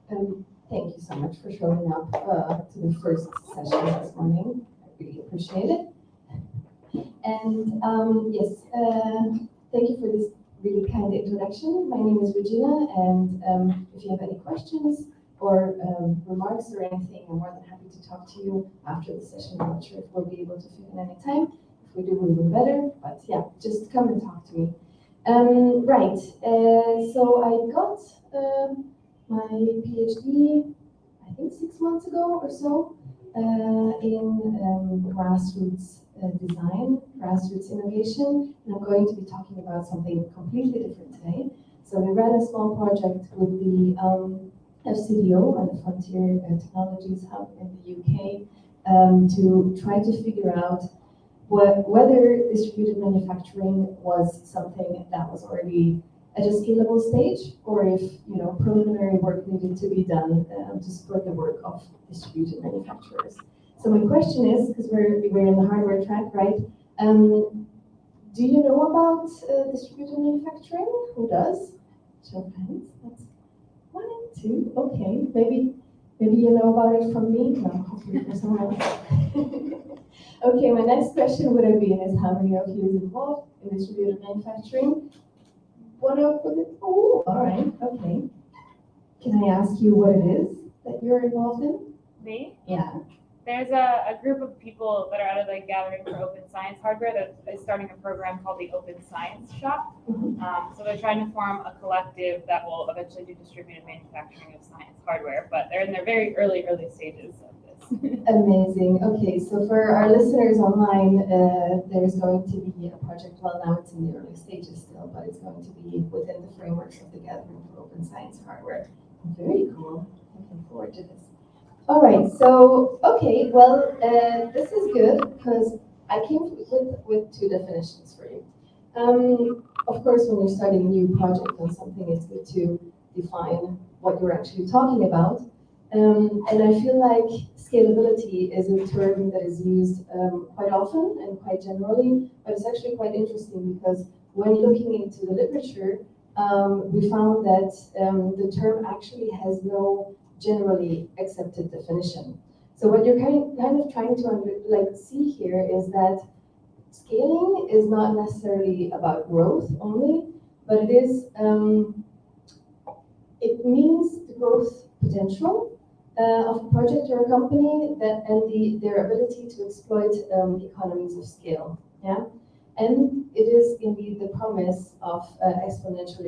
Thank you so much for showing up to the first session this morning. I really appreciate it. And yes, thank you for this really kind introduction. My name is Regina, and if you have any questions or remarks or anything, I'm more than happy to talk to you after the session. I'm not sure if we'll be able to fit in any time. If we do, we'll do better. But yeah, just come and talk to me. Right. So I got my PhD, I think 6 months ago or so, in grassroots design, grassroots innovation, and I'm going to be talking about something completely different today. So we ran a small project with the FCDO and the Frontier Technologies Hub in the UK to try to figure out whether distributed manufacturing was something that was already at a scalable stage, or if preliminary work needed to be done to support the work of distributed manufacturers. So my question is, because we're in the hardware track, right? Do you know about distributed manufacturing? Who does? Show of hands. That's 1 and 2. Okay, maybe you know about it from me. No, hopefully from someone else. Okay, my next question would have been is how many of you is involved in distributed manufacturing? What up with it? Oh, all right, okay. Can I ask you what it is that you're involved in? Me? Yeah. There's a group of people that are out of the Gathering for Open Science Hardware that is starting a program called the Open Science Shop. So they're trying to form a collective that will eventually do distributed manufacturing of science hardware, but they're in their very early stages of this. Amazing. Okay, so for our listeners online, there's going to be a project, well now it's in the early stages still, but it's going to be within the frameworks of the Gathering for Open Science Hardware. Very cool. Looking forward to this. All right, so, okay, well, this is good because I came with 2 definitions for you. Of course, when you're starting a new project on something, it's good to define what you're actually talking about. And I feel like scalability is a term that is used quite often and quite generally, but it's actually quite interesting because when looking into the literature, we found that the term actually has no generally accepted definition. So what you're kind of trying to see here is that scaling is not necessarily about growth only, but it means the growth potential of a project or a company and their ability to exploit economies of scale. Yeah, and it is indeed the promise of exponentially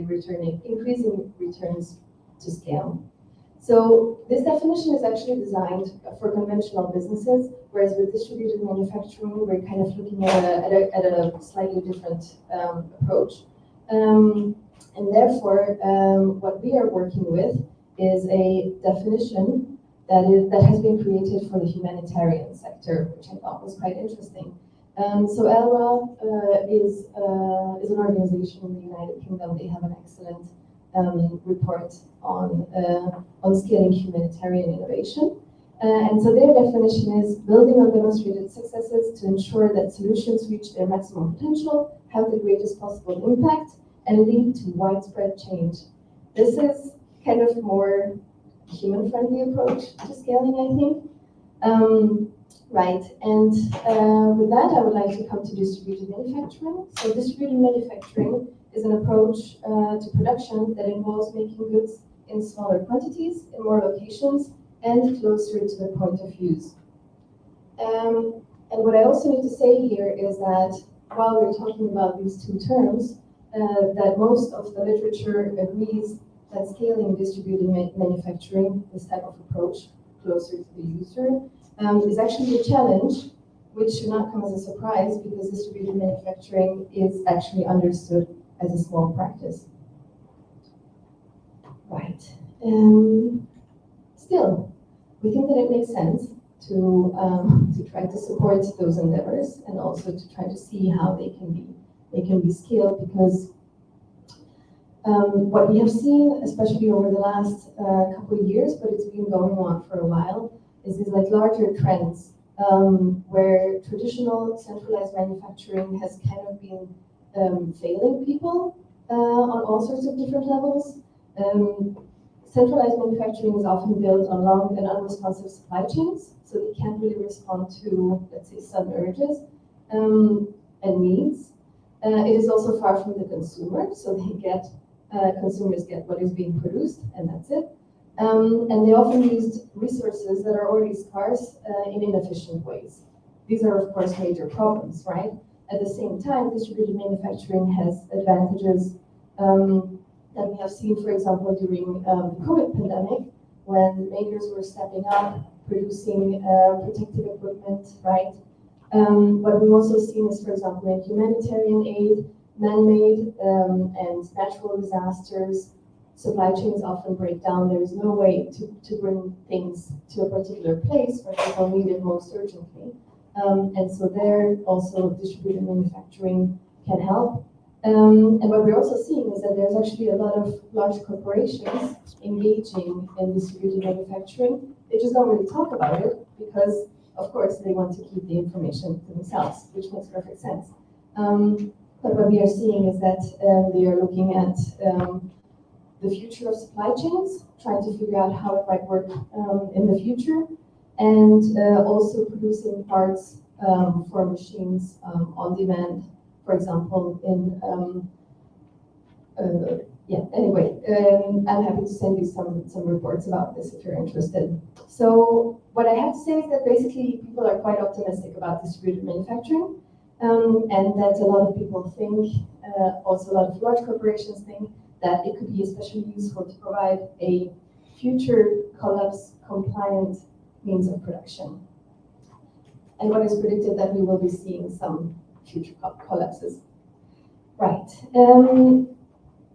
increasing returns to scale. So this definition is actually designed for conventional businesses, whereas with distributed manufacturing, we're kind of looking at a slightly different approach. And therefore, what we are working with is a definition that has been created for the humanitarian sector, which I thought was quite interesting. So ELRA is an organization in the United Kingdom. They have an excellent report on scaling humanitarian innovation. And so their definition is building on demonstrated successes to ensure that solutions reach their maximum potential, have the greatest possible impact, and lead to widespread change. This is kind of more human-friendly approach to scaling, I think. Right, and with that, I would like to come to distributed manufacturing. So distributed manufacturing is an approach to production that involves making goods in smaller quantities, in more locations, and closer to the point of use. And what I also need to say here is that while we're talking about these 2 terms, that most of the literature agrees that scaling distributed manufacturing, this type of approach, closer to the user, is actually a challenge, which should not come as a surprise because distributed manufacturing is actually understood as a small practice. Right. Still, we think that it makes sense to try to support those endeavors and also to try to see how they can be scaled, because what we have seen, especially over the last couple of years, but it's been going on for a while, is these larger trends where traditional centralized manufacturing has kind of been failing people on all sorts of different levels. Centralized manufacturing is often built on long and unresponsive supply chains, so they can't really respond to, let's say, sudden urges and needs. It is also far from the consumer, so consumers get what is being produced, and that's it. And they often use resources that are already scarce in inefficient ways. These are, of course, major problems, right? At the same time, distributed manufacturing has advantages that we have seen, for example, during the COVID pandemic, when makers were stepping up, producing protective equipment, right? What we've also seen is, for example, in humanitarian aid, man-made and natural disasters, supply chains often break down. There is no way to bring things to a particular place where people need it most urgently. And so there also distributed manufacturing can help. And what we're also seeing is that there's actually a lot of large corporations engaging in distributed manufacturing. They just don't really talk about it because, of course, they want to keep the information to themselves, which makes perfect sense. But what we are seeing is that they are looking at the future of supply chains, trying to figure out how it might work in the future, and also producing parts for machines on demand, for example, I'm happy to send you some reports about this if you're interested. So what I have to say is that basically people are quite optimistic about distributed manufacturing, and that a lot of people think, also a lot of large corporations think, that it could be especially useful to provide a future collapse-compliant means of production. And what is predicted that we will be seeing some future collapses. Right.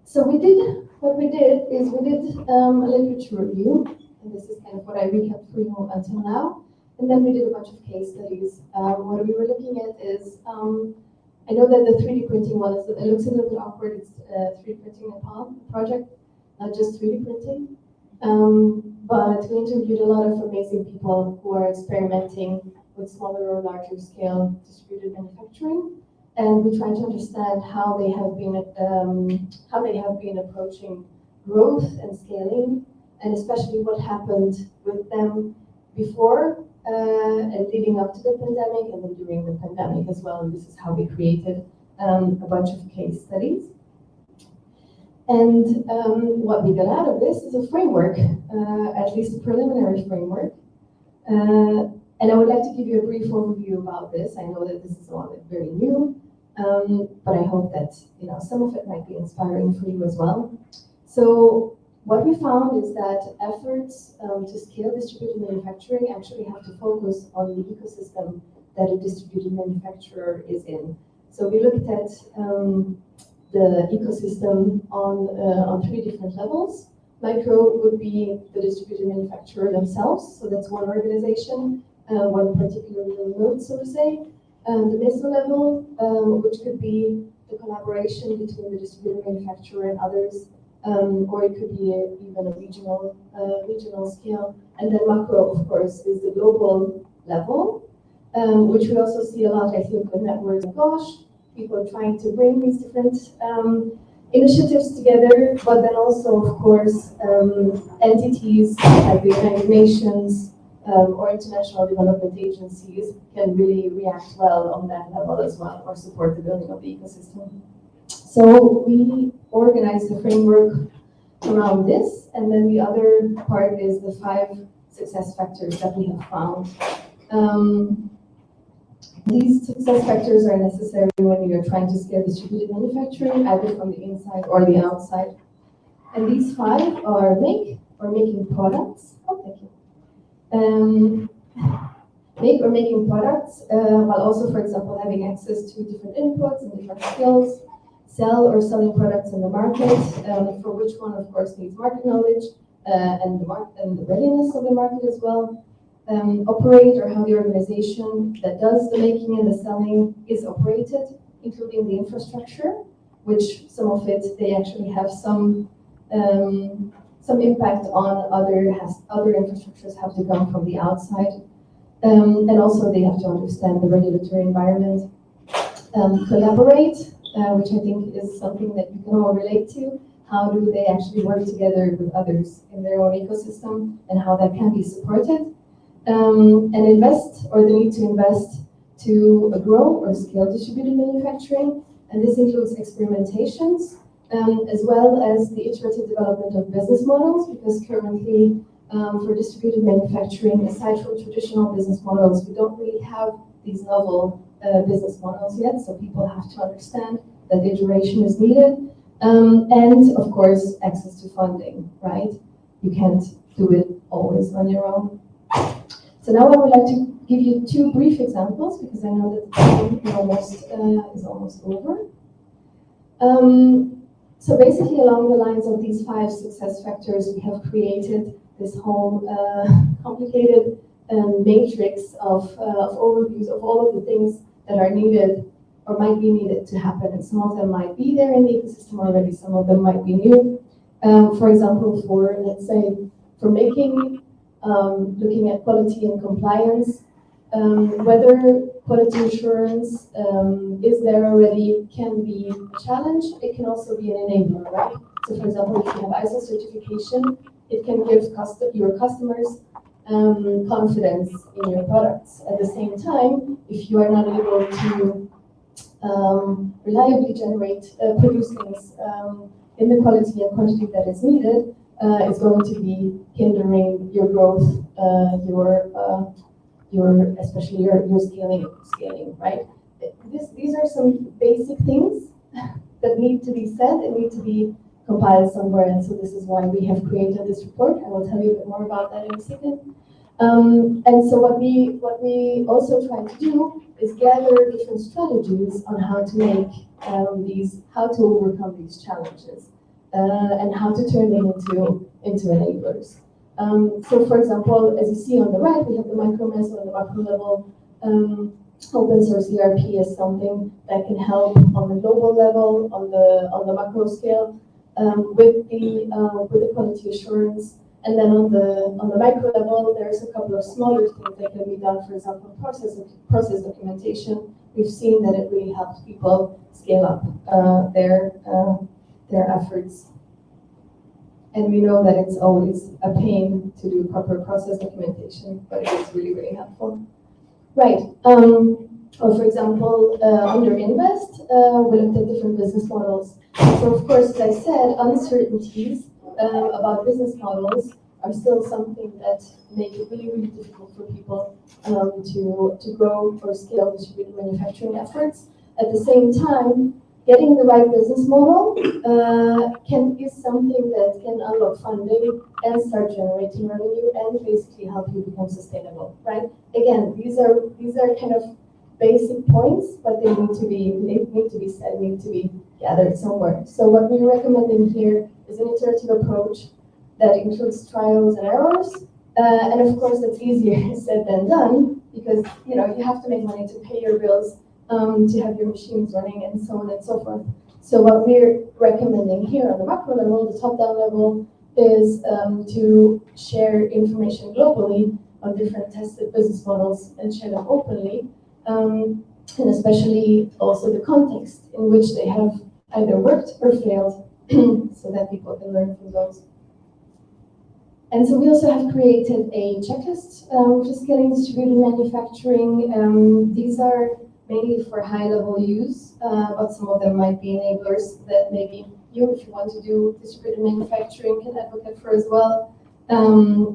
So what we did is we did a literature review, and this is kind of what I recapped for you until now. And then we did a bunch of case studies. What we were looking at is, I know that the 3D printing one it looks a little bit awkward. It's 3D printing a project, not just 3D printing. But we interviewed a lot of amazing people who are experimenting with smaller or larger scale distributed manufacturing, and we try to understand how they have been approaching growth and scaling, and especially what happened with them before and leading up to the pandemic, and then during the pandemic as well. And this is how we created a bunch of case studies. And what we got out of this is a framework, at least a preliminary framework. And I would like to give you a brief overview about this. I know that this is all very new, but I hope that some of it might be inspiring for you as well. So what we found is that efforts to scale distributed manufacturing actually have to focus on the ecosystem that a distributed manufacturer is in. So we looked at the ecosystem on 3 different levels. Micro would be the distributed manufacturer themselves, so that's one organization, one particular node, so to say. The meso level, which could be the collaboration between the distributed manufacturer and others, or it could be even a regional scale. And then macro, of course, is the global level, which we also see a lot, I think, with networks. Gosh, people trying to bring these different initiatives together, but then also, of course, entities like the United Nations or international development agencies can really react well on that level as well, or support the building of the ecosystem. So we organized the framework around this, and then the other part is the 5 success factors that we have found. These success factors are necessary when you're trying to scale distributed manufacturing, either from the inside or the outside. And these 5 are make or making products. Oh, thank you. Make or making products, while also, for example, having access to different inputs and different skills. Sell or selling products in the market, for which one, of course, needs market knowledge and the readiness of the market as well. Operate, or how the organization that does the making and the selling is operated, including the infrastructure, which some of it they actually have some impact on. Other infrastructures have to come from the outside, and also they have to understand the regulatory environment. Collaborate, which I think is something that you can all relate to. how do they actually work together with others in their own ecosystem, and how that can be supported. And invest, or the need to invest to grow or scale distributed manufacturing. And this includes experimentations, as well as the iterative development of business models, because currently for distributed manufacturing, aside from traditional business models, we don't really have these novel business models yet, so people have to understand that iteration is needed. And of course, access to funding, right? You can't do it always on your own. So now I would like to give you two brief examples, because I know that the time is almost over. So basically, along the lines of these 5 success factors, we have created this whole complicated matrix of overviews of all of the things that are needed or might be needed to happen. And some of them might be there in the ecosystem already, some of them might be new. For example, let's say, for making, looking at quality and compliance, whether quality assurance is there already can be a challenge. It can also be an enabler, right? So for example, if you have ISO certification, it can give your customers confidence in your products. At the same time, if you are not able to reliably produce things in the quality and quantity that is needed, it's going to be hindering your growth, especially your scaling, right? These are some basic things that need to be said and need to be compiled somewhere, and so this is why we have created this report. I will tell you a bit more about that in a second. And so what we also try to do is gather different strategies on how to make how to overcome these challenges, and how to turn them into enablers. So for example, as you see on the right, we have the micro, meso, and the macro level. Open source ERP is something that can help on the global level, on the macro scale, with the quality assurance. And then on the micro level, there's a couple of smaller things that can be done. For example, process documentation. We've seen that it really helps people scale up their efforts. And we know that it's always a pain to do proper process documentation, but it is really, really helpful. Right. Or for example, under invest, we looked at different business models. So of course, as I said, uncertainties about business models are still something that make it really, really difficult for people to grow or scale distributed manufacturing efforts. At the same time, getting the right business model is something that can unlock funding and start generating revenue and basically help you become sustainable, right? Again, these are kind of basic points, but they need to be said, need to be gathered somewhere. So what we're recommending here is an iterative approach that includes trials and errors, and of course that's easier said than done, because you have to make money to pay your bills, to have your machines running, and so on and so forth. So what we're recommending here on the macro level, the top-down level, is to share information globally on different tested business models and share them openly, and especially also the context in which they have either worked or failed, so that people can learn from those. And so we also have created a checklist for scaling distributed manufacturing. These are mainly for high-level use, but some of them might be enablers that maybe you, if you want to do distributed manufacturing, can advocate for as well.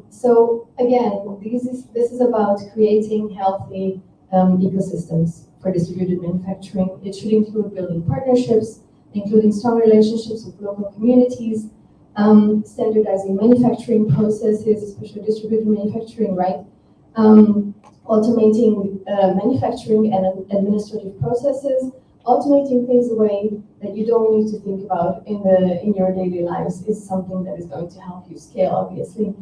So again, this is about creating healthy ecosystems for distributed manufacturing. It should include building partnerships, including strong relationships with local communities, standardizing manufacturing processes, especially distributed manufacturing, right? Automating manufacturing and administrative processes, automating things away that you don't need to think about in your daily lives is something that is going to help you scale, obviously.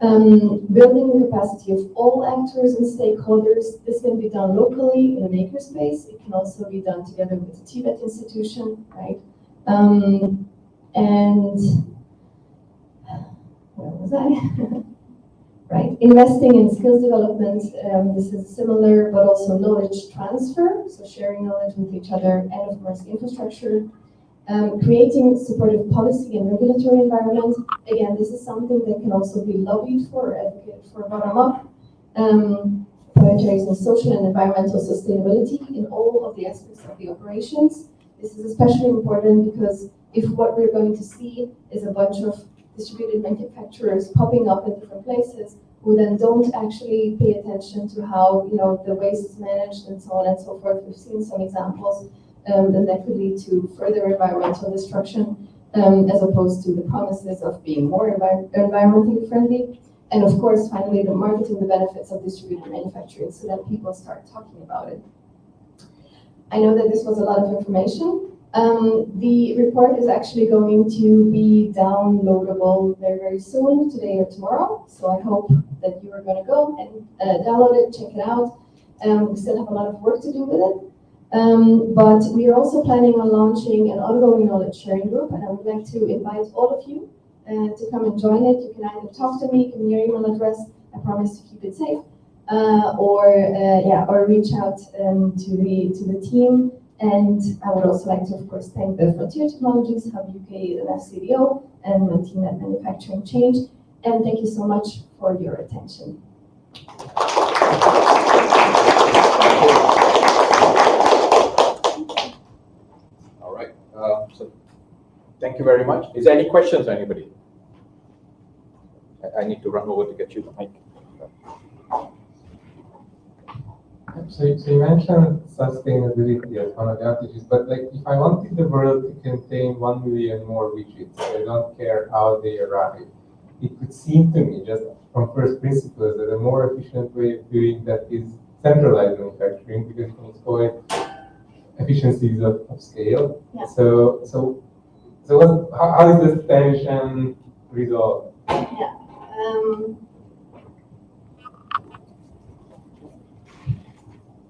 Building the capacity of all actors and stakeholders. This can be done locally in a makerspace. It can also be done together with the Tibet institution, right? And where was I? Right, investing in skills development. This is similar, but also knowledge transfer. So sharing knowledge with each other, and of course infrastructure. Creating supportive policy and regulatory environment. Again, this is something that can also be lobbied for or advocated for bottom-up. Prioritizing social and environmental sustainability in all of the aspects of the operations. This is especially important because if what we're going to see is a bunch of distributed manufacturers popping up in different places who then don't actually pay attention to how the waste is managed and so on and so forth. We've seen some examples, and that could lead to further environmental destruction, as opposed to the promises of being more environmentally friendly. And of course, finally, the marketing the benefits of distributed manufacturing so that people start talking about it. I know that this was a lot of information. The report is actually going to be downloadable very, very soon, today or tomorrow. So I hope that you are going to go and download it, check it out. We still have a lot of work to do with it. But we are also planning on launching an ongoing knowledge sharing group, and I would like to invite all of you to come and join it. You can either talk to me, give me your email address, I promise to keep it safe, or reach out to the team. And I would also like to, of course, thank the Frontier Technologies, Hub UK, and FCDO, and my team at Manufacturing Change. And thank you so much for your attention. All right. So thank you very much. Is there any questions, anybody? I need to run over to get you the mic. So you mentioned sustainability as one of the advantages, but if I wanted the world to contain 1 million more widgets, I don't care how they arrive, it would seem to me, just from first principles, that a more efficient way of doing that is centralized manufacturing, because you can exploit efficiencies of scale. Yeah. So how is this tension resolved? Yeah.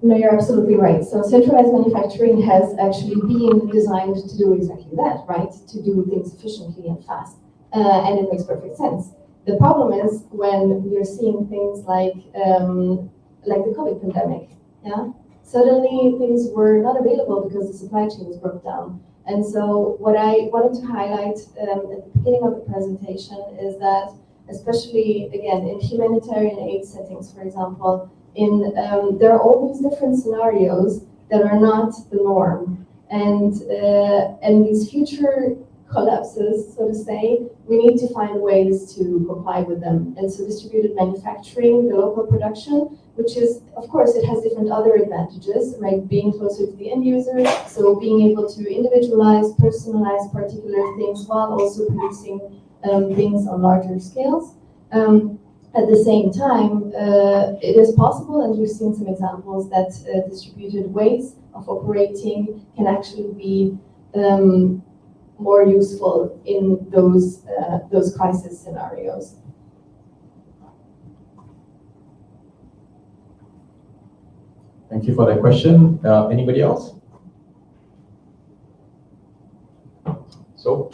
No, you're absolutely right. So centralized manufacturing has actually been designed to do exactly that, right? To do things efficiently and fast, and it makes perfect sense. The problem is when you're seeing things like the COVID pandemic. Yeah, suddenly things were not available because the supply chains broke down. And so what I wanted to highlight at the beginning of the presentation is that, especially again in humanitarian aid settings, for example, there are all these different scenarios that are not the norm, and these future collapses, so to say, we need to find ways to comply with them. And so distributed manufacturing, the local production, which is, of course, it has different other advantages, right? Being closer to the end user, so being able to individualize, personalize particular things while also producing things on larger scales. At the same time, it is possible, and we've seen some examples, that distributed ways of operating can actually be more useful in those crisis scenarios. Thank you for that question. Anybody else? So,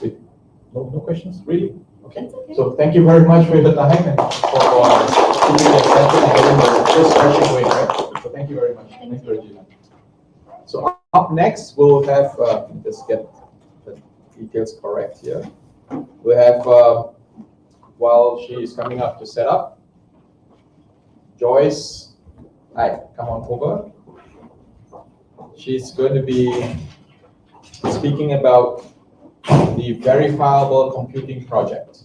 no questions, really? Okay. So thank you very much for your time and for keeping the attention and getting the first question going, right? So thank you very much. Thank you, Regina. So up next, we'll have, just get the details correct here. We have, while she is coming up to set up, Joyce, hi, come on over. She's going to be speaking about the verifiable computing project.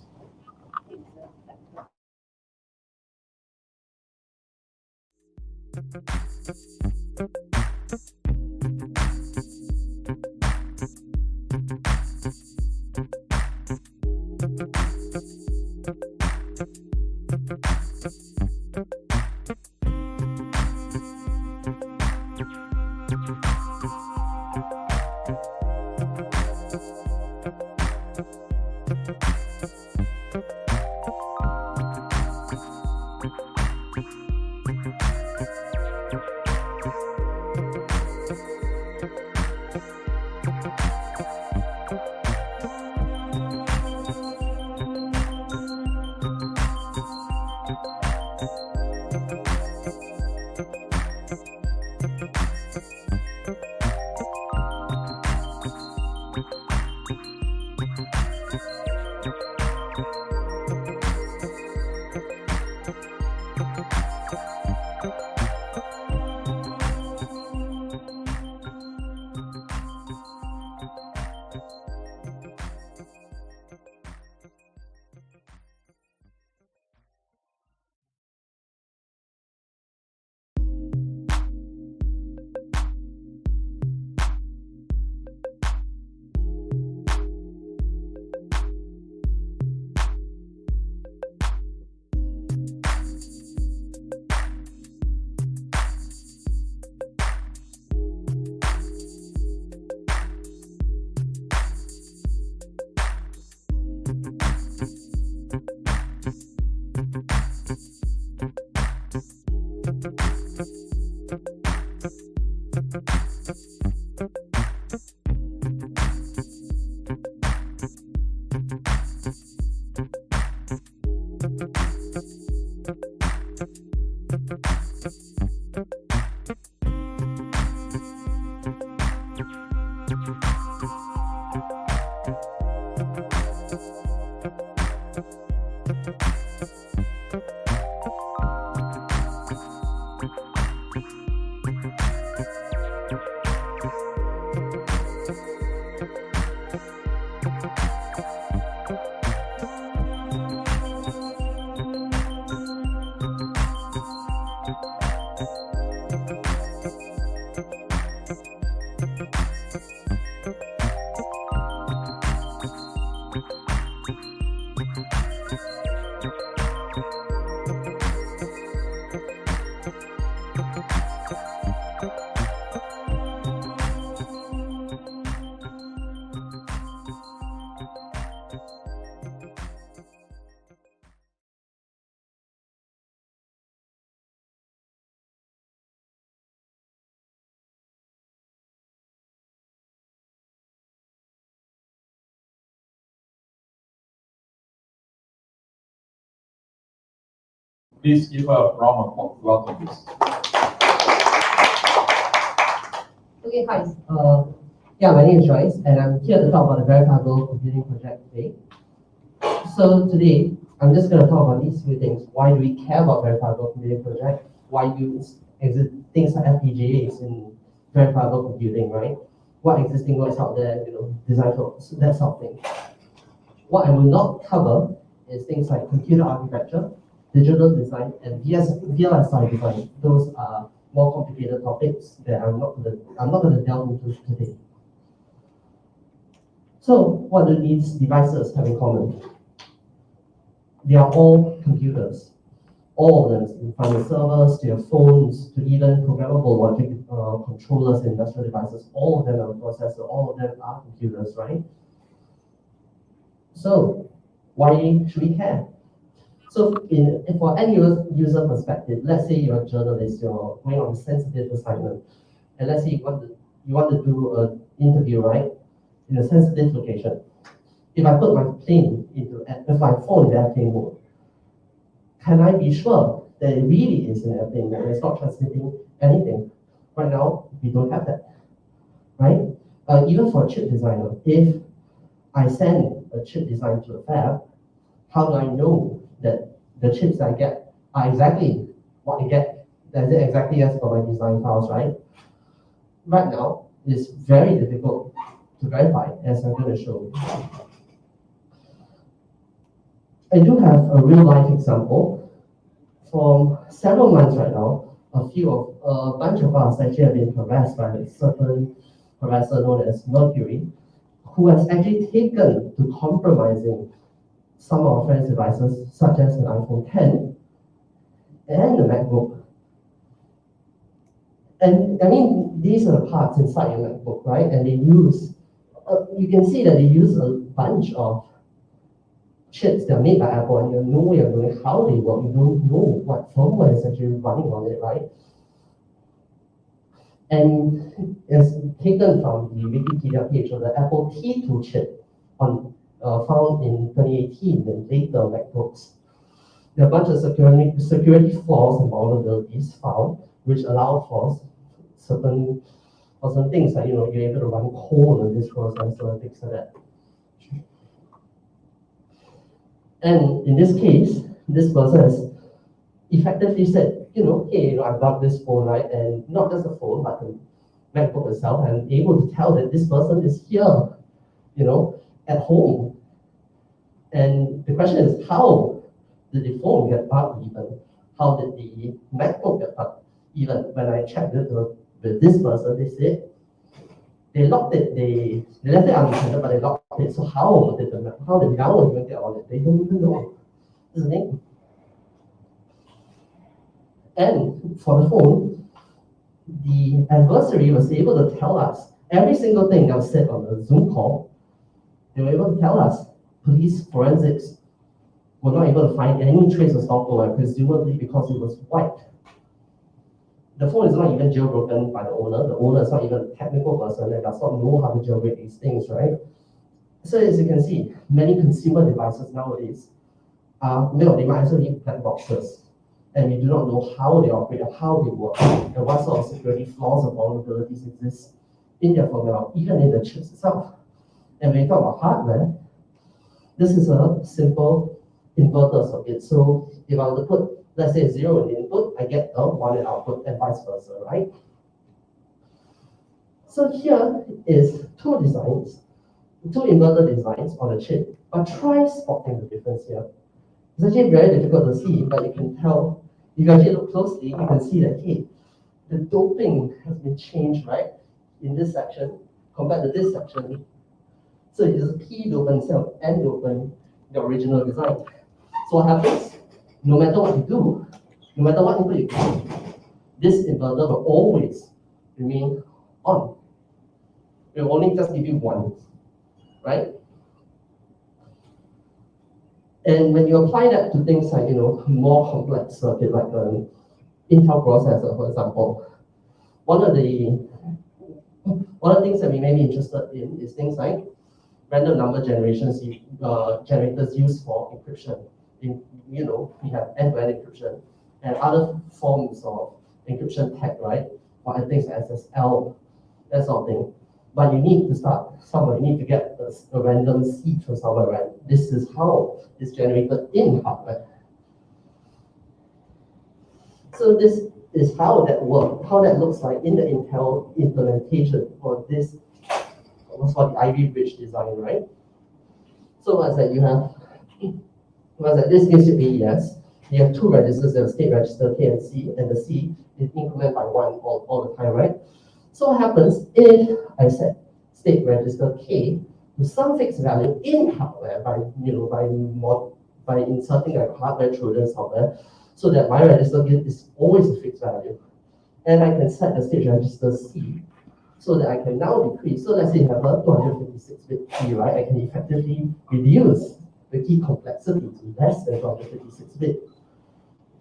Please give a round of welcome, please. Okay, hi. Yeah, my name is Joyce, and I'm here to talk about the verifiable computing project today. So today, I'm just going to talk about these few things. Why do we care about verifiable computing project? Why do things like FPGAs in verifiable computing, right? What existing works out there, design for that sort of thing. What I will not cover is things like computer architecture, digital design, and VLSI design. Those are more complicated topics that I'm not going to delve into today. So, what do these devices have in common? They are all computers. All of them, from the servers to your phones to even programmable logic controllers and industrial devices, all of them are processors, all of them are computers, right? So, why should we care? So, for any user perspective, let's say you're a journalist, you're going on a sensitive assignment, and let's say you want to do an interview, right, in a sensitive location. If I put my phone in airplane mode, can I be sure that it really is in airplane mode and it's not transmitting anything? Right now, we don't have that, right? Even for a chip designer, if I send a chip design to a fab, how do I know that the chips I get are exactly what I get? Is it exactly as per my design files, right? Right now, it's very difficult to verify, as I'm going to show. I do have a real life example. For several months right now, a bunch of us actually have been harassed by a certain harasser known as Mercury, who has actually taken to compromising some of our friends' devices, such as an iPhone 10 and the MacBook. And I mean, these are the parts inside your MacBook, right? And they use, you can see that they use a bunch of chips that are made by Apple, and you know how they work. You don't know what firmware is actually running on it, right? And it's taken from the Wikipedia page of the Apple T2 chip found in 2018 in later MacBooks. There are a bunch of security flaws and vulnerabilities found, which allow for certain things like you're able to run code on this processor and things like that. And in this case, this process effectively said, hey, I got this phone, right? And not just the phone, but the MacBook itself, I'm able to tell that this person is here, at home. And the question is, how did the phone get bugged even? How did the MacBook get bugged? Even when I checked with this person, they said they locked it, they left it unattended, but they locked it. So how did Yahoo even get on it? They don't even know, isn't it? And for the phone, the adversary was able to tell us every single thing that was said on the Zoom call. They were able to tell us police forensics were not able to find any trace of software, presumably because it was wiped. The phone is not even jailbroken by the owner. The owner is not even a technical person and does not know how to jailbreak these things, right? So as you can see, many consumer devices nowadays they might actually be black boxes. And we do not know how they operate, or how they work, and what sort of security flaws or vulnerabilities exist in their firmware, even in the chips itself. And when we talk about hardware, this is a simple inverter circuit. So if I were to put, let's say, 0 in the input, I get a 1 in output, and vice versa, right? So here is two inverter designs on a chip. But try spotting the difference here. It's actually very difficult to see, but you can tell, if you actually look closely, you can see that, hey, the doping has been changed, right, in this section compared to this section. So it is a P dopant instead of N dopant, the original design. So what happens? No matter what you do, no matter what input you do, this inverter will always remain on. It will only just give you 1, right? And when you apply that to things like, more complex circuit, like an Intel processor, for example, one of the things that we may be interested in is things like random number generators used for encryption. We have end-to-end encryption and other forms of encryption tech, right? Or things like SSL, that sort of thing. But you need to start somewhere. You need to get a random seed from somewhere, right? This is how it's generated in hardware. So this is how that works, how that looks like in the Intel implementation for this, what's called the Ivy Bridge design, right? So as that you have, this gives you AES. You have 2 registers, the state register K and C, and the C is incremented by 1 all the time, right? So what happens if I set state register K to some fixed value in hardware by inserting a hardware Trojan software, so that my register is always a fixed value. And I can set the state register C so that I can now decrease. So let's say you have a 256-bit key, right? I can effectively reduce the key complexity to less than 256-bit.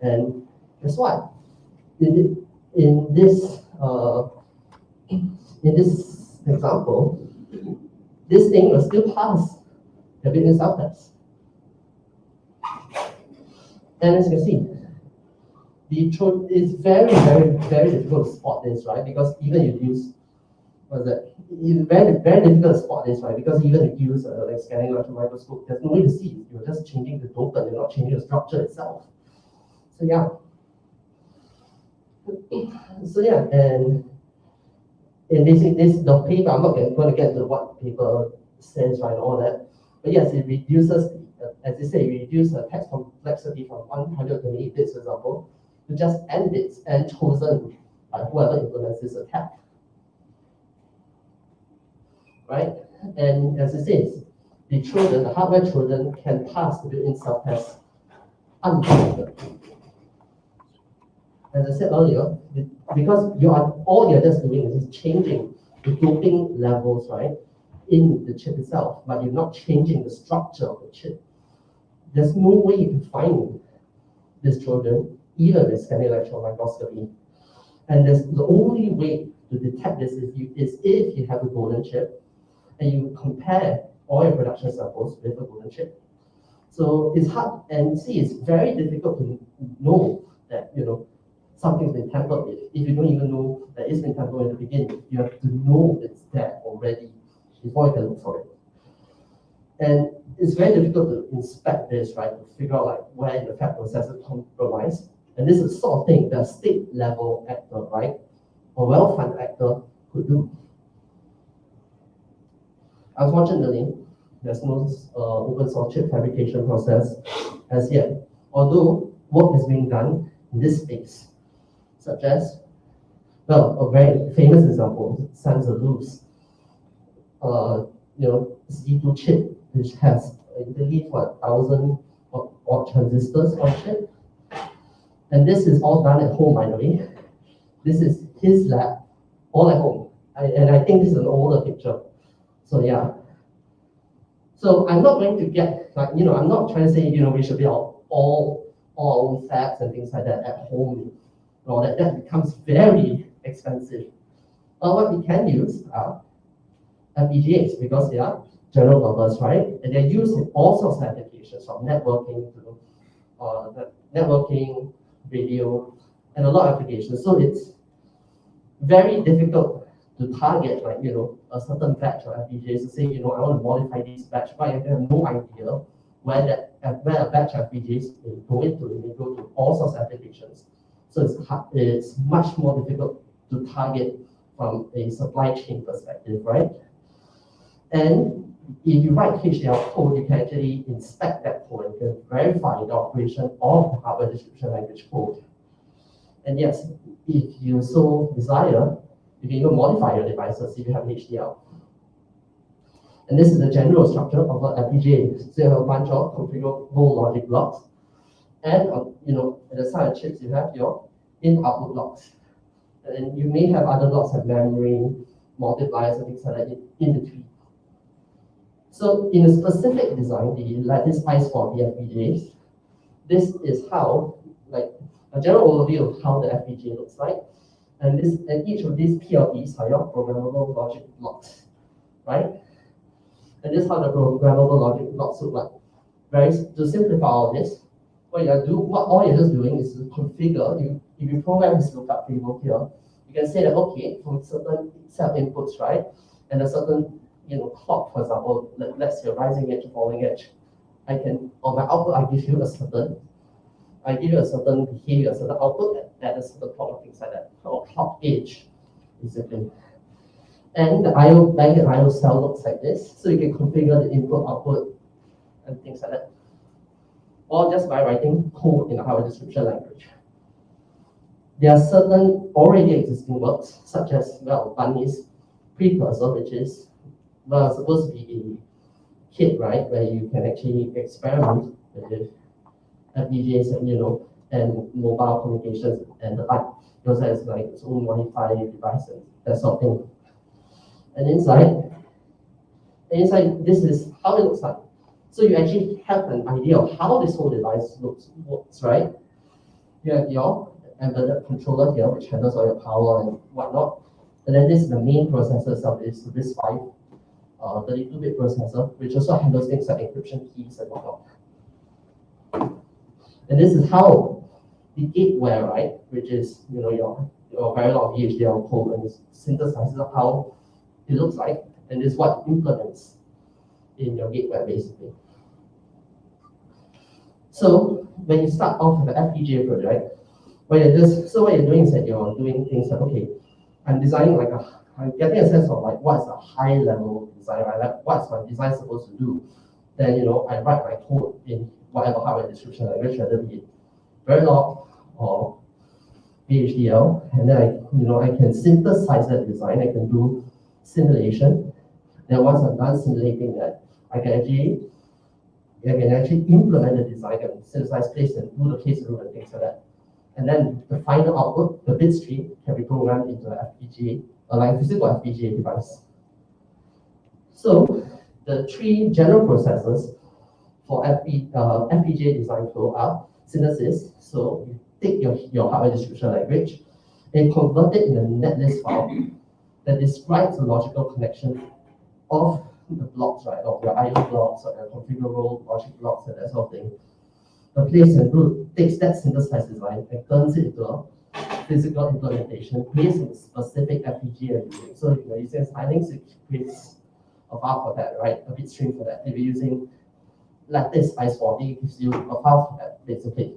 And guess what? In this example, this thing will still pass the business self-test. And as you can see, it's very, very, very difficult to spot this, right? Because even you use, it's very, very difficult to spot this, right? Because even if you use like scanning electron microscope, there's no way to see. You're just changing the dopant, you're not changing the structure itself. So yeah. And in the paper, I'm not going to get to what paper says, right, and all that. But yes, it reduces, as I say, it reduces the text complexity from 128 bits, for example, to just n bits, and chosen by whoever implements this attack. Right? And as it says, the hardware Trojan can pass the built-in self-test undetected. As I said earlier, because all you're just doing is changing the doping levels, right, in the chip itself, but you're not changing the structure of the chip. There's no way you can find this Trojan, even with scanning electron microscopy. And the only way to detect this is if you have a golden chip and you compare all your production samples with a golden chip. So it's hard, and see, it's very difficult to know that, something's been tampered with. If you don't even know that it's been tampered in the beginning, you have to know it's there already before you can look for it. And it's very difficult to inspect this, right, to figure out like where the fab process is compromised And this is the sort of thing that a state level actor, right, or well-funded actor could do. Unfortunately, there's no open source chip fabrication process as yet, although work is being done in this space, such as, well, a very famous example, Sansaloo's, Z2 chip, which has, I believe, 1,000 odd transistors on chip. And this is all done at home, by the way. This is his lab, all at home. And I think this is an older picture. So yeah. So I'm not going to get, like, I'm not trying to say, we should build all our own fabs and things like that at home. Or that becomes very expensive. But what we can use are FPGAs, because they are general purpose, right? And they're used in all sorts of applications, from networking to the networking, radio, and a lot of applications. So it's very difficult to target, like, a certain batch of FPGAs to say, I want to modify this batch, but I have no idea where a batch of FPGAs may go into. It may go to all sorts of applications. So it's much more difficult to target from a supply chain perspective, right? And if you write HDL code, you can actually inspect that code and can verify the operation of the hardware description language code. And yes, if you so desire, you can even modify your devices if you have HDL. And this is the general structure of an FPGA. So you have a bunch of configurable logic blocks. And at the side of chips, you have your in-output blocks. And then you may have other blocks like memory, multipliers, and things like that in between. So in a specific design, the lattice I/4 FPGAs, this is how, like, a general overview of how the FPGA looks like. And each of these PLEs are your programmable logic blocks, right? And this is how the programmable logic blocks look like. To simplify all this, all you're just doing is to configure. If you program this lookup table here, you can say that, okay, from certain set of inputs, right, and a certain clock, for example, let's say a rising edge, falling edge, on my output, I give you a certain behavior, a certain output at a certain clock, things like that, or clock edge, basically. And the IO bank and IO cell looks like this, so you can configure the input, output, and things like that, or just by writing code in a hardware description language. There are certain already existing works, such as, Bunny's precursor, which is supposed to be a kit, right, where you can actually experiment with FPGAs and mobile communications and the like. It also has like its own Wi-Fi device and that sort of thing. And inside, this is how it looks like. So you actually have an idea of how this whole device works, right? You have your embedded controller here, which handles all your power and whatnot. And then this is the main processor itself, is this 32-bit processor, which also handles things like encryption keys and whatnot. And this is how the gateware, right, which is your very long VHDL code, and it synthesizes how it looks like, and this is what it implements in your gateware, basically. So when you start off with an FPGA project, what you're doing is that you're doing things like, okay, I'm getting a sense of like what's a high level design, right? Like what's my design supposed to do? Then I write my code in whatever hardware description language, whether it be Verilog or VHDL, and then I can synthesize that design. I can do simulation. Then once I'm done simulating that, I can actually implement the design and synthesize place and do the case rule and things like that. And then the final output, the bit stream, can be programmed into an FPGA, like a physical FPGA device. So the three general processes for FPGA design flow are synthesis. So you take your hardware description language and convert it in a netlist file that describes the logical connection of the blocks, right, of your IO blocks or your configurable logic blocks and that sort of thing. The place and root takes that synthesized design and turns it into a physical implementation based on the specific FPGA you're using. So if you're using Xilinx, it creates a file for that, right? A bit stream for that. If you're using lattice I/4, it gives you a file for that, basically.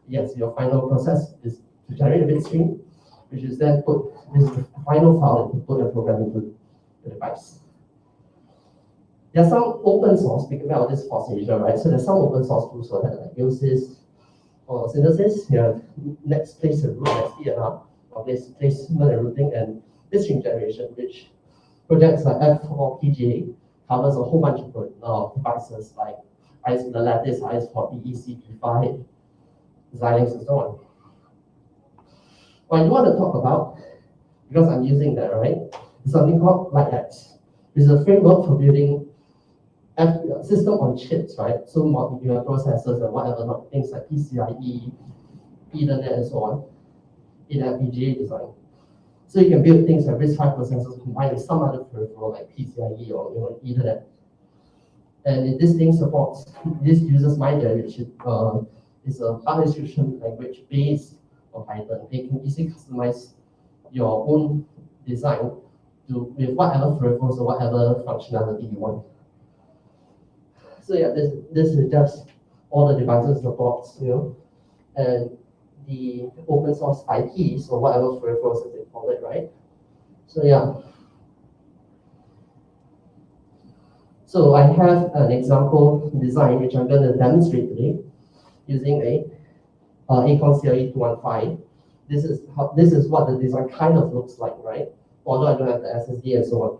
yes, your final process is to generate a bit stream, which is then put this is the final file and put a program into the device. There's some open source, well, this is FOSSASIA, right? So there's some open source tools for that, like uses or synthesis, next place and root, next ENR, or placement and routing, and bit stream generation, which projects like F4PGA covers a whole bunch of devices like the lattice IS40, ECP5, Xilinx, and so on. What I do want to talk about, because I'm using that, right, is something called LightX. It's a framework for building system on chips, right? So modular processors and whatever, things like PCIe, Ethernet, and so on, in FPGA design. So you can build things like RISC-V processors combined with some other peripheral like PCIe or Ethernet. And this thing supports, this uses MyJet, which is a file description language based on Python. You can easily customize your own design with whatever peripherals or whatever functionality you want. So yeah, this is just all the devices supports, and the open source IPs or whatever peripherals that they call it, right? So yeah. So I have an example design which I'm going to demonstrate today using a Acon CLE215. This is what the design kind of looks like, right? Although I don't have the SSD and so on.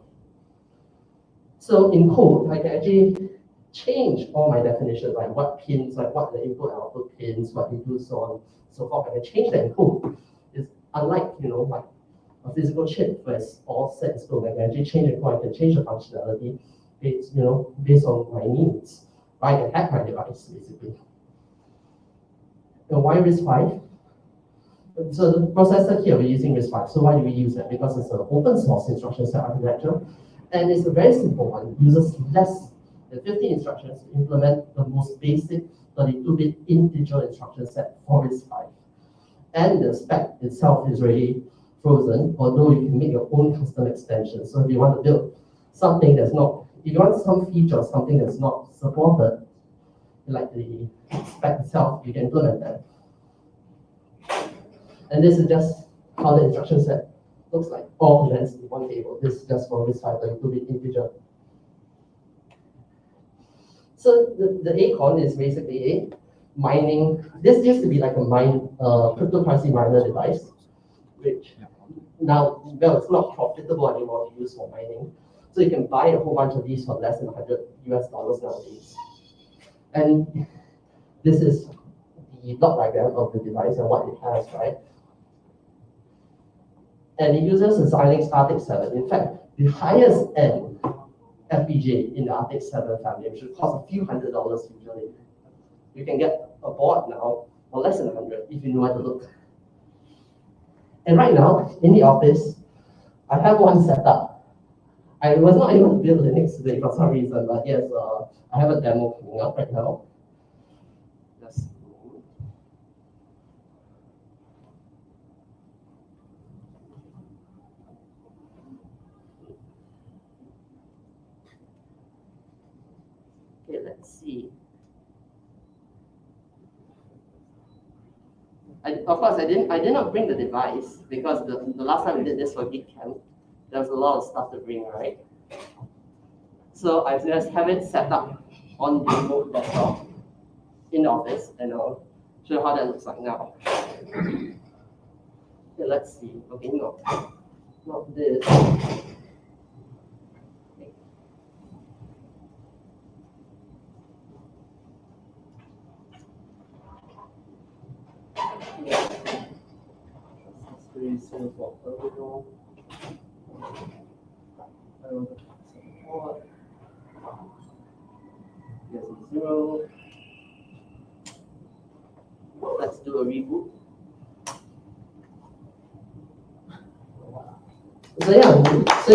So in code, I can actually change all my definitions, like what pins, like what the input and output pins, what they do, so on, so forth. I can change that in code. It's unlike, like a physical chip where it's all set in stone. I can actually change the code, I can change the functionality based, based on my needs. I can hack my device, basically. And why RISC-V? So the processor here, we're using RISC-V. So why do we use that? Because it's an open source instruction set architecture, and it's a very simple one. It uses less than 50 instructions to implement the most basic 32-bit integer instruction set for RISC-V. And the spec itself is already frozen, although you can make your own custom extension. So if you want to build something that's not, if you want some feature, something that's not supported, like the spec itself, you can implement that. And this is just how the instruction set looks like, all events in one table. This is just for RISC-V 32-bit integer. So the Acon is basically a mining, this used to be like a cryptocurrency miner device, which now, well, it's not profitable anymore to use for mining. So you can buy a whole bunch of these for less than $100 nowadays. And this is the block diagram of the device and what it has, right? And it uses a Xilinx haptic 7. In fact, the highest end FPGA in the haptic 7 family, which would cost a few $100s usually. You can get a board now for less than 100 if you know where to look. And right now, in the office, I have one set up. I was not able to build Linux today for some reason, but yes, I have a demo coming up right now. Just okay, let's see. Of course, I did not bring the device because the last time we did this for Geek Camp, there was a lot of stuff to bring, right? So I just have it set up on the remote desktop in the office, and I'll show you how that looks like now. Okay, let's see. Okay, no, not this. For terminal. Here's a 0. Let's do a reboot. So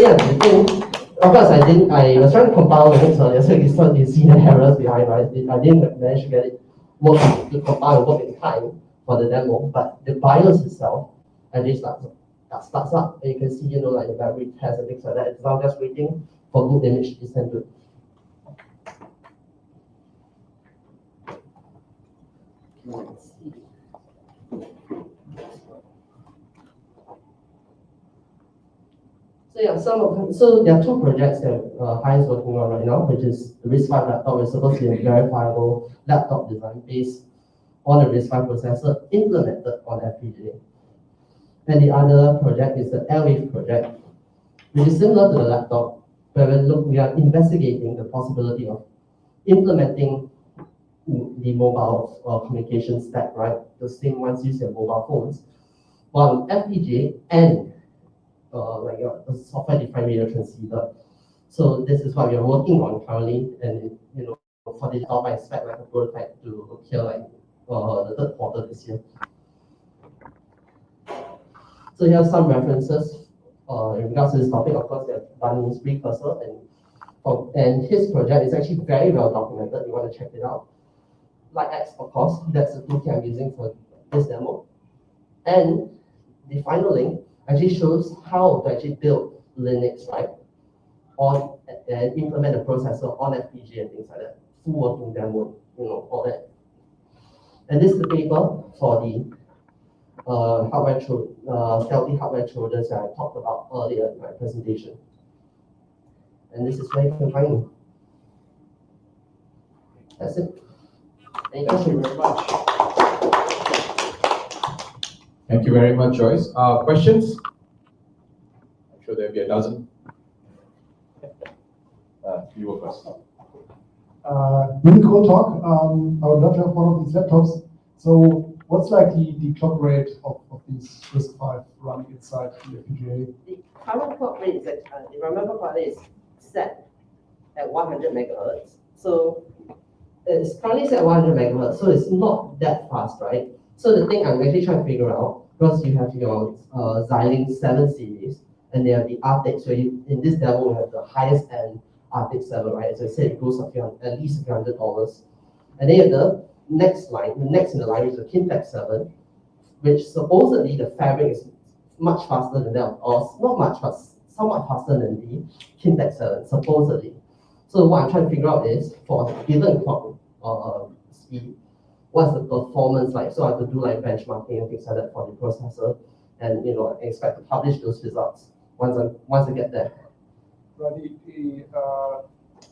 yeah, the thing, of course I was trying to compile Linux earlier, so you see the errors behind, right? I didn't manage to get it working, to compile and work in time for the demo, but the BIOS itself actually starts up, and you can see, like the battery test and things like that. It's now just waiting for good image to be sent to it. Let's see. yeah, so there are two projects that Hai is working on right now, which is the RISC-V laptop, which is supposed to be a verifiable laptop design based on a RISC-V processor implemented on FPGA. And the other project is the Airwave project, which is similar to the laptop, where we are investigating the possibility of implementing the mobile communication stack, right? The same ones used in mobile phones, on FPGA and like a software-defined radio transceiver. So this is what we are working on currently, and for the top, I expect like a prototype to appear like the third quarter this year. So here are some references in regards to this topic. Of course, we have done this precursor, and his project is actually very well documented. You want to check it out. LightX, of course, that's the toolkit I'm using for this demo. And the final link actually shows how to actually build Linux, right, on and implement a processor on FPGA and things like that. Full working demo, all that. And this is the paper for the stealthy hardware trojans that I talked about earlier in my presentation. And this is where you can find me. That's it. Thank you very much. Thank you very much, Joyce. Questions? I'm sure there'll be a dozen. You go first. Really cool talk. I would love to have one of these laptops. So what's like the clock rate of these RISC-V running inside the FPGA? The current clock rate is, if I remember correctly, is set at 100 megahertz. So it's currently set at 100 megahertz, so it's not that fast, right? So the thing I'm actually trying to figure out, because you have your Xilinx 7 series, and they have the haptic. So in this demo, we have the highest end haptic 7, right? As I said, it goes up at least a few $100. And then you have the next in the line is the Kintex 7, which supposedly the fabric is much faster than that, or not much, but somewhat faster than the Kintex 7, supposedly. So what I'm trying to figure out is, for a given clock speed, what's the performance like? So I have to do like benchmarking and things like that for the processor, and I expect to publish those results once I get there. Right.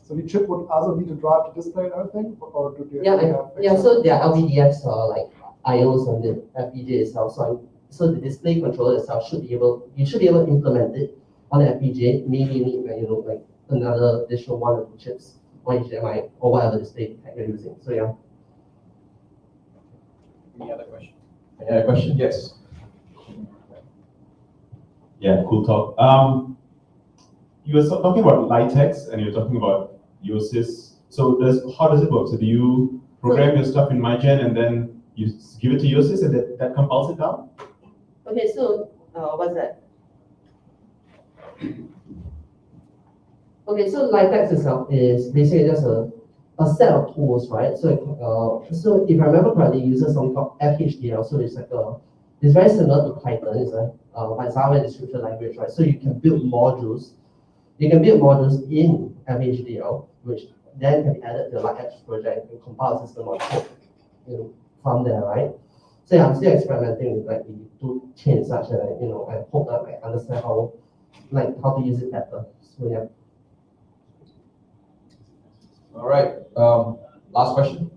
So the chip would also need to drive the display and everything, or do they yeah. So there are LVDS like IOs on the FPGA itself. So the display controller itself you should be able to implement it on the FPGA. Maybe you need like another additional one or two chips, or HDMI, or whatever display you're using. So yeah. Any other question? Any other question? Yes. Yeah, cool talk. You were talking about LightX and you're talking about Yosys. So how does it work? So do you program your stuff in MyGen and then you give it to Yosys and that compiles it down? Okay, so what's that? Okay, so LightX itself is basically just a set of tools, right? So so if I remember correctly, it uses something called FHDL. So it's very similar to Python. It's a hardware description language, right? So you can build modules. You can build modules in FHDL, which then can be added to the LightX project and compile system on code, from there, right? So yeah, I'm still experimenting with like the tool chain and such, and I hope that I understand how to use it better. So yeah. All right. Last question.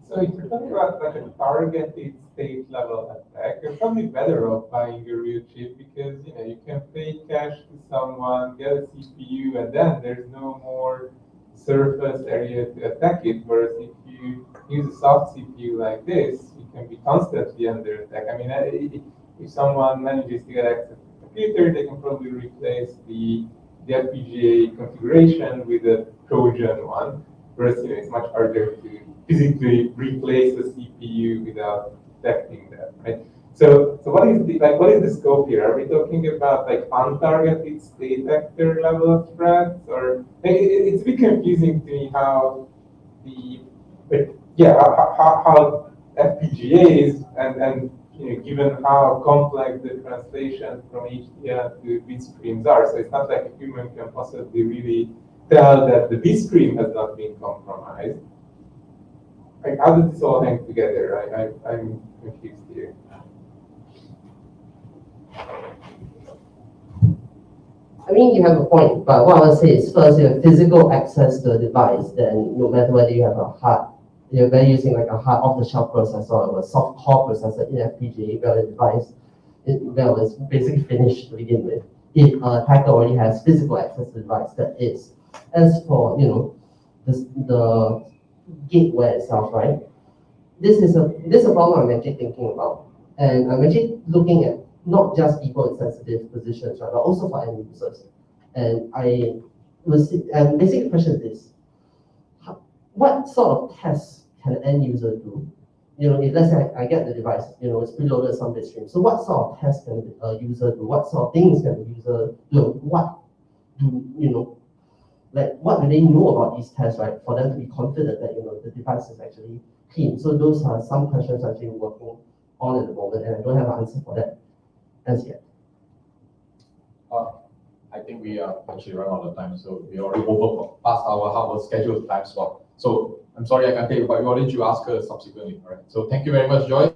So if you're talking about like a targeted state level attack, you're probably better off buying a real chip because you can pay cash to someone, get a CPU, and then there's no more surface area to attack it. Whereas if you use a soft CPU like this, you can be constantly under attack. I mean, if someone manages to get access to the computer, they can probably replace the FPGA configuration with a Trojan one. Whereas it's much harder to physically replace the CPU without detecting that, right? So what is the scope here? Are we talking about like untargeted state actor level threats, or it's a bit confusing to me how how FPGAs and given how complex the translation from HDL to bit streams are, so it's not like a human can possibly really tell that the bit stream has not been compromised. Like, how does this all hang together? I'm confused here. I mean, you have a point, but what I would say is first, you have physical access to a device, then no matter whether you have a hard, you're using like a hard off-the-shelf processor or a soft core processor in FPGA, well, the device, well, it's basically finished to begin with. If a hacker already has physical access to the device, that is. As for, the gateware itself, right? This is a problem I'm actually thinking about. And I'm actually looking at not just people in sensitive positions, right, but also for end users. And basically the question is this: what sort of tests can an end user do? If let's say I get the device, it's preloaded some bitstream. So what sort of tests can a user do? What sort of things can the user do? What do they know about these tests, right? For them to be confident that the device is actually clean. So those are some questions I'm actually working on at the moment, and I don't have an answer for that as yet. I think we are actually run out of time, so we already past our scheduled time slot. So I'm sorry I can't take it, but why don't you ask her subsequently? All right. So thank you very much, Joy.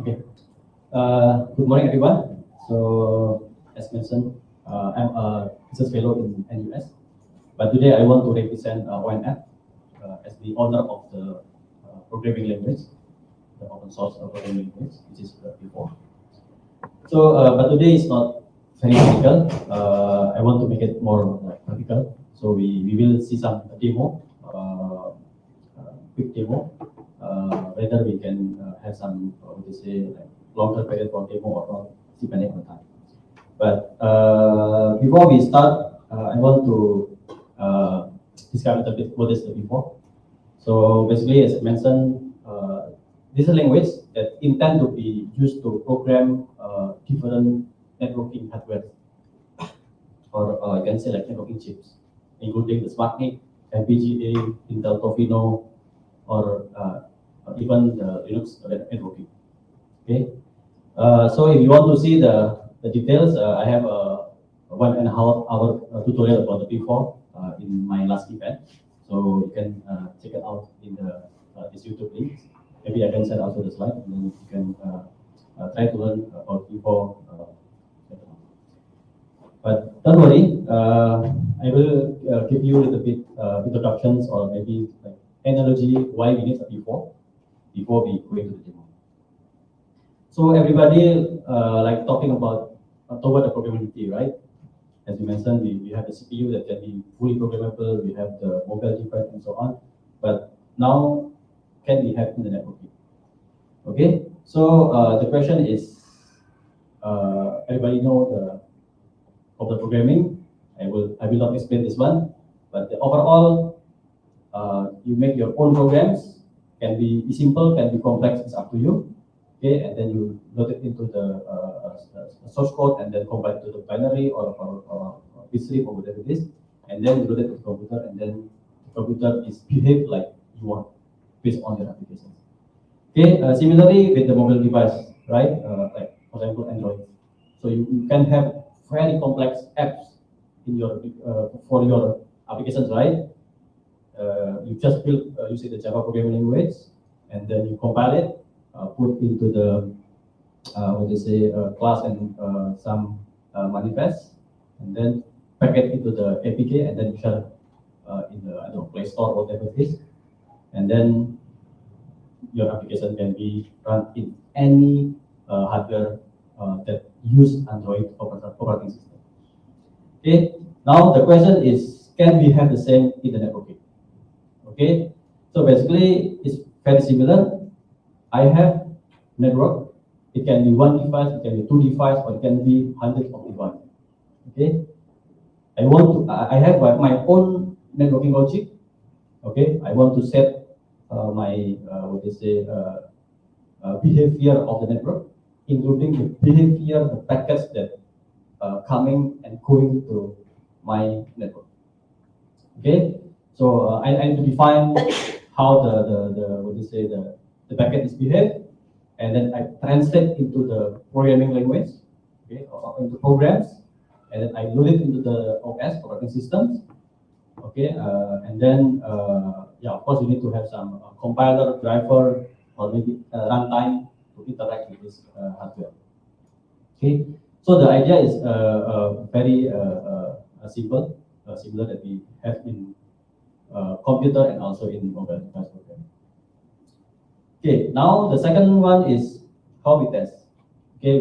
Okay. Good morning, everyone. So, as mentioned, I'm a research fellow in NUS, but today I want to represent ONF as the owner of the programming language, the open source programming language, which is before. So, but today is not very technical. I want to make it more practical. So we will see some demo, quick demo. Whether we can have some, longer period for demo or not, depending on time. But before we start, I want to describe a little bit what is the before. So basically, as I mentioned, this is a language that intend to be used to program different networking hardware, or you can say like networking chips, including the SmartNIC, FPGA, Intel Tofino, or even the Linux networking. Okay, So if you want to see the details, I have a 1.5 hour tutorial about the P4 in my last event. So you can check it out in this YouTube link. Maybe I can send also the slide, and then you can try to learn about P4. But don't worry, I will give you a little bit introductions or maybe like analogy why we need a P4 before we go into the demo. So everybody like talking about toward the programmability, right? As you mentioned, we have the CPU that can be fully programmable, we have the mobile device and so on. But now, can we have in the networking? Okay, so the question is, everybody know the of the programming. I will not explain this one, but the overall, you make your own programs. Can be simple, can be complex. It's up to you. Okay, and then you load it into the source code, and then convert it to the binary or bitstream or whatever it is, and then you load it to the computer, and then the computer is behave like you want based on your applications. Okay, similarly with the mobile device, right? Like for example Android. So you can have very complex apps in your for your applications, right? You just build using the Java programming language, and then you compile it, put into the what they say class and some manifest, and then pack it into the APK, and then share in the I don't know, Play Store or whatever it is, and then your application can be run in any hardware that use Android operating system. Okay. Now the question is, can we have the same in the networking? Okay. So basically, it's very similar. I have network. It can be one device, it can be two devices, or it can be hundreds of devices. Okay. I have my own networking logic. Okay. I want to set my what they say behavior of the network, including the behavior, the packets that coming and going to my network. Okay, so I need to define how the what they say the packet is behaved, and then I translate into the programming language, okay, or into programs, and then I load it into the OS operating systems. Okay, and then yeah, of course, you need to have some compiler, driver, or maybe runtime to interact with this hardware. Okay, so the idea is very simple, similar that we have in computer and also in mobile device program. Okay, now the second one is how we test. Okay,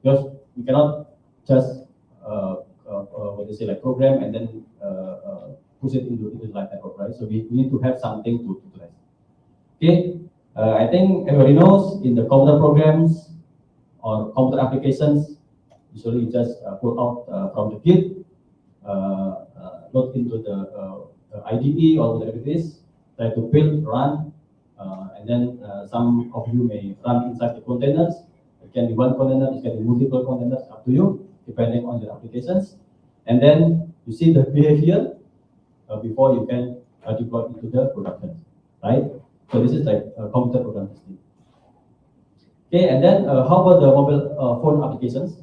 because we cannot just what they say like program and then push it into the live network, right? So we need to have something to test. Okay, I think everybody knows in the computer programs or computer applications, usually just pull out from the Git, load into the IDE or whatever it is, try to build, run, and then some of you may run inside the containers. It can be one container, it can be multiple containers, up to you, depending on your applications. And then you see the behavior before you can deploy into the production, right? So this is like computer program testing. Okay, and then how about the mobile phone applications?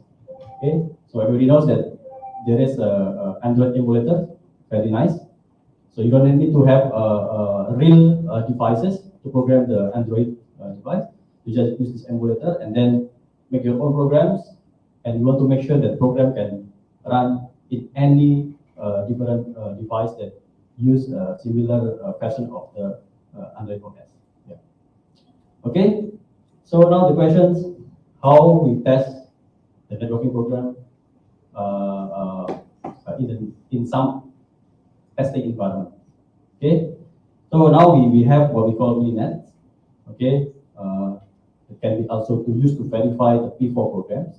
Okay, so everybody knows that there is Android emulator, very nice. So you don't need to have real devices to program the Android device. You just use this emulator and then make your own programs. And you want to make sure that program can run in any different device that use a similar version of the Android OS. Yeah. Okay. So now the questions: how we test the networking program in some testing environment. Okay, so now we have what we call VNet. Okay, it can be also used to verify the P4 programs.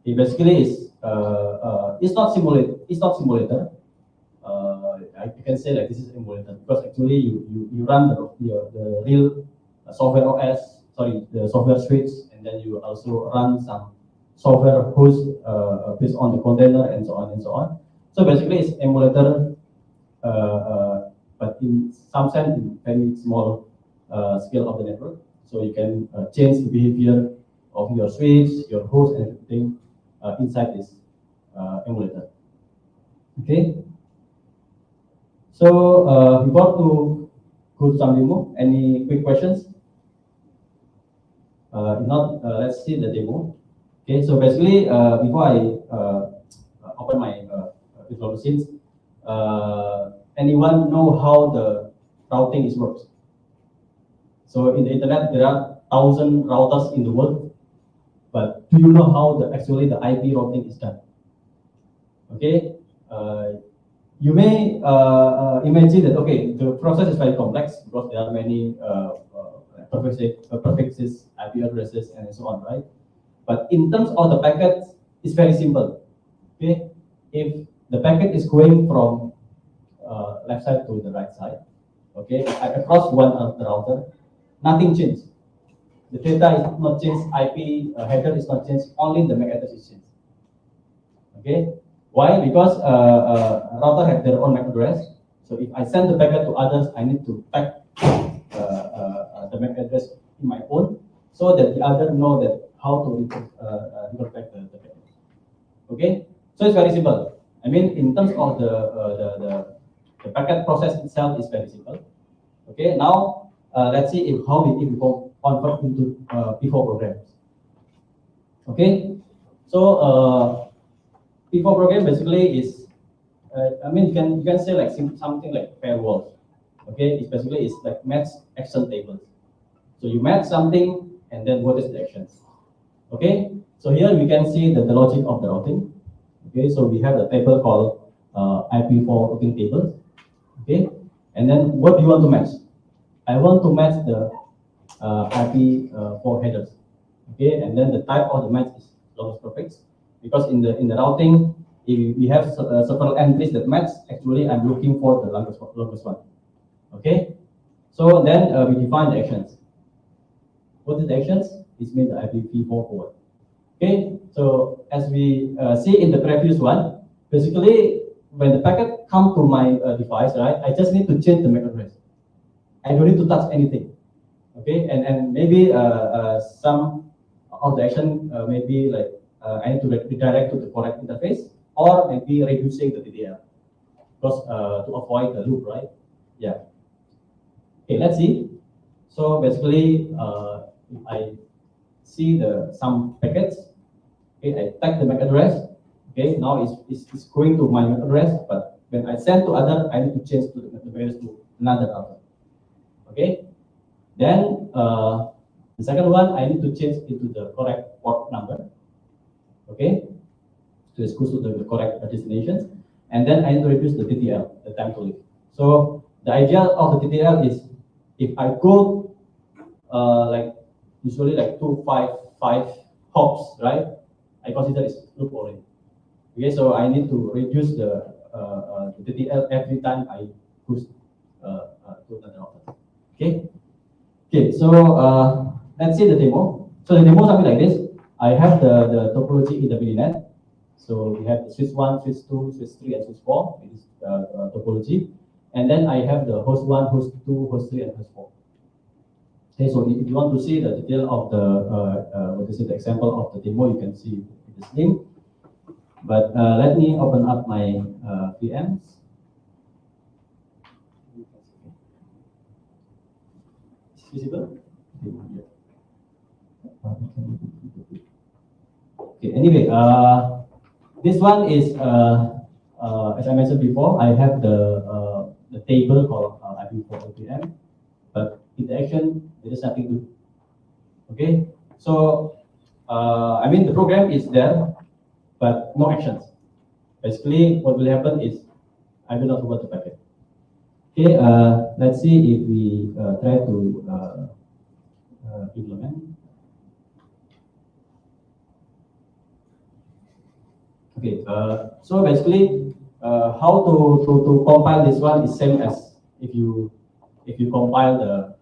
It basically is it's not simulator. I can say that this is emulator because actually you run the real software OS, sorry, the software switch, and then you also run some software host based on the container and so on and so on. So basically, it's emulator, but in some sense, in very small scale of the network. So you can change the behavior of your switch, your host, and everything inside this emulator. Okay. So before to go to some demo, any quick questions? If not, let's see the demo. Okay, so basically, before I open my virtual machines, anyone know how the routing is works? So in the internet, there are 1,000 routers in the world, but do you know how actually the IP routing is done? Okay, you may imagine that okay, the process is very complex because there are many prefixes, IP addresses, and so on, right? But in terms of the packet, it's very simple. Okay, if the packet is going from left side to the right side, okay, across one of the router, nothing changed. The data is not changed, IP header is not changed, only the MAC address is changed. Okay, why? Because router have their own MAC address. So if I send the packet to others, I need to type the MAC address in my own, so that the other know that how to revert back the packet. Okay, so it's very simple. I mean, in terms of the packet process itself is very simple. Okay, now let's see how we convert into P4 programs. Okay, so P4 program basically is, I mean, you can say like something like firewalls. Okay, it's basically like match action tables. So you match something and then what is the actions? Okay, so here we can see the logic of the routing. Okay, so we have a table called IP4 routing tables. Okay, and then what do you want to match? I want to match the IP4 headers. Okay, and then the type of the match is longest prefix, because in the routing, if we have several entries that match, actually I'm looking for the longest one. Okay, so then we define the actions. What is the actions? It means the IPv4 forward. Okay, so as we see in the previous one, basically when the packet comes to my device, right, I just need to change the MAC address. I don't need to touch anything. Okay, and maybe some of the action maybe like I need to redirect to the correct interface, or maybe reducing the TTL, because to avoid the loop, right? Yeah. Okay, let's see. So basically, if I see some packets, okay, I type the MAC address. Okay, now it's going to my MAC address, but when I send to other, I need to change to the address to another router. Okay, then the second one, I need to change into the correct port number. Okay, so it goes to the correct destinations, and then I need to reduce the TTL, the time to live. So the idea of the TTL is if I go like usually like 255 hops, right? I consider it's loop already. Okay, so I need to reduce the TTL every time I push to another router. Okay. Okay, so let's see the demo. So the demo is something like this. I have the topology in the VNet. So we have the switch 1, switch 2, switch 3, and switch 4. It is topology. And then I have the host 1, host 2, host 3, and host 4. Okay, so if you want to see the detail of the example of the demo, you can see this link. But let me open up my VMs. Is it visible? Okay, anyway, this one is, as I mentioned before, I have the table called IP4 OPM, but in the action, there is nothing to do. Okay, so I mean the program is there, but no actions. Basically, what will happen is I will not forward the packet. Okay, let's see if we try to implement. Okay, so basically, how to compile this one is same as if you compile the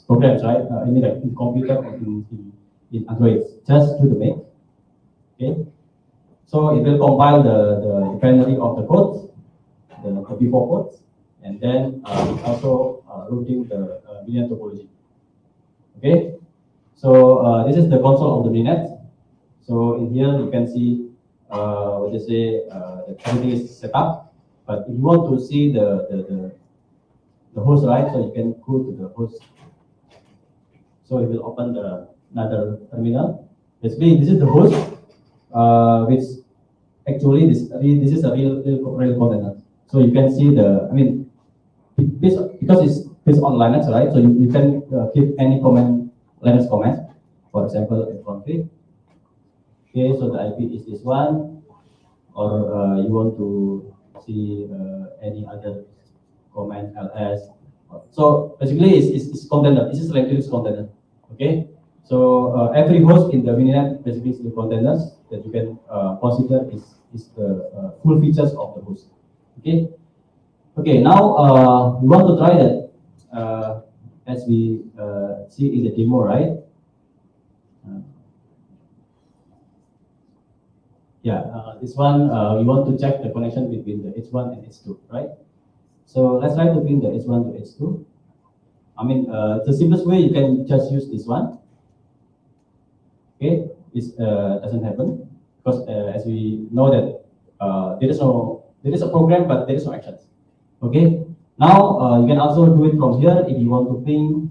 programs, right? I mean like in computer or in Android, just do the make. Okay, so it will compile the binary of the codes, the before codes, and then also loading the VNet topology. Okay, So this is the console of the VNet. So in here you can see what they say that everything is set up. But if you want to see the host, right? So you can go to the host. So it will open another terminal. Basically, this is the host, which actually this is a real container. So you can see because it's based on Linux, right? So you can keep any Linux command. For example, config. Okay, so the IP is this one, or you want to see any other command ls. So basically, it's container. This is like Linux container. Okay, so every host in the VNet basically is the containers that you can consider is the full features of the host. Okay, okay. Now we want to try that as we see in the demo, right? This one we want to check the connection between the H1 and H2, right? So let's try to pin the H1 to H2. I mean, the simplest way you can just use this one. Okay, this doesn't happen because as we know that there is a program, but there is no actions. Okay, now you can also do it from here if you want to ping,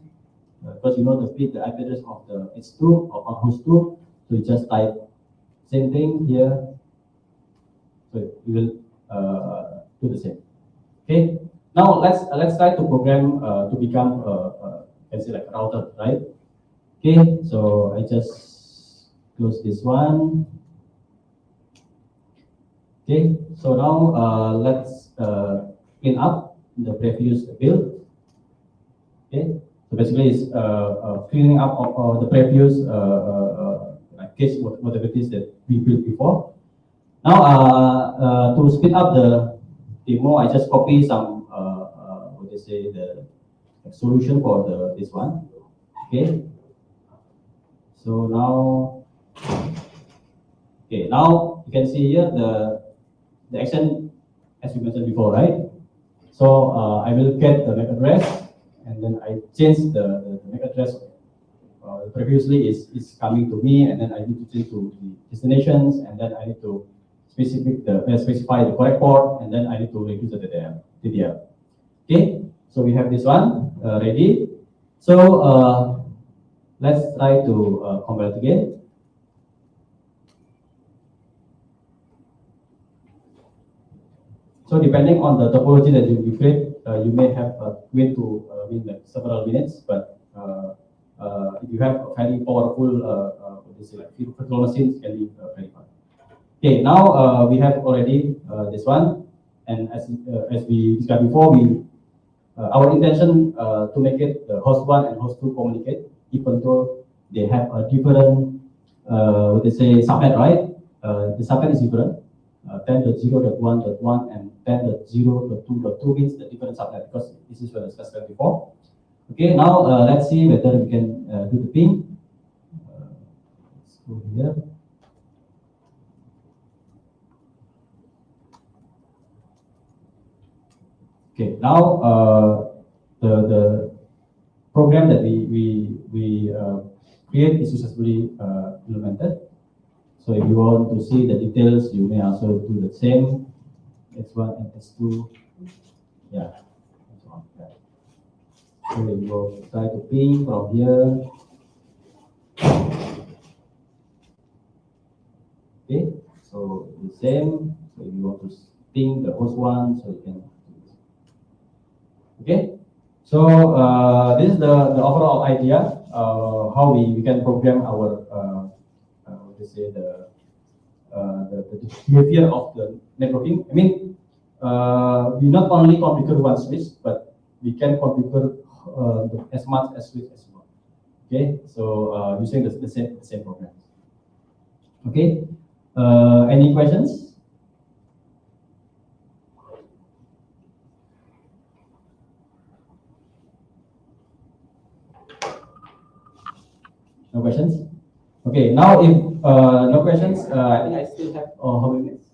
because you know the IP address of the H2 or host 2. So you just type same thing here. So you will do the same. Okay. Now let's try to program to become let's say like a router, right? Okay. So I just close this one. Okay. So now let's clean up the previous build. Okay. So basically, it's cleaning up of the previous case whatever it is that we built before. Now to speed up the demo, I just copy some what they say the solution for this one. Okay. So now, okay, now you can see here the action as we mentioned before, right? So I will get the MAC address and then I change the MAC address. Previously is coming to me, and then I need to change to the destinations, and then I need to specify the correct port, and then I need to reduce the TTL. Okay, so we have this one ready. So let's try to compile it again. So depending on the topology that you create, you may have wait to like several minutes, but if you have a very powerful like virtual machines, can be very fast. Okay, now we have already this one, and as we discussed before, our intention to make it host 1 and host 2 communicate, even though they have a different what they say subnet, right? The subnet is different. 10.0.1.1 and 10.0.2.2 means the different subnet, because this is what I discussed before. Okay, now let's see whether we can do the ping. Let's go here. Okay, now the program that we create is successfully implemented. So if you want to see the details, you may also do the same. H1 and H2. Yeah. So we will try to ping from here. Okay, so the same. So if you want to ping the host 1, so you can do this. Okay, so this is the overall idea how we can program our let's say the behavior of the networking. I mean, we not only configure one switch, but we can configure as much as switch as well. Okay, so using the same program. Okay, any questions? No questions? Okay, now if no questions, I think I still have how many minutes?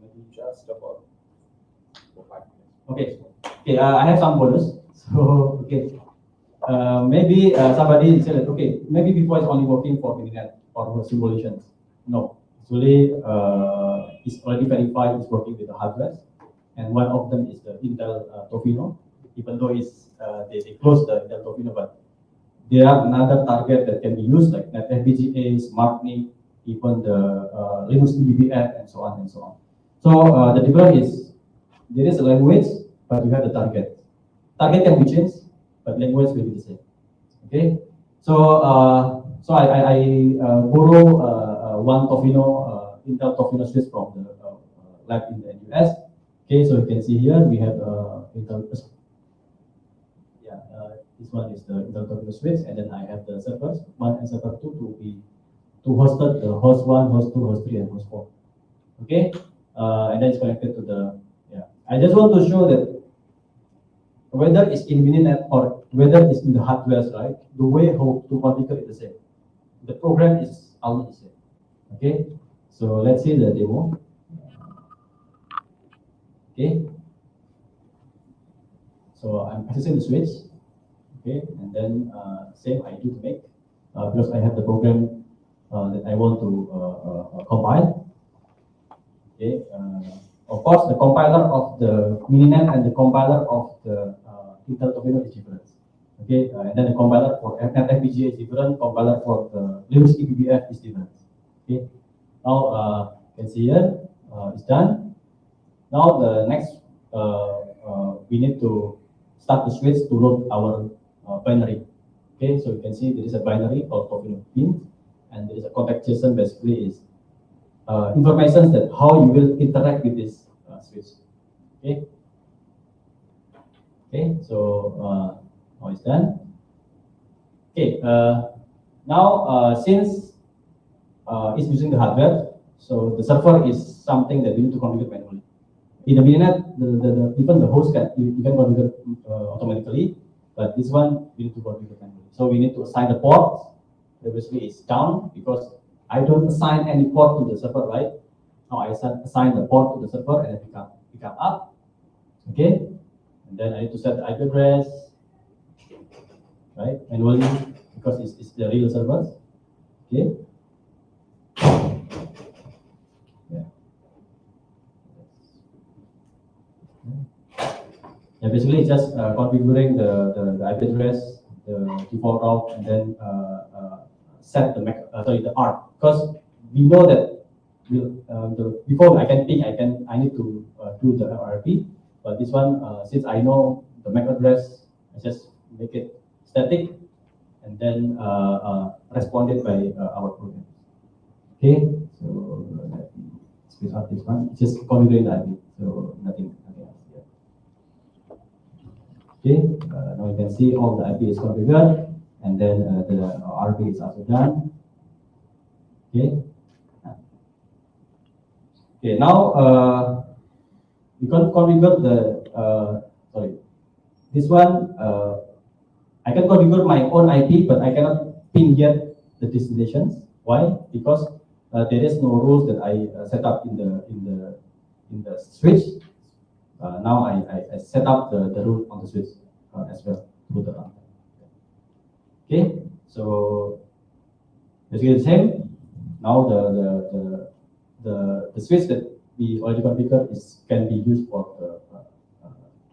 Maybe just about 5 minutes. Okay, okay, I have some bonus. So okay, maybe somebody said that, okay, maybe before it's only working for internet or for simulations. No, actually, it's already verified it's working with the hardware, and one of them is the Intel Tofino. Even though it's they closed the Intel Tofino, but there are another target that can be used like FPGA, SmartNIC, even the Linux EBBF, and so on and so on. So the difference is there is a language, but you have the target. Target can be changed, but language will be the same. Okay, so I borrow one Tofino, Intel Tofino switch from the lab in the US. Okay, so you can see here we have Intel. Yeah, this one is the Intel Tofino switch, and then I have the servers 1 and server 2 to host the host 1, host 2, host 3, and host 4. Okay, and then it's connected to the I just want to show that whether it's in Mininet or whether it's in the hardware, right? The way how to configure is the same. The program is almost the same. Okay, so let's see the demo. Okay, so I'm accessing the switch. Okay, and then same I do to make because I have the program that I want to compile. Okay. Of course, the compiler of the Mininet and the compiler of the Intel Tofino is different. Okay, and then the compiler for FPGA is different. Compiler for the Linux EBBF is different. Okay, now you can see here it's done. Now the next we need to start the switch to load our binary. Okay, so you can see there is a binary called Tofino pin, and there is a context JSON basically is information that how you will interact with this switch. Okay. Okay. So now it's done. Okay. Now since it's using the hardware, so the server is something that you need to configure manually. In the Mininet, even the host you can configure automatically, but this one we need to configure manually. So we need to assign the port. Previously it's down because I don't assign any port to the server, right? Now I assign the port to the server and it become up. Okay, and then I need to set the IP address, right? Manually because it's the real servers. Okay. Yeah. Yeah, basically it's just configuring the IP address, the default route, and then set the ARP, because we know that before I can ping, I need to do the RP, but this one since I know the MAC address, I just make it static and then responded by our program. Okay, so let's out this one. It's just configuring the IP, so nothing else here. Okay, now you can see all the IP is configured. And then the RP is also done. Okay. Okay. Now we can configure the this one. I can configure my own IP, but I cannot ping yet the destinations. Why? Because there is no rules that I set up in the switch. Now I set up the rule on the switch as well through the runtime. Okay, so basically the same. Now the switch that we already configured can be used for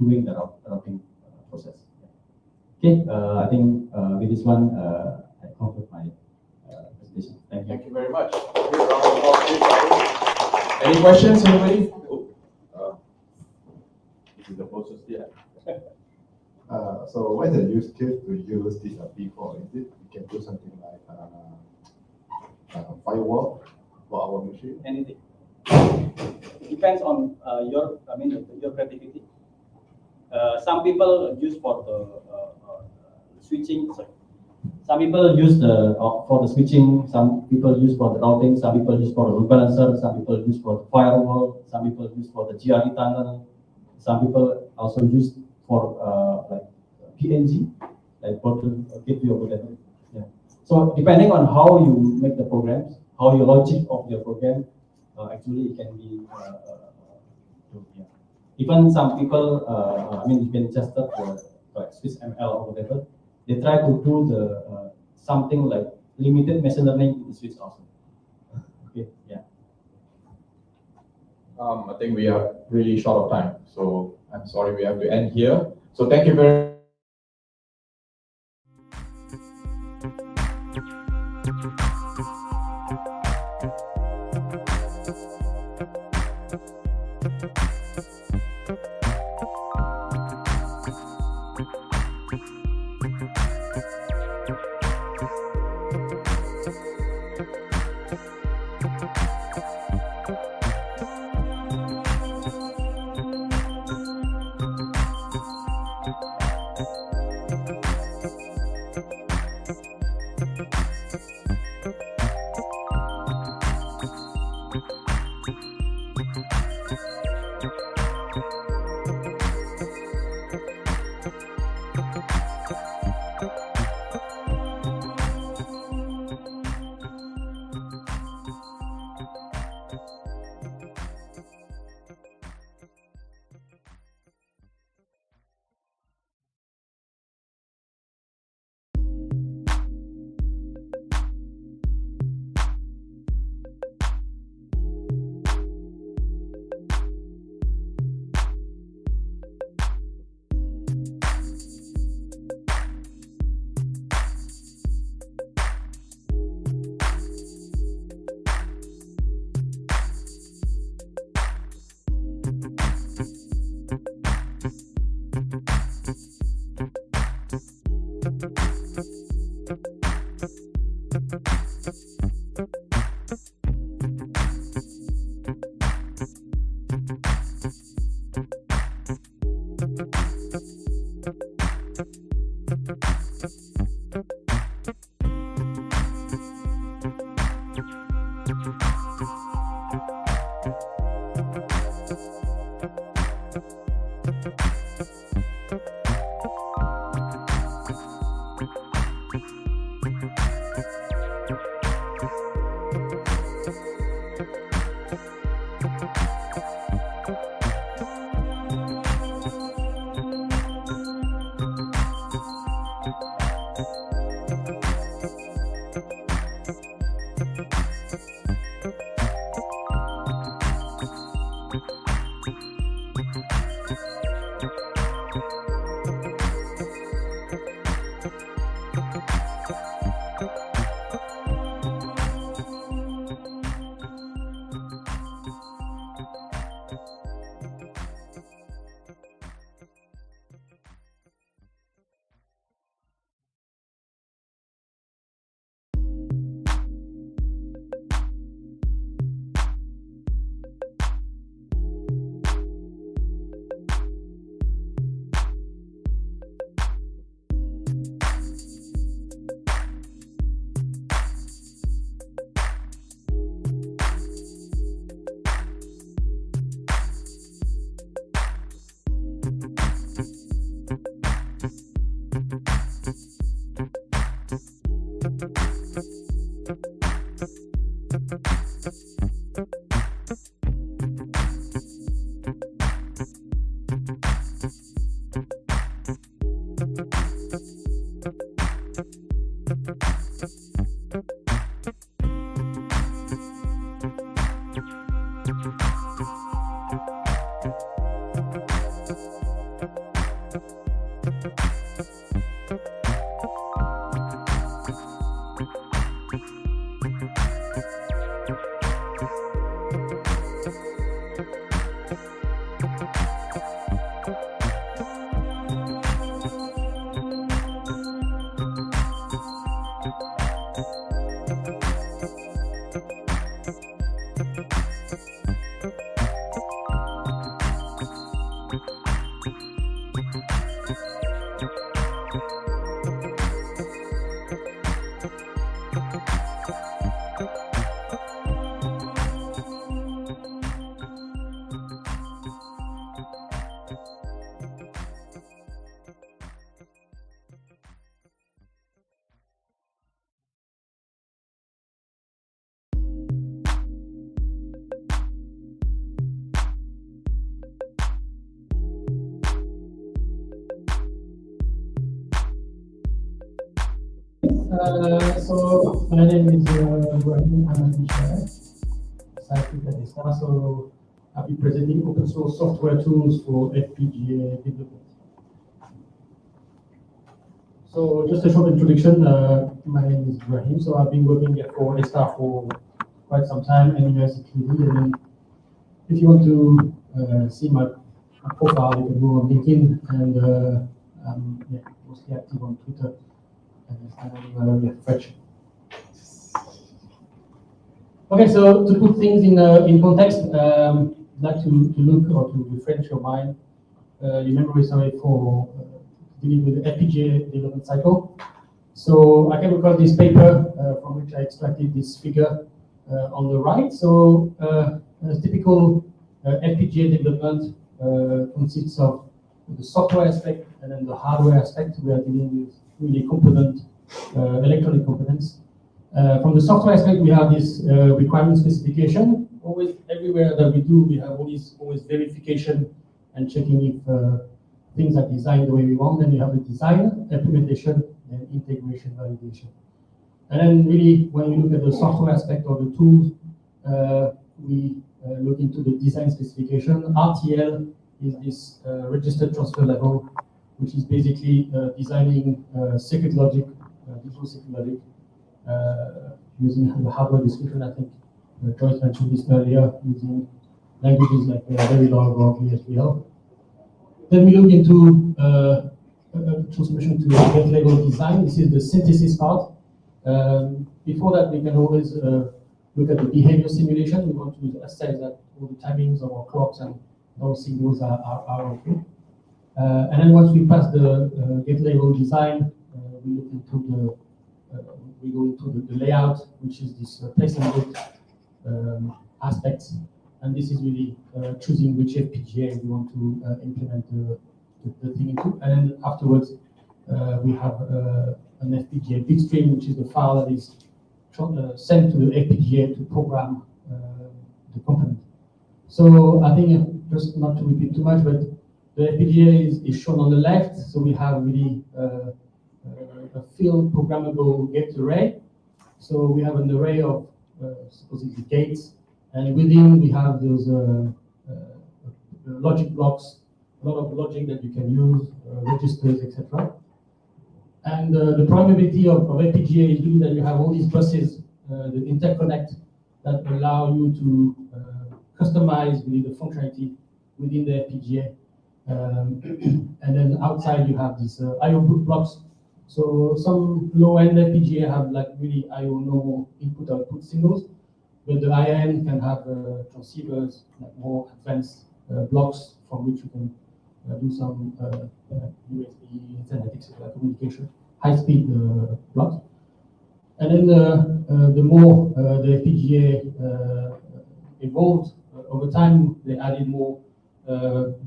doing the routing process. Okay, I think with this one I conclude my presentation. Thank you. Thank you very much. Any questions, anybody? This is the FOSSASIA. So what is the use case to use this P4? Is it we can do something like firewall for our machine? Anything. It depends on your creativity. Some people use for the switching. Sorry. Some people use for the switching. Some people use for the routing. Some people use for the load balancer. Some people use for the firewall. Some people use for the GRE tunnel. Some people also use for like PNG, like portal gateway or whatever. Yeah. So depending on how you make the programs, how your logic of your program, actually it can be. Yeah. Even some people, you can just switch ML or whatever. they try to do the something like limited machine learning in Swiss also. Okay, yeah. I think we are really short of time, so I'm sorry we have to end here. So thank you very So my name is Rahim Ahmed, scientific at ISTA. So I'll be presenting open source software tools for FPGA development. So just a short introduction. My name is Rahim. So I've been working for ISTA for quite some time in university. And then if you want to see my profile, you can go on LinkedIn, and I'm mostly active on Twitter. And French. Okay, so to put things in context, I'd like to look or to refresh your mind, your memory, sorry, for dealing with the FPGA development cycle. So I came across this paper from which I extracted this figure on the right. So a typical FPGA development consists of the software aspect and then the hardware aspect. We are dealing with really component, electronic components. From the software aspect, we have this requirement specification. Always, everywhere that we do, we have always verification and checking if things are designed the way we want. Then you have the design, implementation, and integration validation. And then really, when we look at the software aspect of the tools, we look into the design specification. RTL is this registered transfer level, which is basically designing circuit logic, digital circuit logic, using the hardware description. I think Joyce mentioned this earlier, using languages like Verilog or VHDL. Then we look into transformation to gate level design. This is the synthesis part. Before that, we can always look at the behavior simulation. We want to assess that all the timings of our clocks and those signals are okay. And then once we pass the gate level design, we look into we go into the layout, which is this place and route aspects. And this is really choosing which FPGA we want to implement the thing into. And then afterwards, we have an FPGA bitstream, which is the file that is sent to the FPGA to program the component. So I think, just not to repeat too much, but the FPGA is shown on the left. So we have really a field programmable gate array. So we have an array of supposedly gates, and within we have those logic blocks, a lot of logic that you can use, registers, etc. And the probability of FPGA is really that you have all these buses, the interconnect, that allow you to customize really the functionality within the FPGA. And then outside you have these I/O blocks. So some low-end FPGA have like really I/O normal input-output signals, but the high-end can have transceivers, like more advanced blocks from which you can do some USB, Ethernet, etc. communication, high-speed blocks. And then the more the FPGA evolved over time, they added more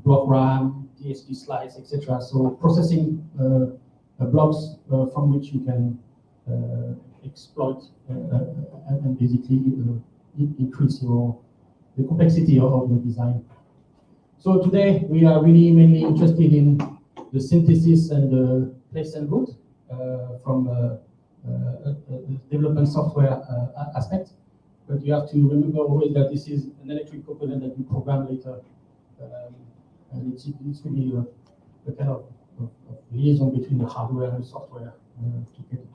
block RAM, DSP slice, etc. So processing blocks from which you can exploit and basically increase the complexity of your design. So today we are really mainly interested in the synthesis and the place and route from a development software aspect. But you have to remember always that this is an electric component that you program later. And it's really a kind of liaison between the hardware and the software to get it.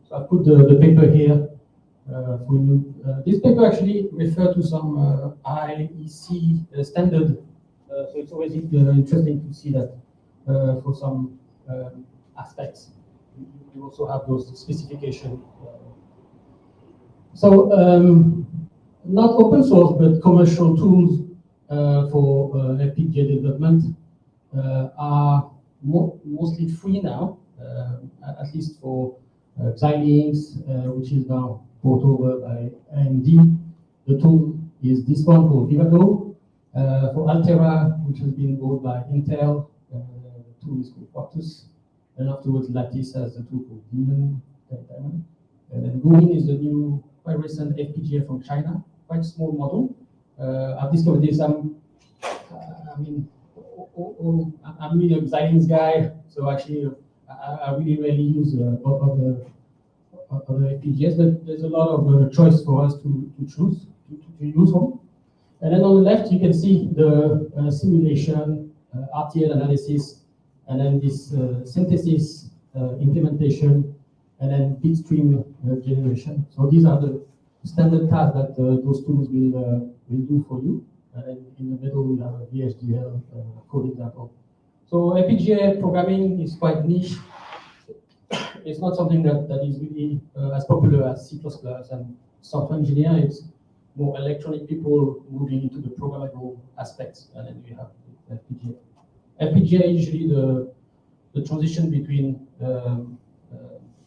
So I put the paper here for you. This paper actually refers to some IEC standard. So it's always interesting to see that for some aspects, you also have those specifications. So not open source, but commercial tools for FPGA development are mostly free now, at least for Xilinx, which is now bought over by AMD. The tool is this one called Vivado. For Altera, which has been bought by Intel, the tool is called Quartus. And afterwards, Lattice has a tool called Demon. And then Guin is the new, quite recent FPGA from China, quite small model. I've discovered this. I'm really a Xilinx guy, so actually I really rarely use other FPGAs, but there's a lot of choice for us to choose to use from. And then on the left, you can see the simulation, RTL analysis, and then this synthesis implementation, and then bitstream generation. So these are the standard tasks that those tools will do for you. And in the middle, we have a VHDL code example. So FPGA programming is quite niche. It's not something that is really as popular as C++ and software engineer. It's more electronic people moving into the programmable aspects, and then you have FPGA. FPGA is usually the transition between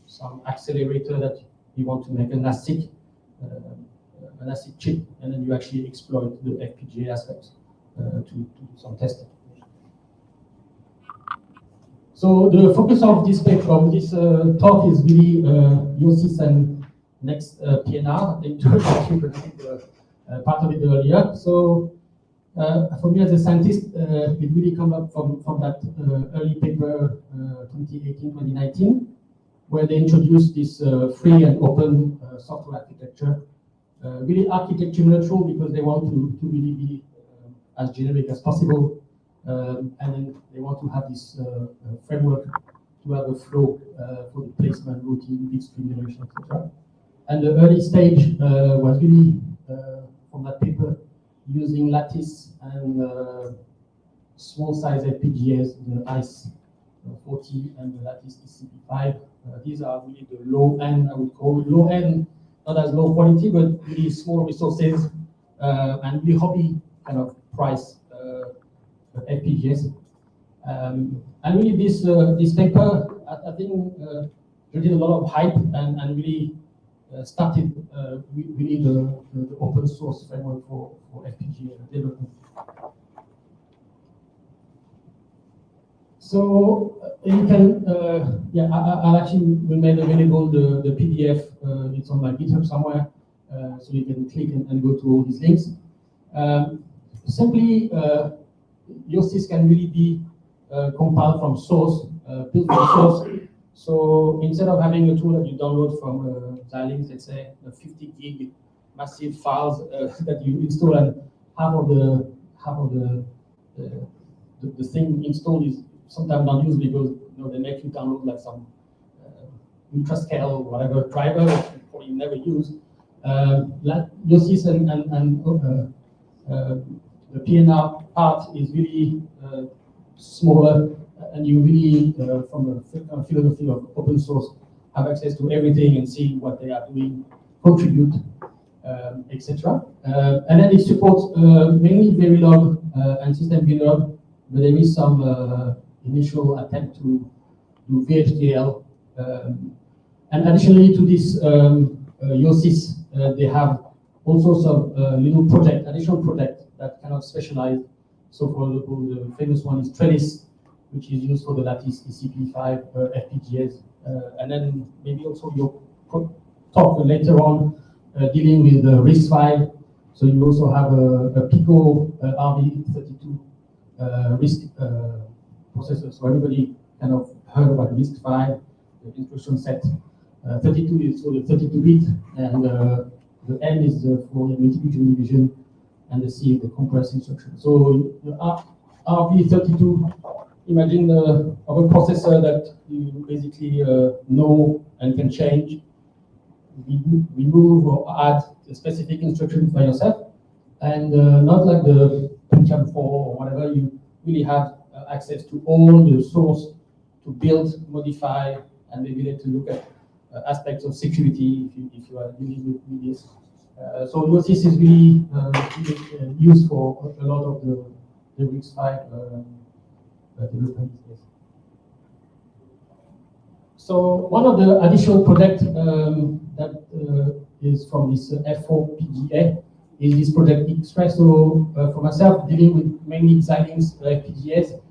some accelerator that you want to make an ASIC chip, and then you actually exploit the FPGA aspects to do some testing. So the focus of this paper, this talk is really UOSIS and next PNR. I presented part of it earlier. So for me as a scientist, it really comes up from that early paper 2018-2019, where they introduced this free and open software architecture. Really architecture neutral because they want to really be as generic as possible. And then they want to have this framework to have a flow for the placement, routing, bitstream generation, etc. And the early stage was really from that paper using lattice and small size FPGAs, the ICE 40 and the lattice TCP5. These are really the low end, I would call it low end, not as low quality, but really small resources and really hobby kind of price FPGAs. And really this paper, I think, did a lot of hype and really started really the open source framework for FPGA development. So you can, I'll actually made available the PDF. It's on my GitHub somewhere, so you can click and go to all these links. Simply, UOSIS can really be compiled from source, built from source. So instead of having a tool that you download from Xilinx, let's say 50 gig massive files that you install, and half of the thing installed is sometimes not used because they make you download like some ultra-scale whatever driver that you probably never use. UOSIS and the PNR part is really smaller, and you really, from a philosophy of open source, have access to everything and see what they are doing, contribute, etc. And then it supports mainly Verilog and system Verilog, but there is some initial attempt to do VHDL. And additionally to this UOSIS, they have also some little additional project that kind of specialize. So for example, the famous one is Trellis, which is used for the lattice TCP5 FPGAs. And then maybe also your talk later on dealing with the RISC-V. So you also have a Pico RV32 RISC processor. So everybody kind of heard about RISC-V, the instruction set. 32 is for the 32-bit, and the M is for the multiplication division, and the C is the compressed instruction. So the RV32, imagine of a processor that you basically know and can change, remove or add a specific instruction by yourself, and not like the Pentium 4 or whatever. You really have access to all the source to build, modify, and maybe to look at aspects of security if you are dealing with this. So UOSIS is really used for a lot of the RISC-V development. So one of the additional projects that is from this FOPGA is this project Express. So for myself, dealing with mainly Xilinx FPGAs,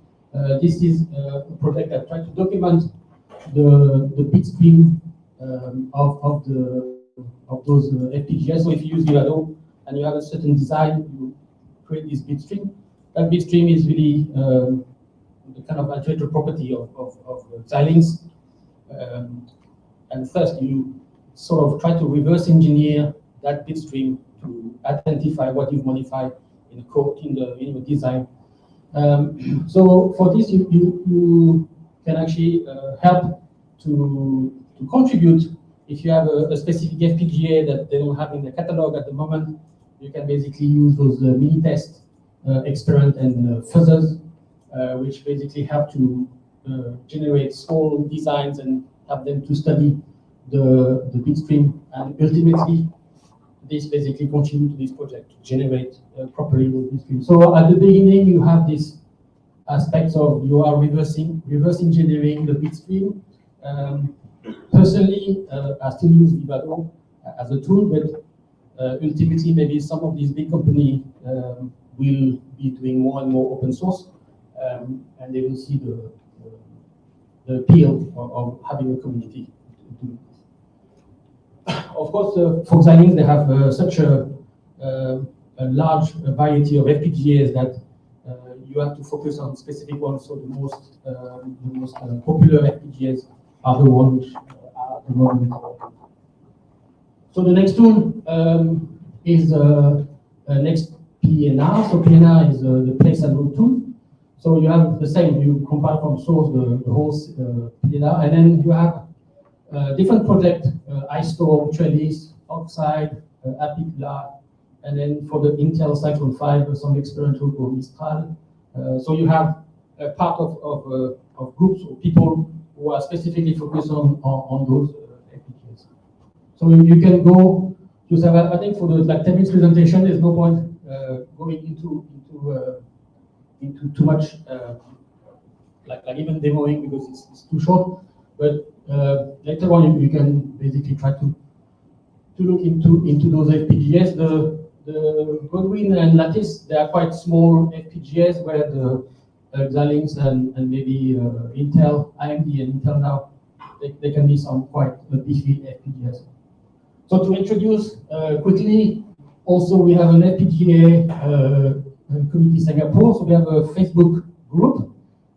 this is a project that tries to document the bitstream of those FPGAs. So if you use Vivado and you have a certain design, you create this bitstream. That bitstream is really the kind of intellectual property of Xilinx. And first, you sort of try to reverse engineer that bit stream to identify what you've modified in the code, in the design. So for this, you can actually help to contribute. If you have a specific FPGA that they don't have in the catalog at the moment, you can basically use those mini test experiment and fuzzers, which basically help to generate small designs and have them to study the bit stream, and ultimately this basically contribute to this project to generate properly the bit stream. So at the beginning you have this aspects of you are reverse engineering the bit stream. Personally, I still use Vivado as a tool, but ultimately maybe some of these big companies will be doing more and more open source, and they will see the appeal of having a community to do this. Of course, for Xilinx, they have such a large variety of FPGAs that you have to focus on specific ones. So the most popular FPGAs are the ones which are at the moment. So the next tool is next PNR. So PNR is the place and route tool. So you have the same, you compile from source the whole PNR, and then you have different projects, iStorm, Trellis, Oxide, Apicla, and then for the Intel Cyclone 5, some experimental called Mistral. So you have a part of groups or people who are specifically focused on those FPGAs. So you can go to some, I think for the like 10 minutes presentation, there's no point going into too much, like even demoing, because it's too short. But later on, you can basically try to look into those FPGAs. The Godwin and Lattice, they are quite small FPGAs, where the Xilinx and maybe Intel, AMD and Intel now, they can be some quite beefy FPGAs. So to introduce quickly, also we have an FPGA community Singapore. So we have a Facebook group,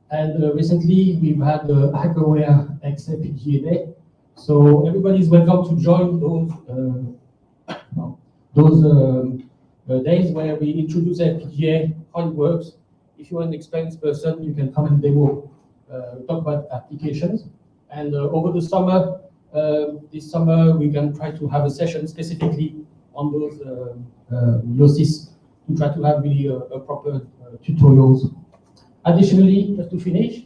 and recently we've had the Hackerware X FPGA Day. So everybody is welcome to join those days where we introduce FPGA, how it works. If you're an experienced person, you can come and demo, talk about applications. And over the summer, this summer, we can try to have a session specifically on those YOSIS to try to have really a proper tutorials. Additionally, just to finish,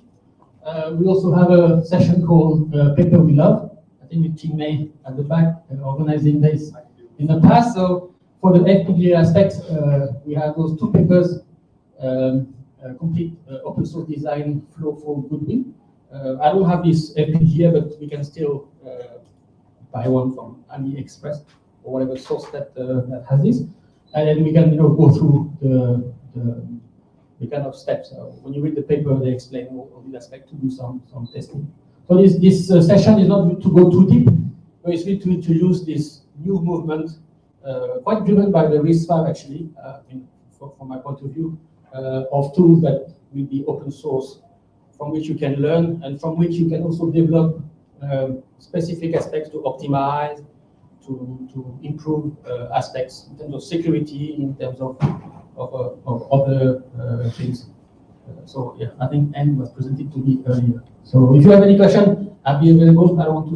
we also have a session called Paper We Love. I think with Team May at the back organizing this in the past. So for the FPGA aspect, we have those two papers, complete open source design flow for Goodwin. I don't have this FPGA, but we can still buy one from AliExpress or whatever source that has this, and then we can go through the kind of steps. When you read the paper, they explain all the aspects to do some testing. So this session is not to go too deep, but it's really to introduce this new movement, quite driven by the RISC-V actually, from my point of view, of tools that will be open source, from which you can learn and from which you can also develop specific aspects to optimize, to improve aspects in terms of security, in terms of other things. So yeah, I think Anne was presented to me earlier. So if you have any question, I'll be available. I don't want to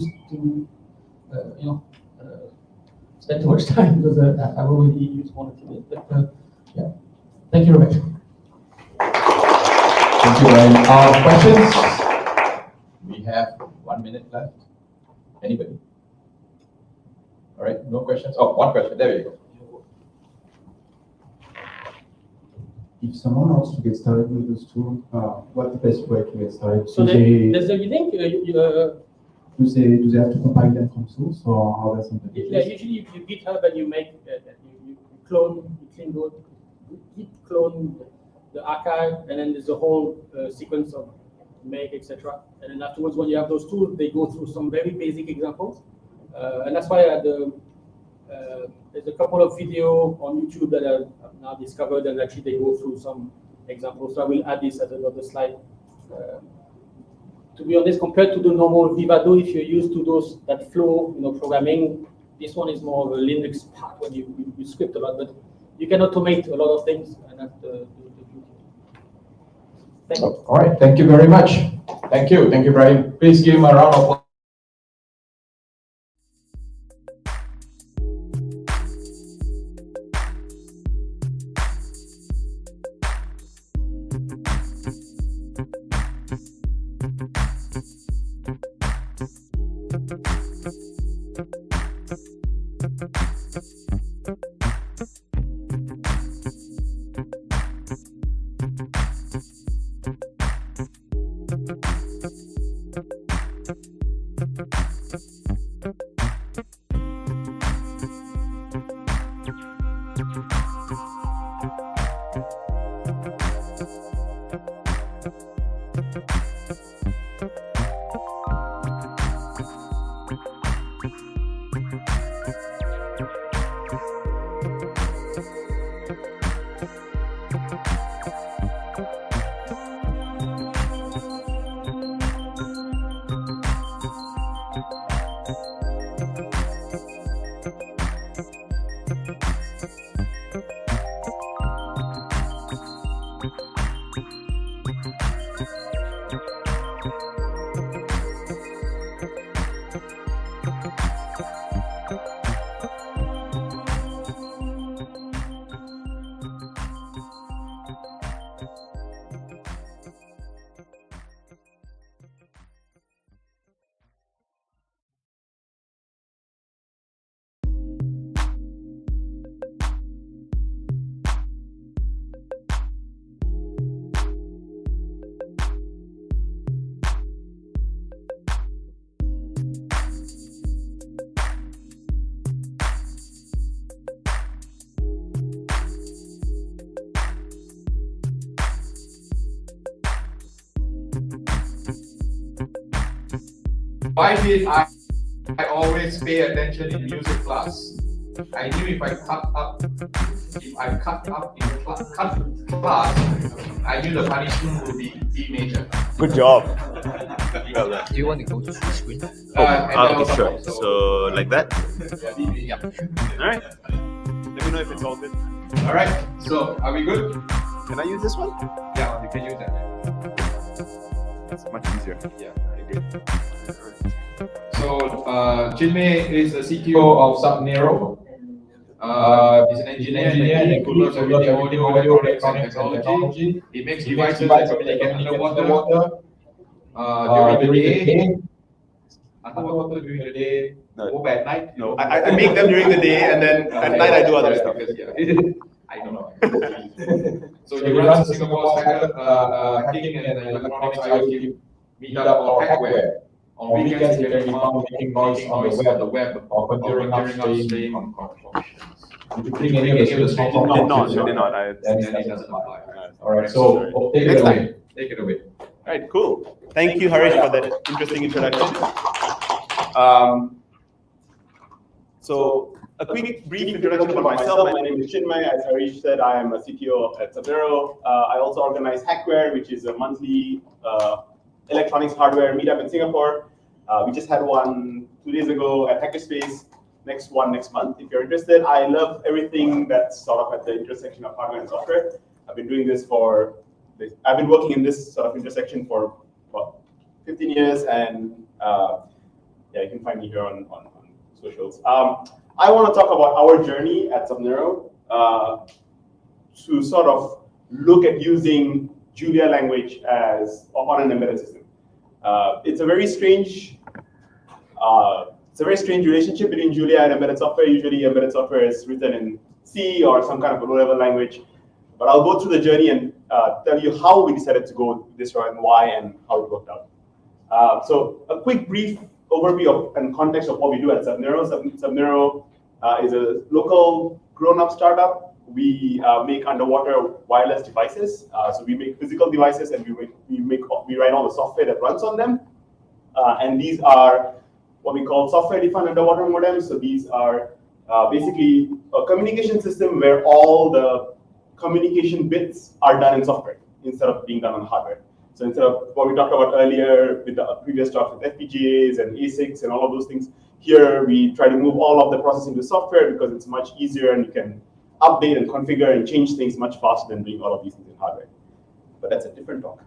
spend too much time because I've already used one or two minutes. But yeah, thank you very much. Thank you, Brian. Questions? We have 1 minute left. Anybody? All right, no questions. Oh, one question. There we go. If someone wants to get started with this tool, what's the best way to get started? So there's a link. Do they have to compile them from source, or how does something? Yeah, usually you GitHub and you make you clone the archive, and then there's a whole sequence of make, etc. And then afterwards, when you have those tools, they go through some very basic examples, and that's why there's a couple of videos on YouTube that I've now discovered, and actually they go through some examples. So I will add this as another slide. to be honest, compared to the normal Vivado, if you're used to that flow, programming, this one is more of a Linux part when you script a lot, but you can automate a lot of things, and that's the beauty. Thank you. All right, thank you very much. Thank you, Brian. Please give him a round of applause. Why did I always pay attention in music class? I knew if I cut up in class, I knew the punishment would be D major. Good job. Do you want to go to the screen? Okay, sure. So like that? Yeah. All right. Let me know if it's all good. All right. So are we good? Can I use this one? Yeah, you can use that. It's much easier. Yeah, I agree. So Chinmay is the CTO of Subnero. He's an engineer and he loves everything audio, electronics, and technology. He makes devices that communicate underwater. During the day. Underwater during the day. Over at night. No, I make them during the day and then at night I do other stuff. I don't know. So he runs Singapore's hacking and electronics IoT meetup or Hackware. On weekends, he can be found making noise on the web or conjuring up shame on corporations. Did you bring any of the strings from Did not. Then it doesn't apply. All right, so take it away. Take it away. All right, cool. Thank you, Harish, for that interesting introduction. So a quick brief introduction about myself. My name is Chinmay. As Harish said, I am a CTO at Subnero. I also organize Hackware, which is a monthly electronics hardware meetup in Singapore. We just had one 2 days ago at Hackerspace. Next one next month. If you're interested, I love everything that's sort of at the intersection of hardware and software. I've been doing this I've been working in this sort of intersection for about 15 years, and yeah, you can find me here on socials. I want to talk about our journey at Subnero to sort of look at using Julia language on an embedded system. It's a very strange relationship between Julia and embedded software. Usually, embedded software is written in C or some kind of a low-level language. But I'll go through the journey and tell you how we decided to go this route and why and how it worked out. So a quick brief overview and context of what we do at Subnero. Subnero is a local grown-up startup. We make underwater wireless devices. So we make physical devices and we write all the software that runs on them. And these are what we call software-defined underwater modems. So these are basically a communication system where all the communication bits are done in software instead of being done on hardware. So instead of what we talked about earlier with the previous talks with FPGAs and ASICs and all of those things, here we try to move all of the processing to software because it's much easier and you can update and configure and change things much faster than doing all of these things in hardware. But that's a different talk.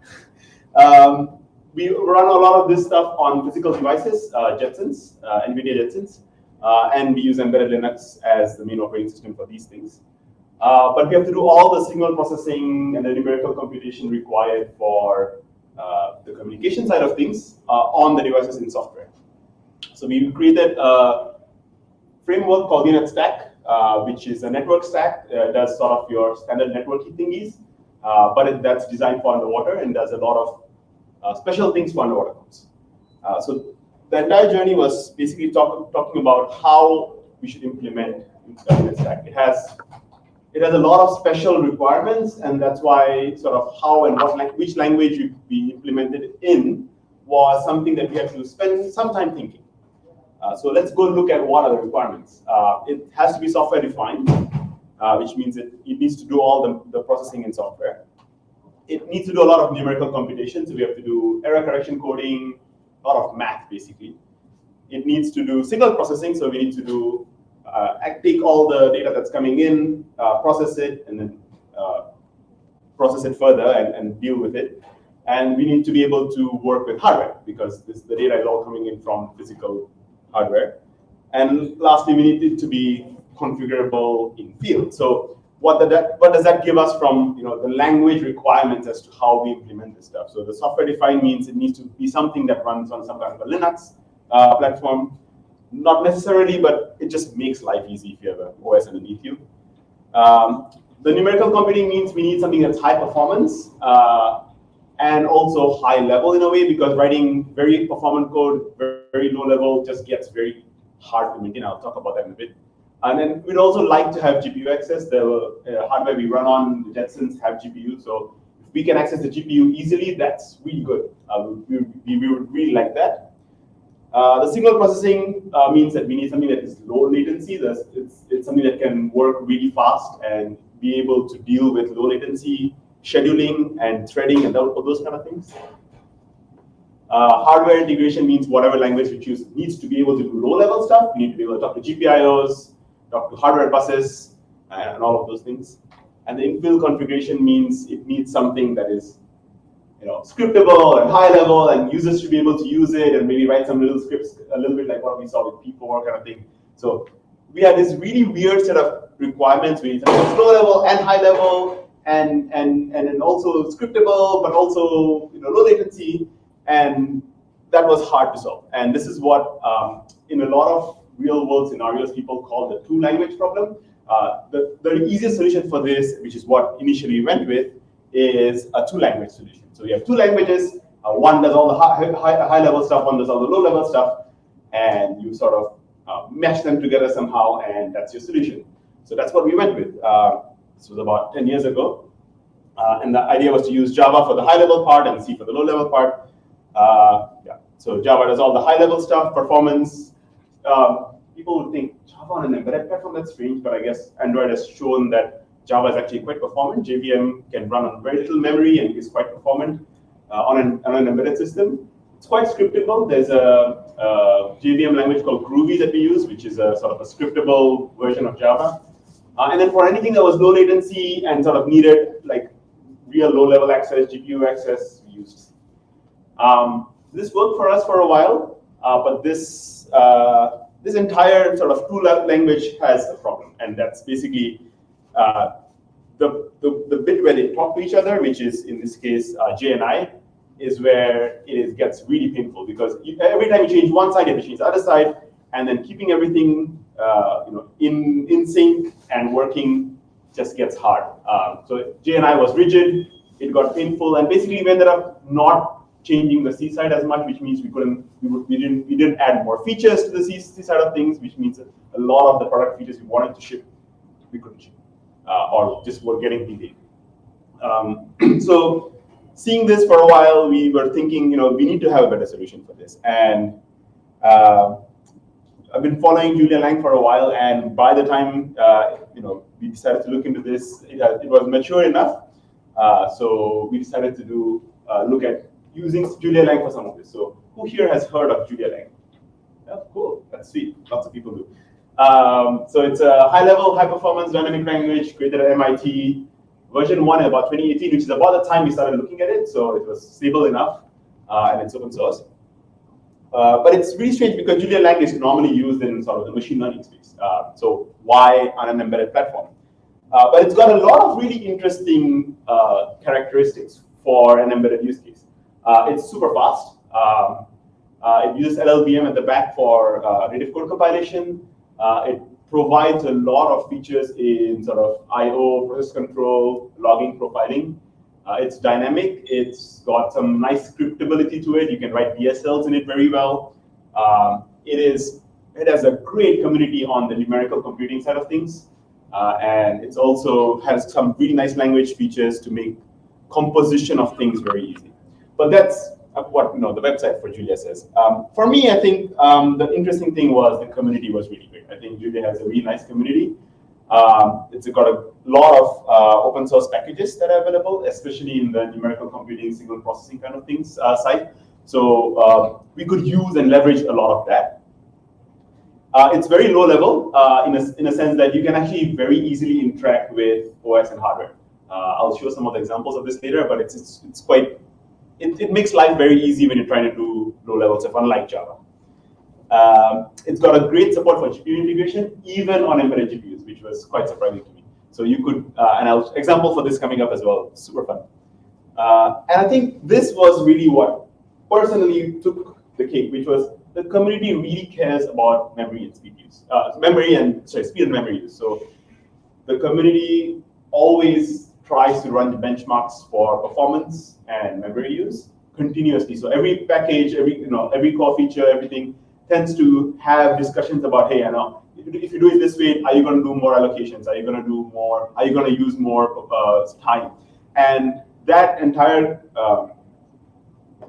We run a lot of this stuff on physical devices, Jetsons, NVIDIA Jetsons, and we use embedded Linux as the main operating system for these things. But we have to do all the signal processing and the numerical computation required for the communication side of things on the devices in software. So we created a framework called Unit Stack, which is a network stack, does sort of your standard networking thingies, but that's designed for underwater and does a lot of special things for underwater codes. So the entire journey was basically talking about how we should implement Unit Stack. It has a lot of special requirements, and that's why sort of how and which language we implemented in was something that we had to spend some time thinking. So let's go look at what are the requirements. It has to be software defined, which means it needs to do all the processing in software. It needs to do a lot of numerical computation, so we have to do error correction coding, a lot of math basically. It needs to do signal processing, so we need to do take all the data that's coming in, process it, and then process it further and deal with it. And we need to be able to work with hardware because the data is all coming in from physical hardware. And lastly, we need it to be configurable in field. So what does that give us from the language requirements as to how we implement this stuff? So the software defined means it needs to be something that runs on some kind of a Linux platform. Not necessarily, but it just makes life easy if you have an OS underneath you. The numerical computing means we need something that's high performance and also high level in a way, because writing very performant code, very low level, just gets very hard to maintain. I'll talk about that in a bit. And then we'd also like to have GPU access. The hardware we run on, the Jetsons, have GPU. So if we can access the GPU easily, that's really good. We would really like that. The signal processing means that we need something that is low latency. It's something that can work really fast and be able to deal with low latency scheduling and threading and all those kind of things. Hardware integration means whatever language we choose needs to be able to do low-level stuff. We need to be able to talk to GPIOs, talk to hardware buses, and all of those things. And the infill configuration means it needs something that is scriptable and high level, and users should be able to use it and maybe write some little scripts, a little bit like what we saw with P4 kind of thing. So we have this really weird set of requirements. We need something that's low level and high level, and also scriptable, but also low latency, and that was hard to solve. And this is what in a lot of real world scenarios people call the two language problem. The easiest solution for this, which is what initially we went with, is a two language solution. So we have two languages, one does all the high level stuff, one does all the low level stuff, and you sort of mesh them together somehow, and that's your solution. So that's what we went with. This was about 10 years ago. And the idea was to use Java for the high level part and C for the low level part. So Java does all the high level stuff, performance. People would think Java on an embedded platform, that's strange, but I guess Android has shown that Java is actually quite performant. JVM can run on very little memory and is quite performant on an embedded system. It's quite scriptable. There's a JVM language called Groovy that we use, which is a sort of a scriptable version of Java. And then for anything that was low latency and sort of needed like real low-level access, GPU access, we used C. This worked for us for a while, but this entire sort of two-language has a problem, and that's basically the bit where they talk to each other, which is in this case J and I, is where it gets really painful, because every time you change one side, you have to change the other side, and then keeping everything in sync and working just gets hard. So J and I was rigid, it got painful, and basically we ended up not changing the C side as much, which means we didn't add more features to the C side of things, which means a lot of the product features we wanted to ship, we couldn't ship, or just were getting delayed. So seeing this for a while, we were thinking, we need to have a better solution for this. And I've been following Julia Lang for a while, and by the time we decided to look into this, it was mature enough. So we decided to do look at using Julia Lang for some of this. So who here has heard of Julia Lang? Yeah, cool. That's sweet. Lots of people do. So it's a high-level, high-performance dynamic language created at MIT. Version 1 in about 2018, which is about the time we started looking at it. So it was stable enough, and it's open source. But it's really strange because Julia Lang is normally used in sort of the machine learning space. So why on an embedded platform? But it's got a lot of really interesting characteristics for an embedded use case. It's super fast. It uses LLVM at the back for native code compilation. It provides a lot of features in sort of I/O, process control, logging, profiling. It's dynamic. It's got some nice scriptability to it. You can write DSLs in it very well. It has a great community on the numerical computing side of things. And it also has some really nice language features to make composition of things very easy. But that's what the website for Julia says. For me, I think the interesting thing was the community was really great. I think Julia has a really nice community. It's got a lot of open source packages that are available, especially in the numerical computing, signal processing kind of things side. So we could use and leverage a lot of that. It's very low level in a sense that you can actually very easily interact with OS and hardware. I'll show some of the examples of this later, but it's quite. It makes life very easy when you're trying to do low level stuff, unlike Java. It's got a great support for GPU integration, even on embedded GPUs, which was quite surprising to me. So you could, and I'll example for this coming up as well, super fun. And I think this was really what personally took the cake, which was the community really cares about memory and speed use. Speed and memory use. So the community always tries to run the benchmarks for performance and memory use continuously. So every package, every core feature, everything tends to have discussions about, hey, if you do it this way, are you going to do more allocations? Are you going to do more? Are you going to use more time? And that entire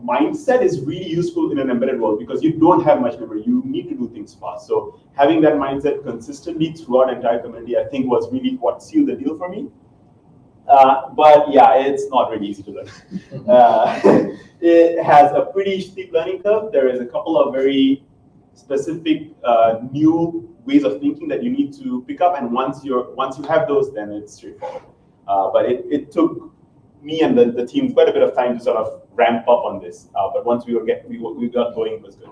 mindset is really useful in an embedded world because you don't have much memory. You need to do things fast. So having that mindset consistently throughout the entire community, I think, was really what sealed the deal for me. But yeah, it's not really easy to learn. It has a pretty steep learning curve. There is a couple of very specific new ways of thinking that you need to pick up, and once you have those, then it's straightforward. But it took me and the team quite a bit of time to sort of ramp up on this. But once we got going, it was good.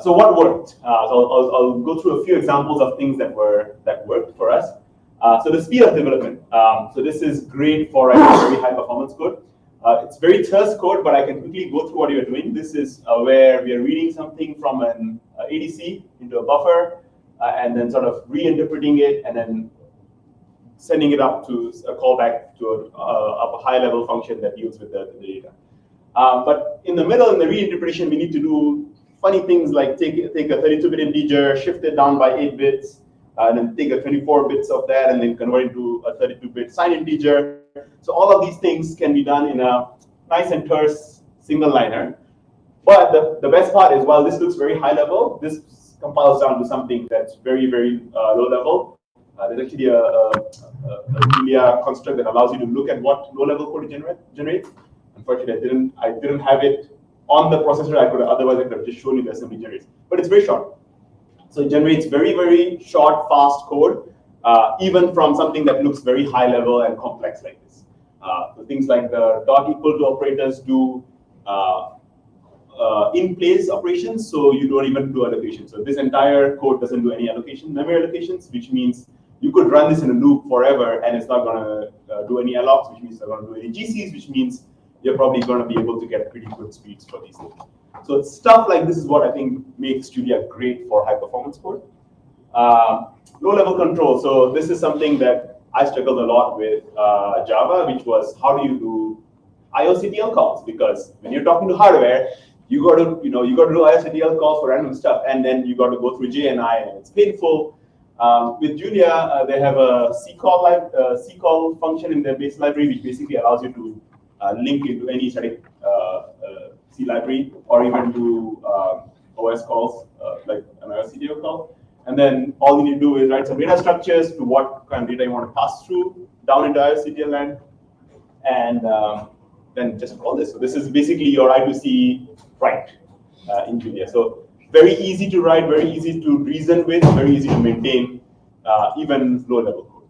So what worked? So I'll go through a few examples of things that worked for us. So the speed of development. So this is great for very high performance code. It's very terse code, but I can quickly go through what you're doing. This is where we are reading something from an ADC into a buffer, and then sort of reinterpreting it, and then sending it up to a callback to a high-level function that deals with the data. But in the middle, in the reinterpretation, we need to do funny things like take a 32-bit integer, shift it down by 8 bits, and then take a 24 bits of that, and then convert it to a 32-bit signed integer. So all of these things can be done in a nice and terse single liner. But the best part is, while this looks very high level, this compiles down to something that's very, very low level. There's actually a Julia construct that allows you to look at what low-level code it generates. Unfortunately, I didn't have it on the processor. Otherwise I could have just shown you the assembly generates. But it's very short. So it generates very, very short, fast code, even from something that looks very high level and complex like this. So things like the dot equal to operators do in-place operations, so you don't even do allocation. So this entire code doesn't do any memory allocations, which means you could run this in a loop forever, and it's not going to do any allocs, which means it's not going to do any GCs, which means you're probably going to be able to get pretty good speeds for these things. So stuff like this is what I think makes Julia great for high-performance code. Low-level control. So this is something that I struggled a lot with Java, which was how do you do IOCTL calls? Because when you're talking to hardware, you got to do IOCTL calls for random stuff, and then you got to go through JNI, and it's painful. With Julia, they have a CCall function in their base library, which basically allows you to link into any static C library, or even do OS calls like an IOCTL call. And then all you need to do is write some data structures to what kind of data you want to pass through down into IOCTL land, and then just call this. So this is basically your I2C write in Julia. So very easy to write, very easy to reason with, very easy to maintain, even low-level code.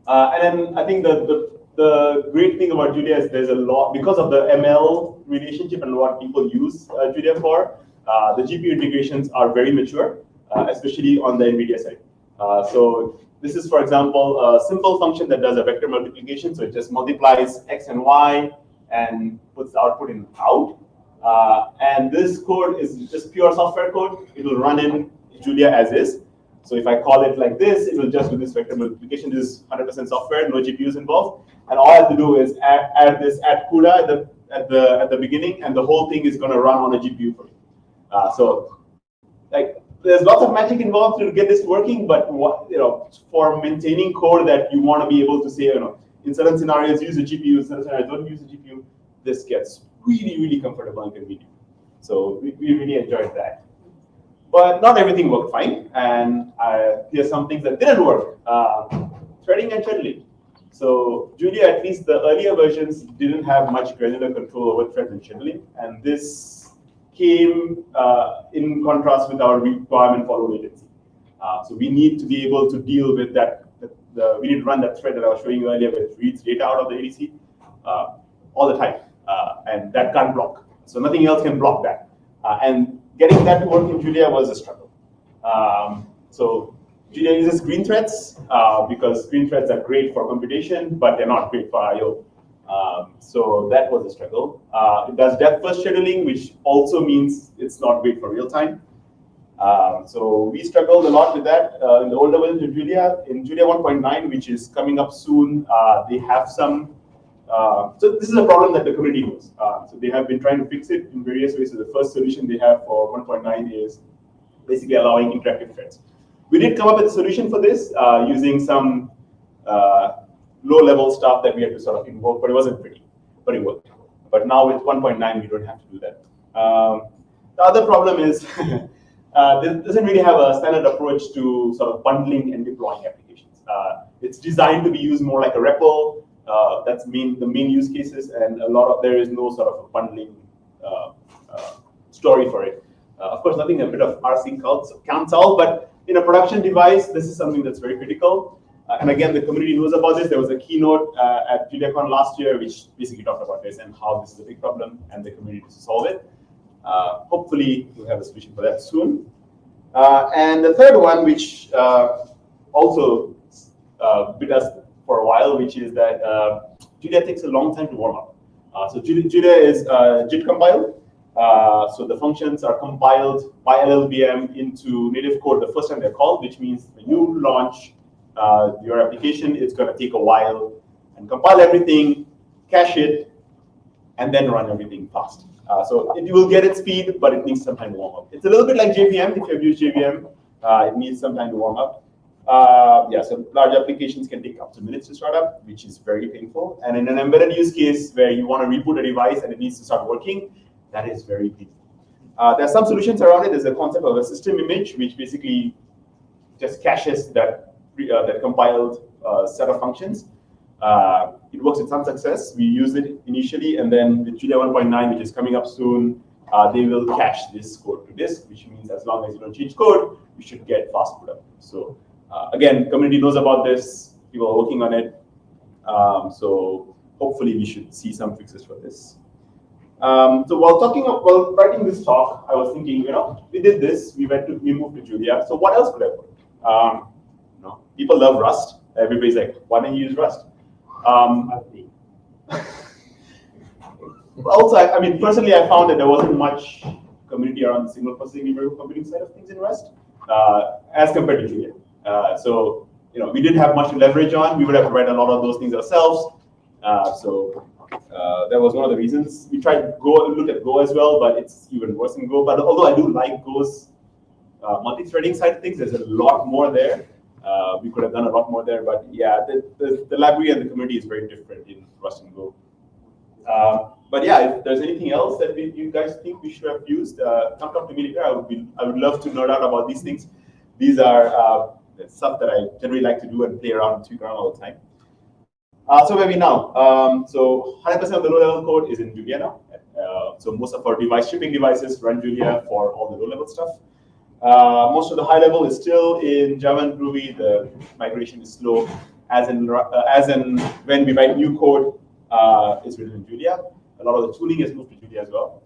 And then I think the great thing about Julia is there's a lot, because of the ML relationship and what people use Julia for, the GPU integrations are very mature, especially on the NVIDIA side. So this is, for example, a simple function that does a vector multiplication. So it just multiplies X and Y and puts the output in out. And this code is just pure software code. It will run in Julia as is. So if I call it like this, it will just do this vector multiplication. This is 100% software, no GPUs involved. And all I have to do is add CUDA at the beginning, and the whole thing is going to run on a GPU for me. So like there's lots of magic involved to get this working, but for maintaining code that you want to be able to say, in certain scenarios use a GPU, in certain scenarios don't use a GPU, this gets really, really comfortable and convenient. So we really enjoyed that. But not everything worked fine, and here's some things that didn't work. Threading and scheduling. So Julia, at least the earlier versions, didn't have much granular control over threads and scheduling, and this came in contrast with our requirement for low latency. So we need to be able to deal with that. We need to run that thread that I was showing you earlier, which reads data out of the ADC all the time, and that can't block. So nothing else can block that. And getting that to work in Julia was a struggle. So Julia uses green threads because green threads are great for computation, but they're not great for I/O. So that was a struggle. It does depth-first scheduling, which also means it's not great for real time. So we struggled a lot with that in the older version of Julia. In Julia 1.9, which is coming up soon, they have some. So this is a problem that the community knows. So they have been trying to fix it in various ways. So the first solution they have for 1.9 is basically allowing interactive threads. We did come up with a solution for this using some low-level stuff that we had to sort of invoke, but it wasn't pretty, but it worked. But now with 1.9, we don't have to do that. The other problem is this doesn't really have a standard approach to sort of bundling and deploying applications. It's designed to be used more like a REPL. That's the main use cases, and there is no sort of a bundling story for it. Of course, nothing a bit of RC can't solve, but in a production device, this is something that's very critical. And again, the community knows about this. There was a keynote at JuliaCon last year, which basically talked about this and how this is a big problem, and the community to solve it. Hopefully, we'll have a solution for that soon. And the third one, which also bit us for a while, which is that Julia takes a long time to warm up. So Julia is JIT compiled. So the functions are compiled by LLVM into native code the first time they're called, which means when you launch your application, it's going to take a while and compile everything, cache it, and then run everything fast. So it will get its speed, but it needs some time to warm up. It's a little bit like JVM. If you've used JVM, it needs some time to warm up. Yeah, so large applications can take up to minutes to start up, which is very painful. And in an embedded use case where you want to reboot a device and it needs to start working, that is very painful. There are some solutions around it. There's a concept of a system image, which basically just caches that compiled set of functions. It works with some success. We used it initially, and then with Julia 1.9, which is coming up soon, they will cache this code to disk, which means as long as you don't change code, you should get fast boot up. So again, community knows about this. People are working on it. So hopefully we should see some fixes for this. So while writing this talk, I was thinking, we did this. We moved to Julia. So what else could I put? People love Rust. Everybody's like, why don't you use Rust? Also, I mean, personally, I found that there wasn't much community around the signal processing numerical computing side of things in Rust as compared to Julia. So, we didn't have much to leverage on. We would have to write a lot of those things ourselves. So that was one of the reasons. We tried to look at Go as well, but it's even worse than Go. But although I do like Go's multi-threading side of things, there's a lot more there. We could have done a lot more there, but yeah, the library and the community is very different in Rust and Go. But yeah, if there's anything else that you guys think we should have used, come talk to me later. I would love to nerd out about these things. These are stuff that I generally like to do and play around and tweak around all the time. So where are we now? So 100% of the low-level code is in Julia now. So most of our shipping devices run Julia for all the low-level stuff. Most of the high level is still in Java and Groovy. The migration is slow. As in when we write new code, it's written in Julia. A lot of the tooling has moved to Julia as well.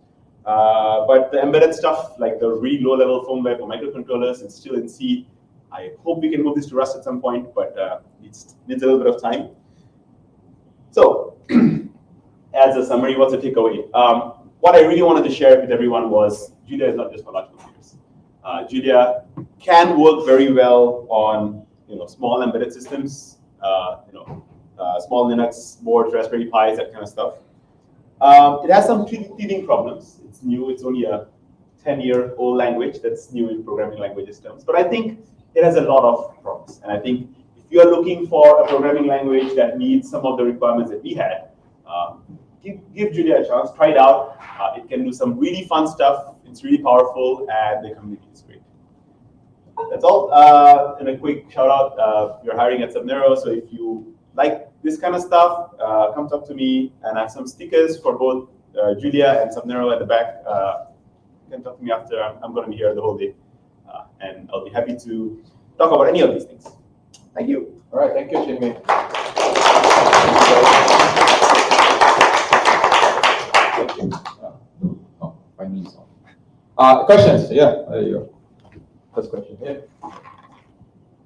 But the embedded stuff, like the really low-level firmware for microcontrollers, it's still in C. I hope we can move this to Rust at some point, but it needs a little bit of time. So, as a summary, what's the takeaway? What I really wanted to share with everyone was Julia is not just for large computers. Julia can work very well on small embedded systems, small Linux boards, Raspberry Pis, that kind of stuff. It has some teething problems. It's new. It's only a 10-year-old language that's new in programming languages terms. But I think it has a lot of promise. And I think if you are looking for a programming language that meets some of the requirements that we had, give Julia a chance. Try it out. It can do some really fun stuff. It's really powerful, and the community is great. That's all. And a quick shout out. We're hiring at Subnero, so if you like this kind of stuff, come talk to me. And I have some stickers for both Julia and Subnero at the back. You can talk to me after. I'm going to be here the whole day. And I'll be happy to talk about any of these things. Thank you. All right, thank you, Chinmay. 5 minutes on. Questions? Yeah, there you go. First question. Yeah.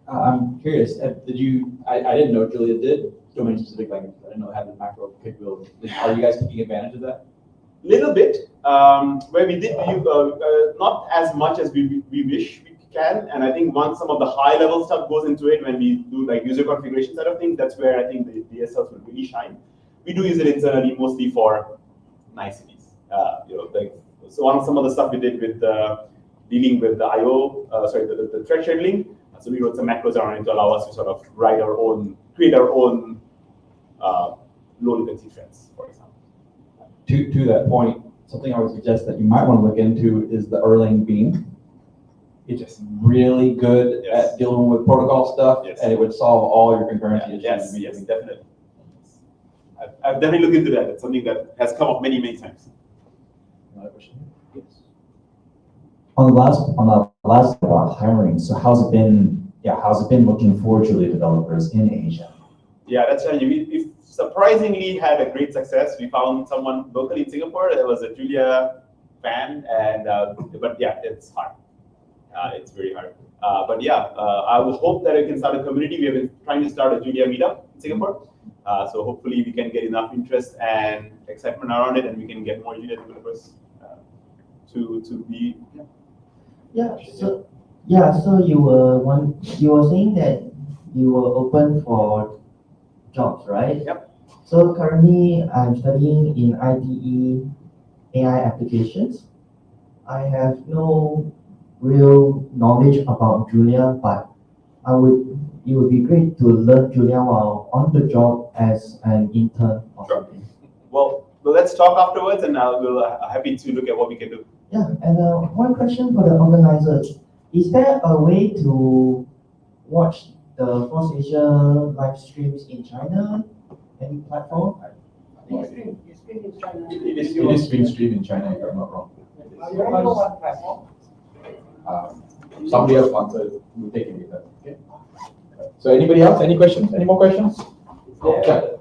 I'm curious. Did you? I didn't know Julia did domain-specific languages. I didn't know it had the macro capability. Are you guys taking advantage of that? Little bit. Where we did not as much as we wish we can, and I think once some of the high-level stuff goes into it, when we do like user configuration side of things, that's where I think the DSLs will really shine. We do use it internally mostly for niceties. So some of the stuff we did with dealing with the the thread scheduling. So we wrote some macros around it to allow us to sort of create our own low-latency threads, for example. To that point, something I would suggest that you might want to look into is the Erlang beam. It's just really good at dealing with protocol stuff, and it would solve all your concurrency issues. Yes, definitely. I've definitely looked into that. It's something that has come up many, many times. Another question? Yes. On the last about hiring, so how's it been looking for Julia developers in Asia? Yeah, that's right. We've surprisingly had a great success. We found someone locally in Singapore that was a Julia fan, and but yeah, it's hard. It's very hard. But yeah, I would hope that we can start a community. We have been trying to start a Julia meetup in Singapore. So hopefully we can get enough interest and excitement around it, and we can get more Julia developers to be. So you were saying that you were open for jobs, right? Yep. So currently I'm studying in ITE AI applications. I have no real knowledge about Julia, but it would be great to learn Julia while on the job as an intern or something. Well, let's talk afterwards, and we'll happy to look at what we can do. Yeah, and one question for the organizers. Is there a way to watch the FOSSASIA live streams in China? Any platform? It is being streamed in China, if I'm not wrong. Somebody else answered. We'll take it with that. Okay. So anybody else? Any questions? Any more questions? Yeah.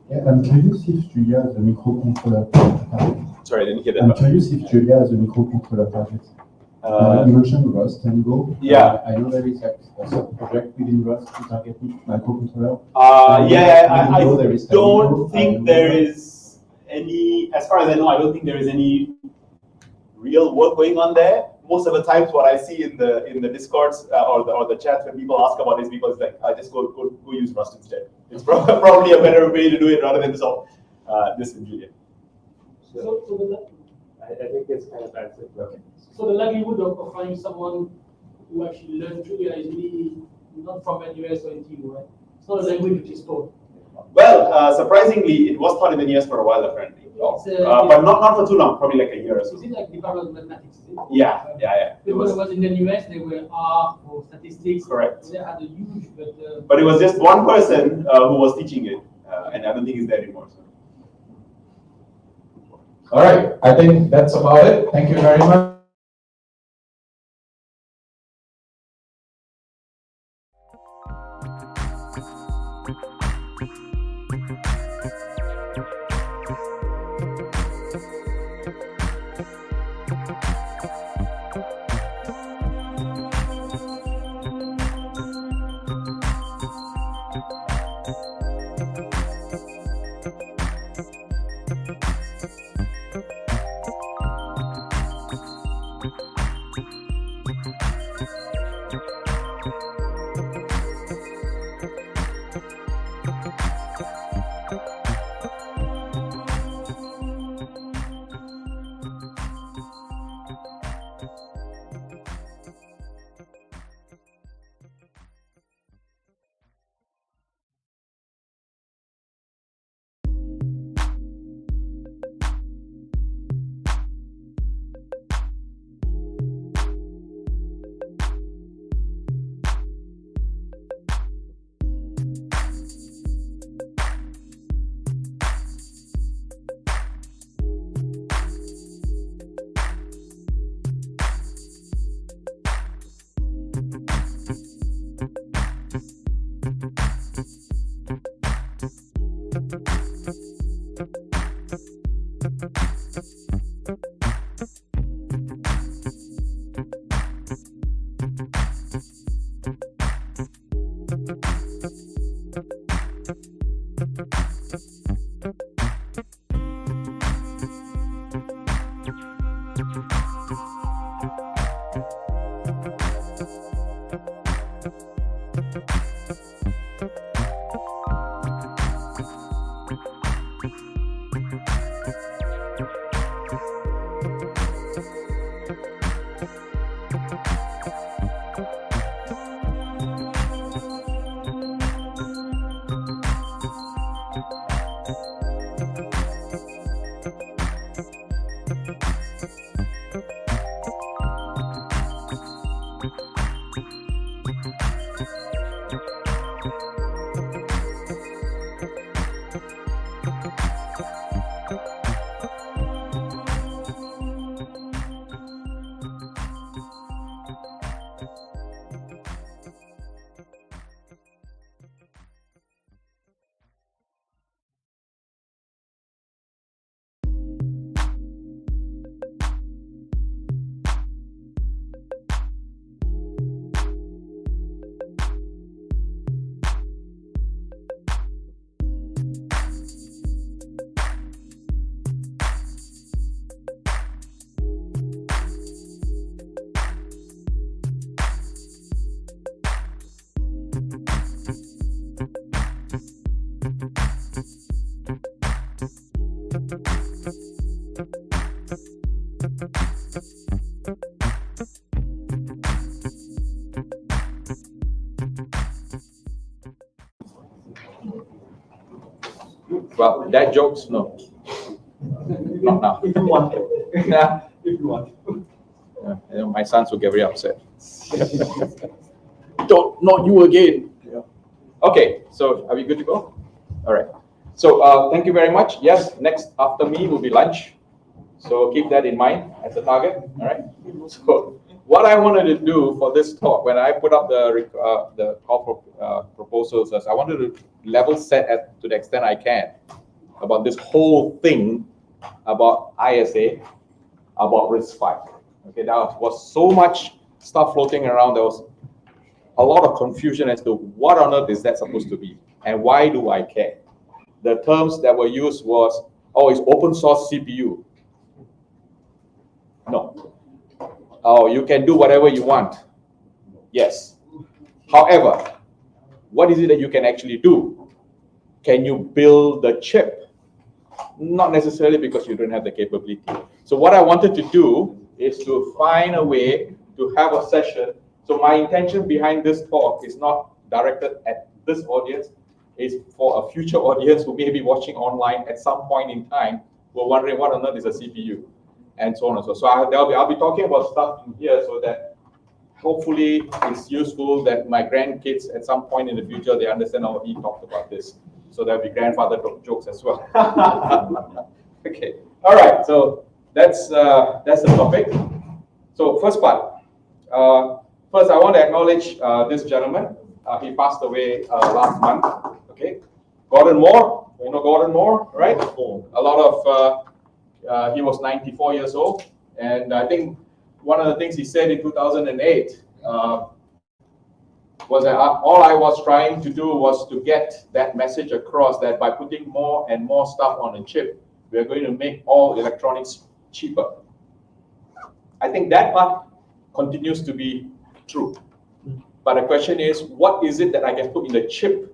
Yeah, I'm curious if Julia has a microcontroller target. Sorry, I didn't hear that. I'm curious if Julia has a microcontroller target. You mentioned Rust and Go. Yeah. I know there is a sub-project within Rust to target microcontroller. I don't think there is any, as far as I know, I don't think there is any real work going on there. Most of the times, what I see in the Discords or the chats when people ask about this, people is like, I just go use Rust instead. It's probably a better way to do it rather than solve this in Julia. I think it's kind of answered. Okay. So the likelihood of finding someone who actually learned Julia is really not from NUS or NTU, right? It's not a language which is taught. Well, surprisingly, it was taught in the NUS for a while, apparently. But not for too long, probably like a year or so. Is it like Department of Mathematics? Is it? Yeah. It was in the US, they were R for statistics. Correct. They had a huge, but it was just one person who was teaching it, and I don't think he's there anymore. So. All right, I think that's about it. Thank you very much. Well, that jokes, no. Not now. If you want to. Yeah. If you want to. Yeah, my sons will get very upset. Don't, not you again. Yeah. Okay, so are we good to go? All right. So thank you very much. Yes, next after me will be lunch. So keep that in mind as a target. All right. So what I wanted to do for this talk, when I put up the call for proposals, is I wanted to level set to the extent I can about this whole thing about ISA, about RISC-V. Okay, there was so much stuff floating around. There was a lot of confusion as to what on earth is that supposed to be and why do I care. The terms that were used was, oh, it's open source CPU. No. Oh, you can do whatever you want. Yes. However, what is it that you can actually do? Can you build the chip? Not necessarily, because you don't have the capability. So what I wanted to do is to find a way to have a session. So my intention behind this talk is not directed at this audience, it's for a future audience who may be watching online at some point in time, were wondering what on earth is a CPU, and so on and so. So I'll be talking about stuff in here so that hopefully it's useful that my grandkids at some point in the future they understand how he talked about this. So there'll be grandfather jokes as well. Okay. All right. So that's the topic. So first part. First, I want to acknowledge this gentleman. He passed away last month. Okay, Gordon Moore. You know Gordon Moore, right? A lot of. He was 94 years old, and I think one of the things he said in 2008 was that all I was trying to do was to get that message across that by putting more and more stuff on a chip, we are going to make all electronics cheaper. I think that part continues to be true. But the question is, what is it that I can put in the chip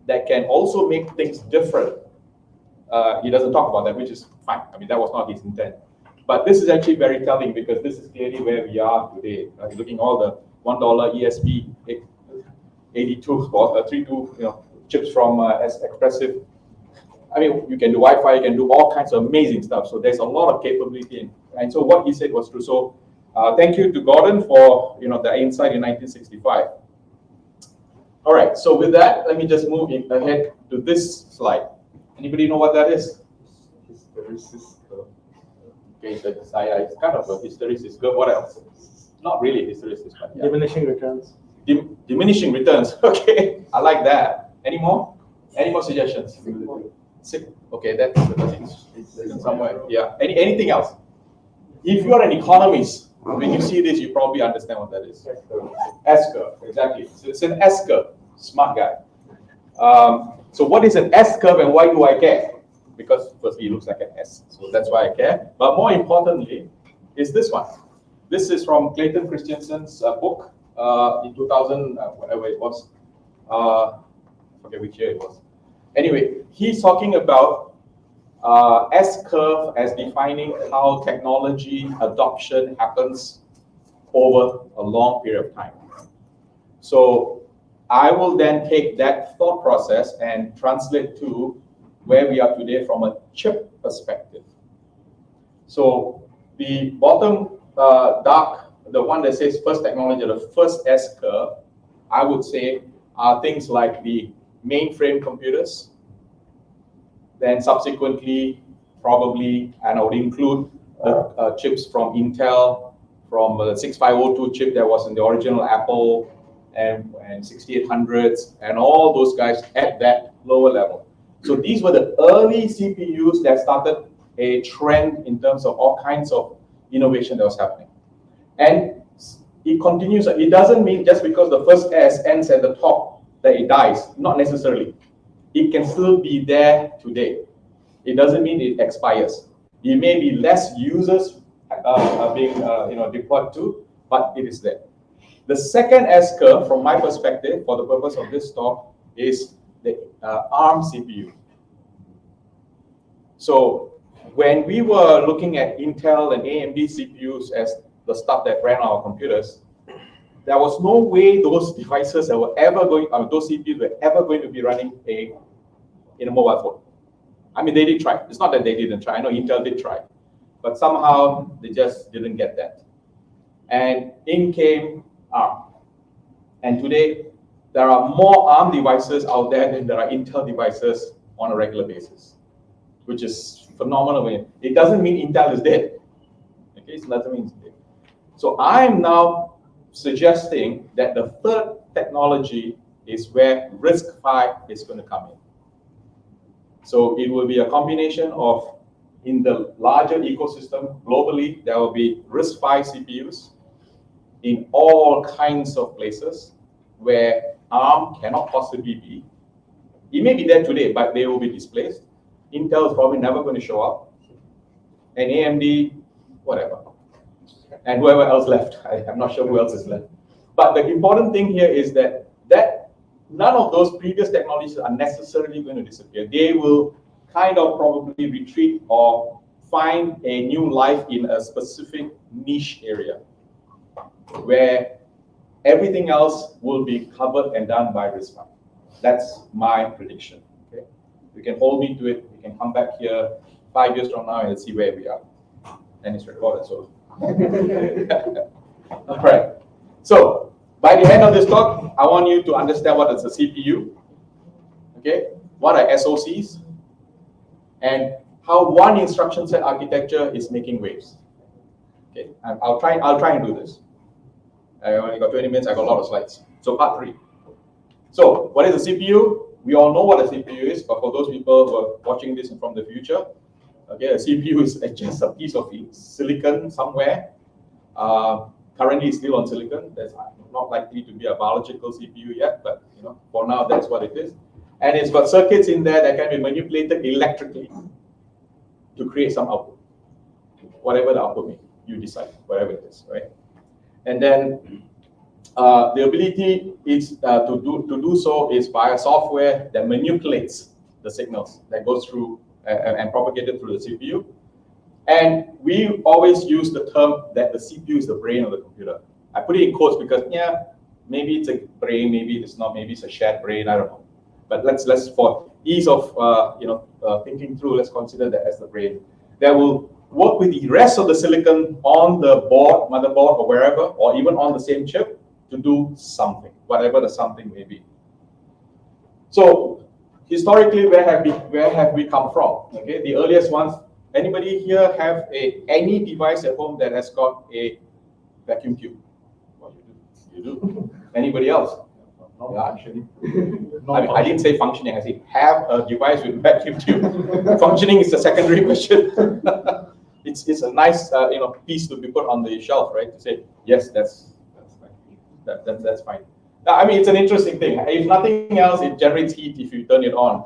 that can also make things different? He doesn't talk about that, which is fine. I mean, that was not his intent. But this is actually very telling because this is clearly where we are today. Looking all the $1 ESP 82 or 32 chips from Expressive. I mean, you can do Wi-Fi, you can do all kinds of amazing stuff. So there's a lot of capability in. And so what he said was true. So thank you to Gordon for the insight in 1965. All right. So with that, let me just move ahead to this slide. Anybody know what that is? Hysteresis curve. Okay, it's kind of a hysteresis curve. What else? Not really hysteresis, but yeah. Diminishing returns. Diminishing returns. Okay, I like that. Any more? Any more suggestions? Okay, that's somewhere. Yeah. Anything else? If you are an economist, when you see this, you probably understand what that is. S-curve, exactly. So it's an S-curve. Smart guy. So what is an S-curve and why do I care? Because firstly, it looks like an S, so that's why I care. But more importantly, is this one. This is from Clayton Christensen's book in 2000, whatever it was. I forget which year it was. Anyway, he's talking about S-curve as defining how technology adoption happens over a long period of time. So I will then take that thought process and translate to where we are today from a chip perspective. So the bottom dark, the one that says first technology, the first S-curve, I would say are things like the mainframe computers. Then subsequently, probably, and I would include the chips from Intel, from the 6502 chip that was in the original Apple, and 6800s, and all those guys at that lower level. So these were the early CPUs that started a trend in terms of all kinds of innovation that was happening. And it continues. It doesn't mean just because the first S ends at the top that it dies. Not necessarily. It can still be there today. It doesn't mean it expires. It may be less users being deployed to, but it is there. The second S-curve, from my perspective, for the purpose of this talk, is the ARM CPU. So when we were looking at Intel and AMD CPUs as the stuff that ran our computers, there was no way those devices that were ever going, those CPUs were ever going to be running in a mobile phone. I mean, they did try. It's not that they didn't try. I know Intel did try, but somehow they just didn't get that. And in came ARM. And today, there are more ARM devices out there than there are Intel devices on a regular basis, which is phenomenal. It doesn't mean Intel is dead. Okay, it doesn't mean it's dead. So I'm now suggesting that the third technology is where RISC-V is going to come in. So it will be a combination of, in the larger ecosystem globally, there will be RISC-V CPUs in all kinds of places where ARM cannot possibly be. It may be there today, but they will be displaced. Intel is probably never going to show up. And AMD, whatever. And whoever else left. I'm not sure who else is left. But the important thing here is that none of those previous technologies are necessarily going to disappear. They will kind of probably retreat or find a new life in a specific niche area where everything else will be covered and done by RISC-V. That's my prediction. Okay? You can hold me to it. You can come back here 5 years from now and see where we are. And it's recorded, so. All right. So by the end of this talk, I want you to understand what is a CPU, okay? What are SOCs, and how one instruction set architecture is making waves. Okay, I'll try and do this. I only got 20 minutes. I got a lot of slides. So part 3. So what is a CPU? We all know what a CPU is, but for those people who are watching this from the future, okay, a CPU is just a piece of silicon somewhere. Currently, it's still on silicon. That's not likely to be a biological CPU yet, but for now, that's what it is. And it's got circuits in there that can be manipulated electrically to create some output. Whatever the output may be, you decide, whatever it is, right? And then the ability is to do so is by a software that manipulates the signals that goes through and propagated through the CPU. And we always use the term that the CPU is the brain of the computer. I put it in quotes because maybe it's a brain, maybe it's not, maybe it's a shared brain, I don't know. But let's for ease of thinking through, let's consider that as the brain that will work with the rest of the silicon on the board, motherboard, or wherever, or even on the same chip to do something, whatever the something may be. So historically, where have we come from? Okay, the earliest ones. Anybody here have any device at home that has got a vacuum tube? Well, you do. Anybody else? No, yeah, actually. I didn't say functioning. I said have a device with vacuum tube. Functioning is a secondary question. It's a nice piece to be put on the shelf, right? To say yes, that's fine. That's fine. I mean, it's an interesting thing. If nothing else, it generates heat if you turn it on.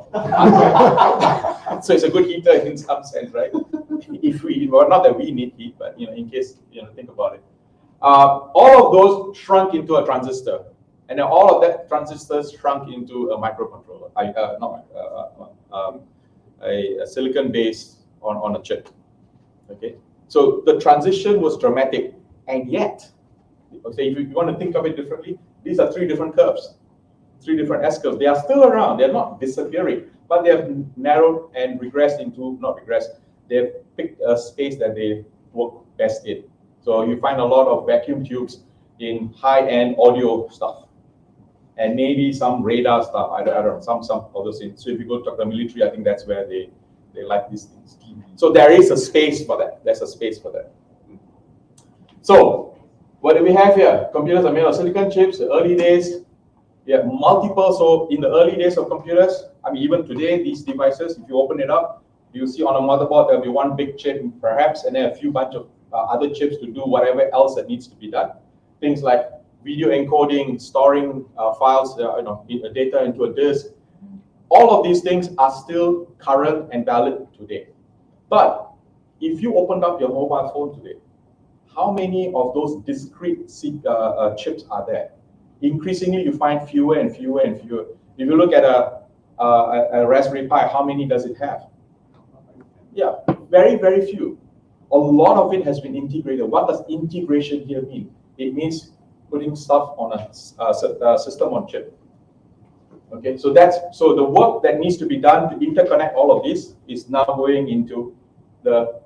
So it's a good heater in some sense, right? Not that we need heat, but in case think about it. All of those shrunk into a transistor, and then all of that transistors shrunk into a microcontroller. A silicon base on a chip. Okay, so the transition was dramatic, and yet, okay, if you want to think of it differently, these are 3 different curves, 3 different S-curves. They are still around. They're not disappearing, but they have narrowed and regressed into, not regressed, they've picked a space that they work best in. So you find a lot of vacuum tubes in high-end audio stuff, and maybe some radar stuff. I don't know, some other things. So if you go to the military, I think that's where they like these things. So there is a space for that. There's a space for that. So what do we have here? Computers are made of silicon chips. The early days, yeah, multiple. So in the early days of computers, I mean, even today, these devices, if you open it up, you see on a motherboard there'll be one big chip, perhaps, and then a few bunch of other chips to do whatever else that needs to be done. Things like video encoding, storing files, data into a disk. All of these things are still current and valid today. But if you opened up your mobile phone today, how many of those discrete chips are there? Increasingly, you find fewer and fewer and fewer. If you look at a Raspberry Pi, how many does it have? Yeah, very, very few. A lot of it has been integrated. What does integration here mean? It means putting stuff on a system on chip. Okay, so the work that needs to be done to interconnect all of this is now going into the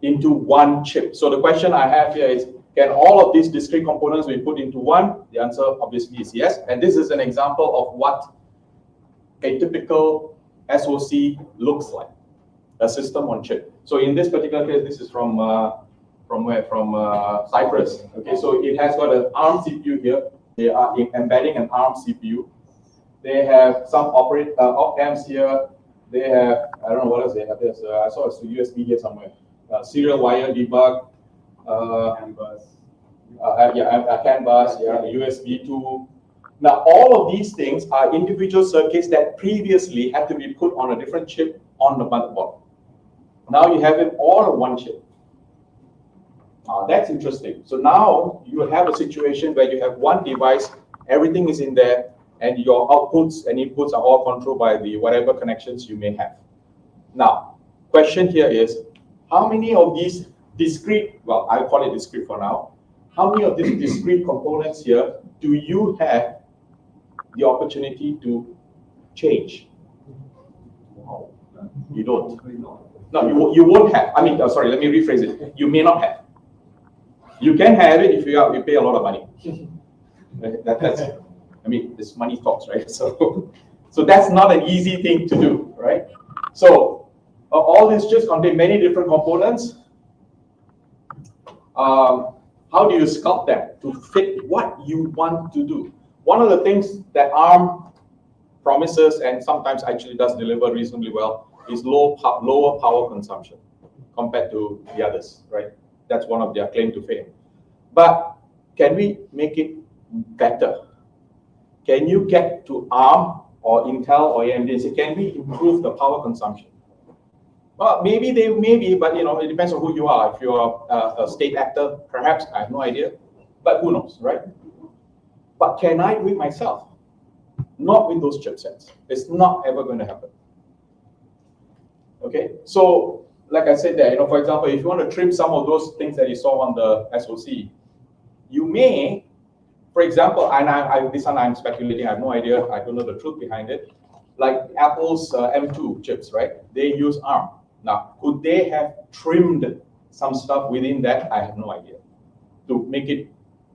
into one chip. So the question I have here is, can all of these discrete components be put into one? The answer obviously is yes. And this is an example of what a typical SoC looks like, a system on chip. So in this particular case, this is from where? From Cypress. Okay, so it has got an ARM CPU here. They are embedding an ARM CPU. They have some op amps here. They have, I don't know what else they have. There's, I saw it's a USB here somewhere. Serial wire debug. CAN bus. CAN bus, yeah, USB 2. Now, all of these things are individual circuits that previously had to be put on a different chip on the motherboard. Now you have it all on one chip. That's interesting. So now you have a situation where you have one device, everything is in there, and your outputs and inputs are all controlled by the whatever connections you may have. Now, question here is, how many of these discrete, well, I'll call it discrete for now, how many of these discrete components here do you have the opportunity to change? Wow. You don't. No, you won't have. I mean, sorry, let me rephrase it. You may not have. You can have it if you pay a lot of money. That's, I mean, this money talks, right? So that's not an easy thing to do, right? So all these chips contain many different components. How do you sculpt them to fit what you want to do? One of the things that ARM promises and sometimes actually does deliver reasonably well is lower power consumption compared to the others, right? That's one of their claim to fame. But can we make it better? Can you get to ARM or Intel or AMD and say, can we improve the power consumption? Well, maybe they may be, but it depends on who you are. If you are a state actor, perhaps, I have no idea, but who knows, right? But can I do it myself? Not with those chipsets. It's not ever going to happen. Okay, so like I said there, for example, if you want to trim some of those things that you saw on the SoC, you may, for example, and this one I'm speculating, I have no idea, I don't know the truth behind it, like Apple's M2 chips, right? They use ARM. Now, could they have trimmed some stuff within that? I have no idea. To make it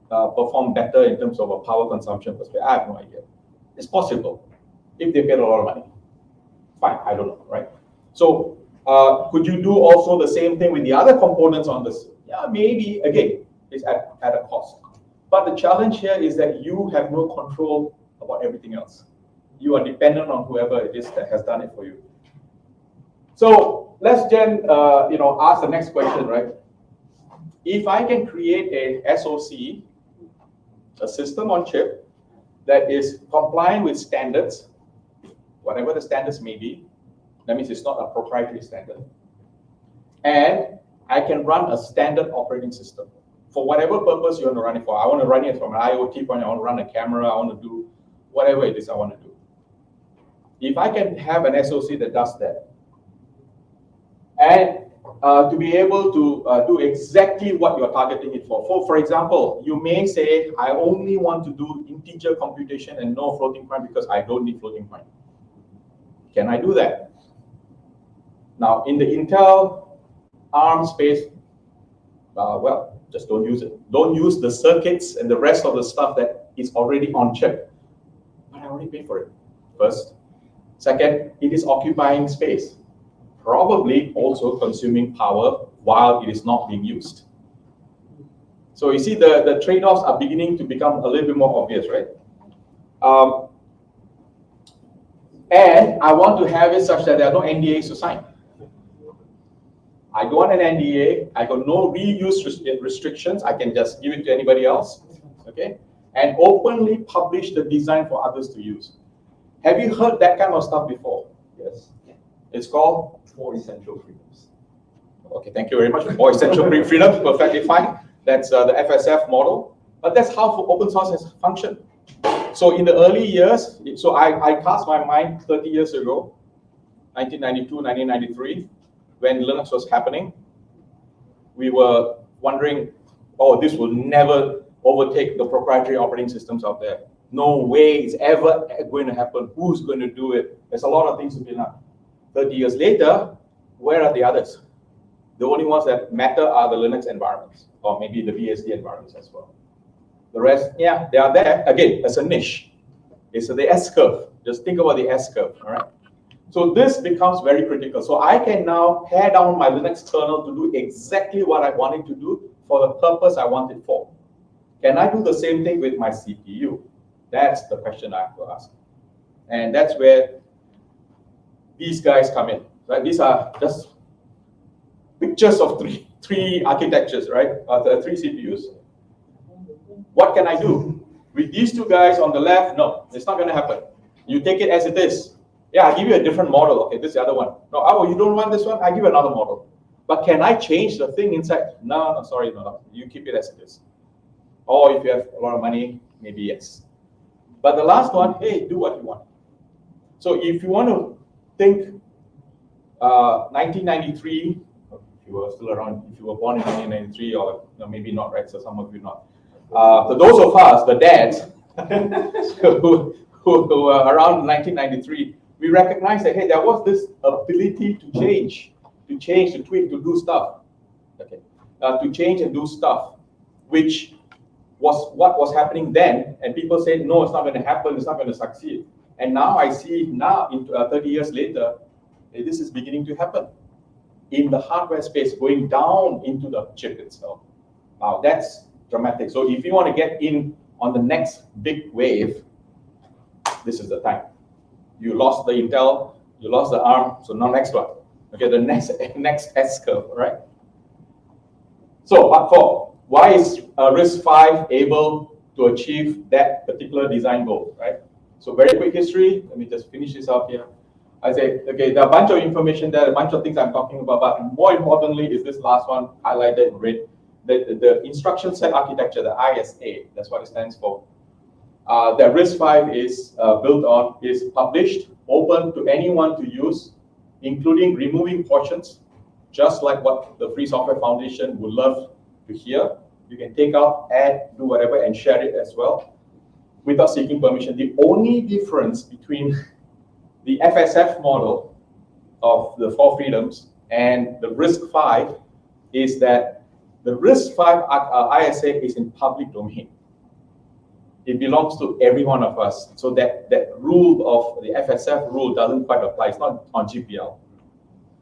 perform better in terms of a power consumption perspective, I have no idea. It's possible if they paid a lot of money. Fine, I don't know, right? So could you do also the same thing with the other components on this? Yeah, maybe, again, it's at a cost. But the challenge here is that you have no control about everything else. You are dependent on whoever it is that has done it for you. So let's then, ask the next question, right? If I can create a SoC, a system on chip, that is compliant with standards, whatever the standards may be, that means it's not a proprietary standard, and I can run a standard operating system for whatever purpose you want to run it for. I want to run it from an IoT point, I want to run a camera, I want to do whatever it is I want to do. If I can have an SoC that does that, and to be able to do exactly what you're targeting it for. For example, you may say, I only want to do integer computation and no floating point because I don't need floating point. Can I do that? Now, in the Intel ARM space, well, just don't use it. Don't use the circuits and the rest of the stuff that is already on chip. But I already paid for it, first. Second, it is occupying space, probably also consuming power while it is not being used. So you see the trade-offs are beginning to become a little bit more obvious, right? And I want to have it such that there are no NDAs to sign. I don't want an NDA, I got no reuse restrictions, I can just give it to anybody else, okay? And openly publish the design for others to use. Have you heard that kind of stuff before? Yes. It's called 4 essential freedoms. Okay, thank you very much. 4 essential freedoms, perfectly fine. That's the FSF model. But that's how open source has functioned. So in the early years, so I cast my mind 30 years ago, 1992, 1993, when Linux was happening. We were wondering, oh, this will never overtake the proprietary operating systems out there. No way it's ever going to happen. Who's going to do it? There's a lot of things to be done. 30 years later, where are the others? The only ones that matter are the Linux environments, or maybe the BSD environments as well. The rest, yeah, they are there. Again, as a niche. It's the S-curve. Just think about the S-curve, all right? So this becomes very critical. So I can now pare down my Linux kernel to do exactly what I want it to do for the purpose I want it for. Can I do the same thing with my CPU? That's the question I have to ask. And that's where these guys come in. Right? These are just pictures of three architectures, right? The 3 CPUs. What can I do? With these 2 guys on the left, no, it's not going to happen. You take it as it is. Yeah, I'll give you a different model. Okay, this is the other one. No, oh, you don't want this one? I'll give you another model. But can I change the thing inside? No, sorry, no. You keep it as it is. Or if you have a lot of money, maybe yes. But the last one, hey, do what you want. So if you want to think 1993, if you were still around, if you were born in 1993, or no, maybe not, right? So some of you not. For those of us, the dads, who were around 1993, we recognized that, hey, there was this ability to change, to tweak, to do stuff, okay, to change and do stuff, which was what was happening then, and people said, no, it's not going to happen, it's not going to succeed. And now I see, now, 30 years later, this is beginning to happen in the hardware space, going down into the chip itself. Wow, that's dramatic. So if you want to get in on the next big wave, this is the time. You lost the Intel, you lost the ARM, so now next one. Okay, the next S curve, right? So part 4, why is RISC-V able to achieve that particular design goal, right? So very quick history, let me just finish this up here. I say, okay, there are a bunch of information there, a bunch of things I'm talking about, but more importantly is this last one highlighted in red, the instruction set architecture, the ISA, that's what it stands for. That RISC-V is built on, is published, open to anyone to use, including removing portions, just like what the Free Software Foundation would love to hear. You can take out, add, do whatever, and share it as well, without seeking permission. The only difference between the FSF model of the 4 freedoms and the RISC-V is that the RISC-V ISA is in public domain. It belongs to every one of us. So that rule of the FSF rule doesn't quite apply. It's not on GPL.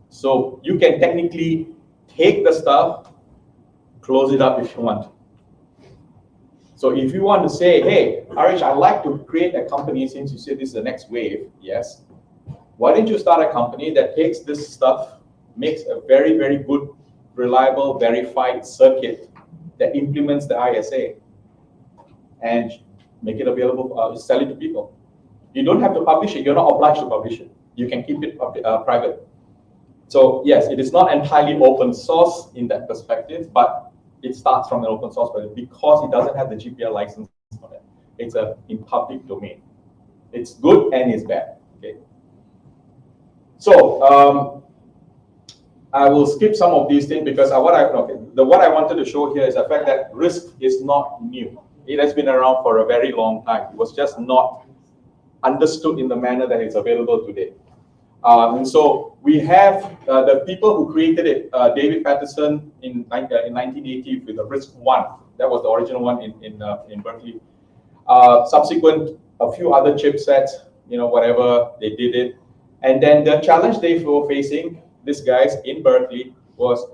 So you can technically take the stuff, close it up if you want. So if you want to say, hey, Arish, I'd like to create a company since you said this is the next wave, yes. Why don't you start a company that takes this stuff, makes a very, very good, reliable, verified circuit that implements the ISA and make it available, sell it to people. You don't have to publish it. You're not obliged to publish it. You can keep it private. So yes, it is not entirely open source in that perspective, but it starts from an open source because it doesn't have the GPL license for that. It's in public domain. It's good and it's bad. Okay. So I will skip some of these things because what I wanted to show here is the fact that RISC is not new. It has been around for a very long time. It was just not understood in the manner that it's available today. And so we have the people who created it, David Patterson in 1980 with the RISC-1. That was the original one in Berkeley. Subsequent, a few other chipsets, whatever, they did it. And then the challenge they were facing, these guys in Berkeley, was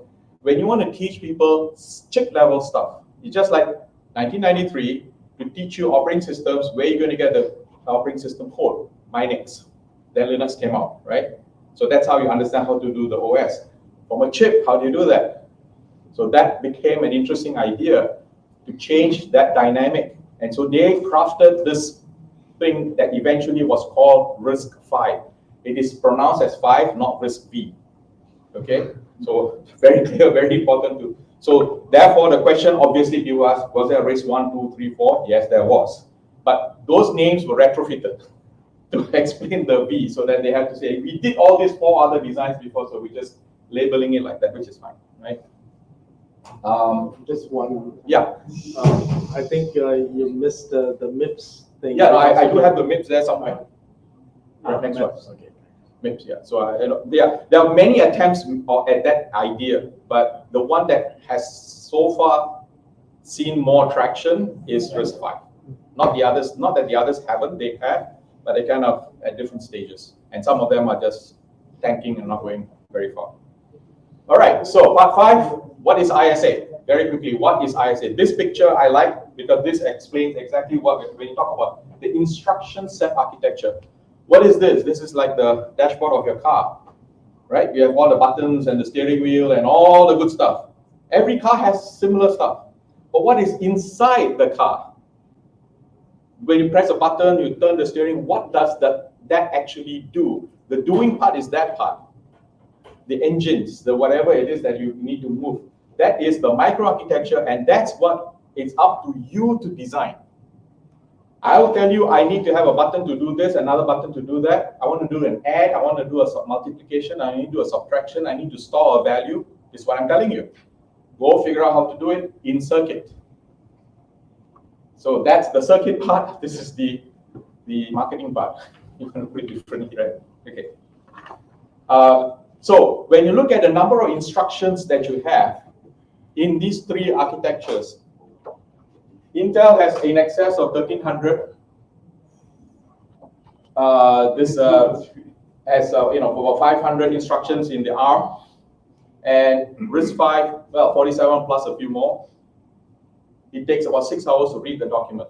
when you want to teach people chip-level stuff, it's just like 1993 to teach you operating systems, where you're going to get the operating system code, Minix. Then Linux came out, right? So that's how you understand how to do the OS. From a chip, how do you do that? So that became an interesting idea to change that dynamic. And so they crafted this thing that eventually was called RISC-V. It is pronounced as 5, not RISC-V. Okay? So very clear, very important to. So therefore, the question obviously people ask, was there RISC-1, 2, 3, 4? Yes, there was. But those names were retrofitted to explain the V, so that they have to say, we did all these 4 other designs before, so we're just labeling it like that, which is fine, right? Just one. Yeah. I think you missed the MIPS thing. Yeah, no, I do have the MIPS there somewhere. Next one. Okay. MIPS, yeah. So there are many attempts at that idea, but the one that has so far seen more traction is RISC-V. Not the others. Not that the others haven't. They have, but they're kind of at different stages, and some of them are just tanking and not going very far. All right. So part 5. What is ISA? Very quickly, what is ISA? This picture I like because this explains exactly what when you talk about the instruction set architecture. What is this? This is like the dashboard of your car, right? You have all the buttons and the steering wheel and all the good stuff. Every car has similar stuff. But what is inside the car? When you press a button, you turn the steering, what does that actually do? The doing part is that part. The engines, the whatever it is that you need to move. That is the microarchitecture, and that's what it's up to you to design. I will tell you, I need to have a button to do this, another button to do that. I want to do an add, I want to do a multiplication, I need to do a subtraction, I need to store a value. This is what I'm telling you. Go figure out how to do it in circuit. So that's the circuit part. This is the marketing part. You can put it differently, right? Okay. So when you look at the number of instructions that you have in these three architectures, Intel has in excess of 1300. This has over 500 instructions in the ARM, and RISC-V, well, 47 plus a few more. It takes about 6 hours to read the document.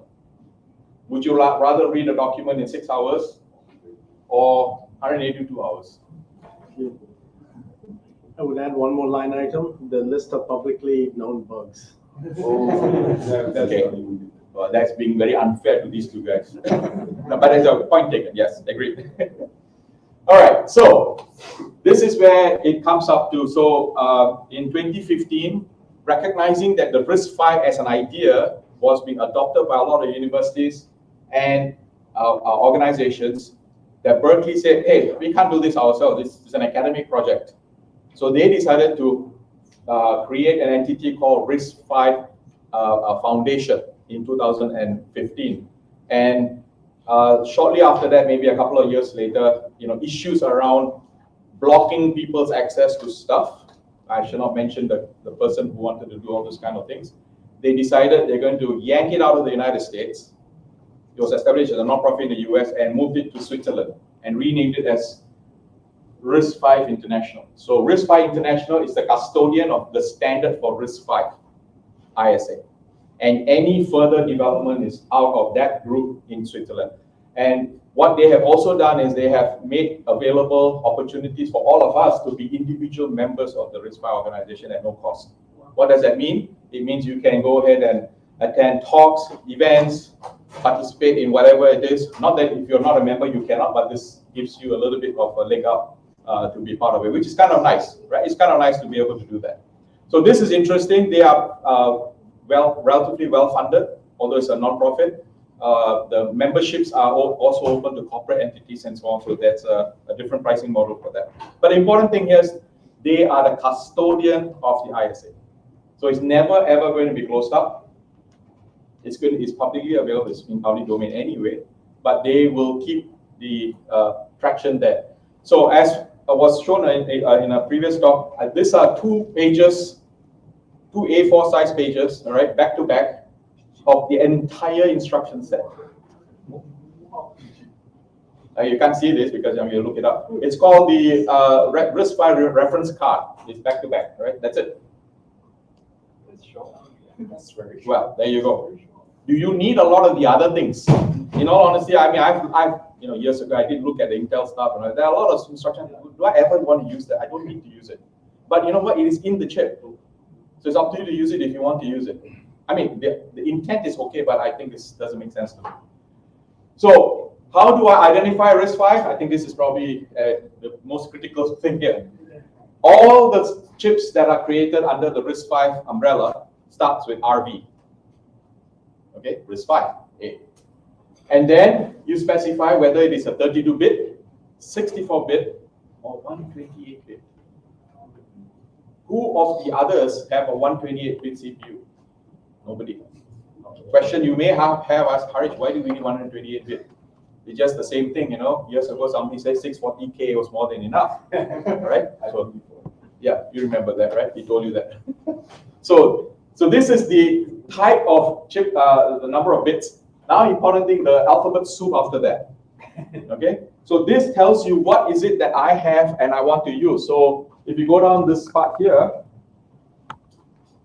Would you rather read a document in 6 hours or 182 hours? I would add one more line item, the list of publicly known bugs. Okay. Well, that's being very unfair to these two guys. No, but that's a point taken. Yes, agreed. All right. So this is where it comes up to. So in 2015, recognizing that the RISC-V as an idea was being adopted by a lot of universities and organizations, that Berkeley said, hey, we can't do this ourselves. This is an academic project. So they decided to create an entity called RISC-V Foundation in 2015. And shortly after that, maybe a couple of years later, issues around blocking people's access to stuff. I should not mention the person who wanted to do all those kind of things. They decided they're going to yank it out of the United States. It was established as a nonprofit in the US and moved it to Switzerland and renamed it as RISC-V International. So RISC-V International is the custodian of the standard for RISC-V ISA. And any further development is out of that group in Switzerland. And what they have also done is they have made available opportunities for all of us to be individual members of the RISC-V organization at no cost. What does that mean? It means you can go ahead and attend talks, events, participate in whatever it is. Not that if you're not a member, you cannot, but this gives you a little bit of a leg up to be part of it, which is kind of nice, right? It's kind of nice to be able to do that. So this is interesting. They are relatively well funded, although it's a non-profit. The memberships are also open to corporate entities and so on, so that's a different pricing model for that. But the important thing here is they are the custodian of the ISA. So it's never ever going to be closed up. It's publicly available, it's in public domain anyway, but they will keep the traction there. So as was shown in a previous talk, these are 2 pages, 2 A4 size pages, all right, back to back, of the entire instruction set. You can't see this because I'm going to look it up. It's called the RISC-V reference card. It's back to back, right? That's it. It's short. That's very short. Well, there you go. Do you need a lot of the other things? In all honesty, I mean, I've years ago, I did look at the Intel stuff, and there are a lot of instructions. Do I ever want to use that? I don't need to use it. But you know what? It is in the chip. So it's up to you to use it if you want to use it. I mean, the intent is okay, but I think this doesn't make sense to me. So how do I identify RISC-V? I think this is probably the most critical thing here. All the chips that are created under the RISC-V umbrella starts with RV. Okay, RISC-V. And then you specify whether it is a 32-bit, 64-bit, or 128-bit. Who of the others have a 128-bit CPU? Nobody. Question you may have asked, Harish, why do we need 128-bit? It's just the same thing, Years ago, somebody said 640K was more than enough, right? So, yeah, you remember that, right? He told you that. So this is the type of chip, the number of bits. Now, important thing, the alphabet soup after that. Okay, so this tells you what is it that I have and I want to use. So if you go down this part here,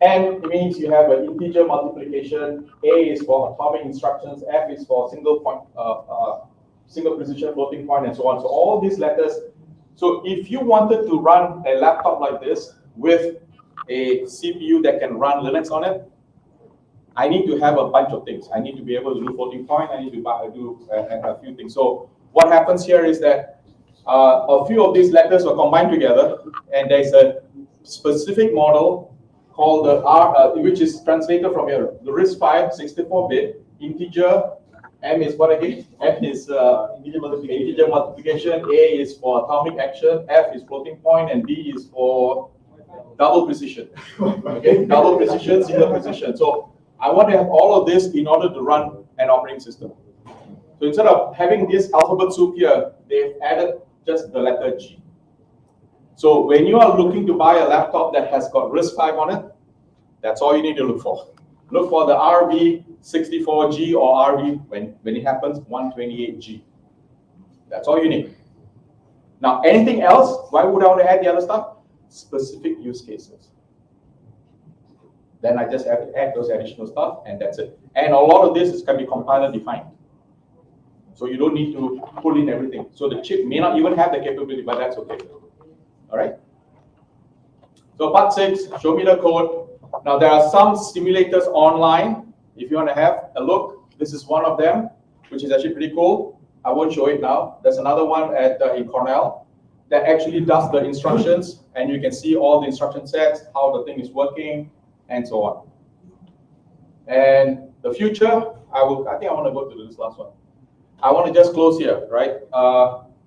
M means you have an integer multiplication. A is for atomic instructions. F is for single point, single precision floating point, and so on. So all these letters. So if you wanted to run a laptop like this with a CPU that can run Linux on it, I need to have a bunch of things. I need to be able to do floating point. I need to do a few things. So what happens here is that a few of these letters are combined together, and there's a specific model called the R, which is translated from here. The RISC-V 64-bit integer. M is what again? F is integer multiplication. A is for atomic action. F is floating point, and D is for double precision. Okay, double precision, single precision. So I want to have all of this in order to run an operating system. So instead of having this alphabet soup here, they've added just the letter G. So when you are looking to buy a laptop that has got RISC-V on it, that's all you need to look for. Look for the RV64G or RV, when it happens, 128G. That's all you need. Now, anything else? Why would I want to add the other stuff? Specific use cases. Then I just have to add those additional stuff, and that's it. And a lot of this can be compiler defined. So you don't need to pull in everything. So the chip may not even have the capability, but that's okay. All right? So part 6, show me the code. Now there are some simulators online. If you want to have a look, this is one of them, which is actually pretty cool. I won't show it now. There's another one at in Cornell that actually does the instructions, and you can see all the instruction sets, how the thing is working, and so on. And the future, I think I want to go to this last one. I want to just close here, right?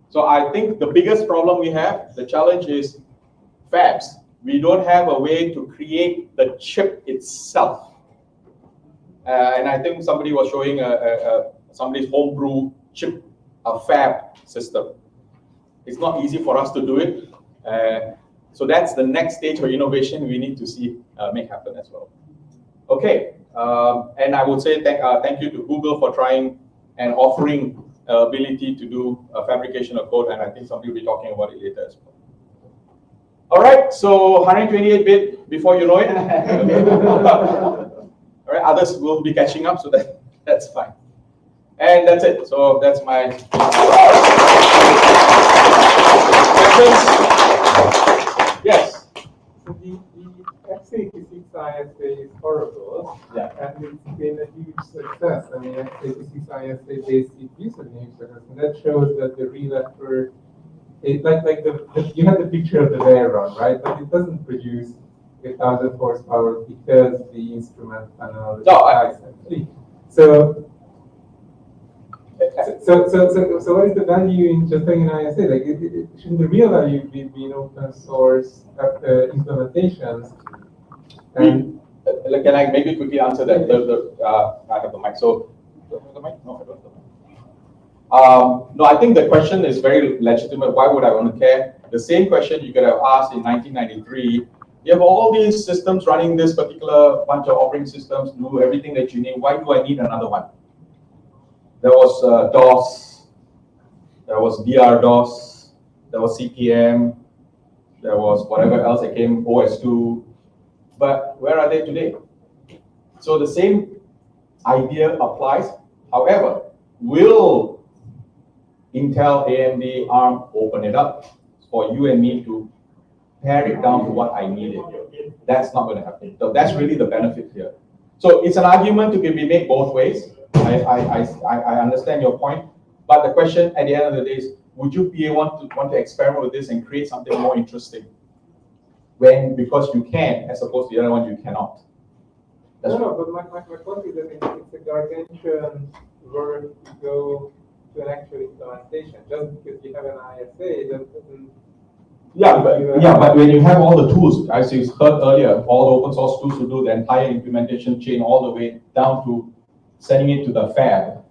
So I think the biggest problem we have, the challenge is fabs. We don't have a way to create the chip itself. And I think somebody was showing somebody's homebrew chip, a fab system. It's not easy for us to do it. So that's the next stage of innovation we need to see make happen as well. Okay, and I would say thank you to Google for trying and offering ability to do fabrication of code, and I think somebody will be talking about it later as well. All right, so 128-bit before you know it. All right, others will be catching up, so that's fine. And that's it. So that's my questions. Yes. So the x86 ISA is horrible, and it's been a huge success. I mean, x86 ISA based CPUs have been a huge success, and that shows that the real effort, you had the picture of the Veyron, right? But it doesn't produce 1,000 horsepower because the instrument panel is essentially. So what is the value in just having an ISA? Like, shouldn't the real value be in open source implementations? And can I maybe quickly answer that? I have the mic. So, do I have the mic? No, I don't have the mic. No, I think the question is very legitimate. Why would I want to care? The same question you could have asked in 1993. You have all these systems running this particular bunch of operating systems, do everything that you need. Why do I need another one? There was DOS, there was DR-DOS, there was CP/M, there was whatever else that came, OS2. But where are they today? So the same idea applies. However, will Intel, AMD, ARM open it up for you and me to pare it down to what I needed? That's not going to happen. So that's really the benefit here. So it's an argument to be made both ways. I understand your point, but the question at the end of the day is, would you want to experiment with this and create something more interesting? Because you can, as opposed to the other one, you cannot. But my point is that it's a gargantuan work to go to an actual implementation. Just because you have an ISA doesn't. But when you have all the tools, as you heard earlier, all the open source tools to do the entire implementation chain all the way down to sending it to the fab,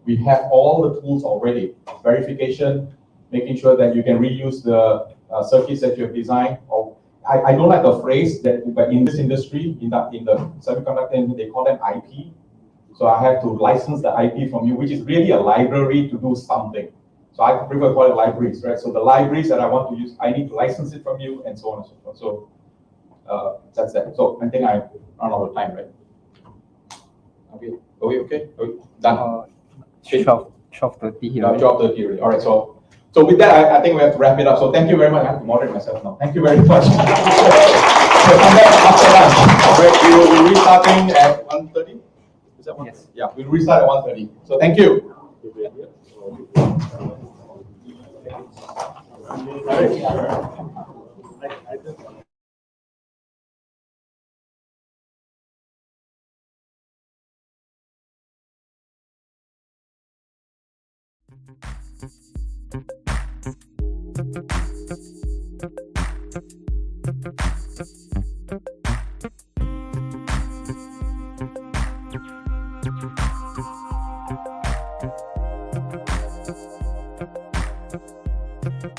we have all the tools already. Verification, making sure that you can reuse the circuits that you have designed. I don't like the phrase but in this industry, in the semiconductor, they call them IP. So I have to license the IP from you, which is really a library to do something. So I prefer to call it libraries, right? So the libraries that I want to use, I need to license it from you, and so on and so forth. So that's that. So I think I run out of time, right? Okay. Are we okay? Are we done? 12:30 here. 12:30 already. All right. So with that, I think we have to wrap it up. So thank you very much. I have to moderate myself now. Thank you very much. So come back after lunch. All right. We will be restarting at 1:30. Is that 1:30? Yes. Yeah. We'll restart at 1:30. So thank you. Thank you.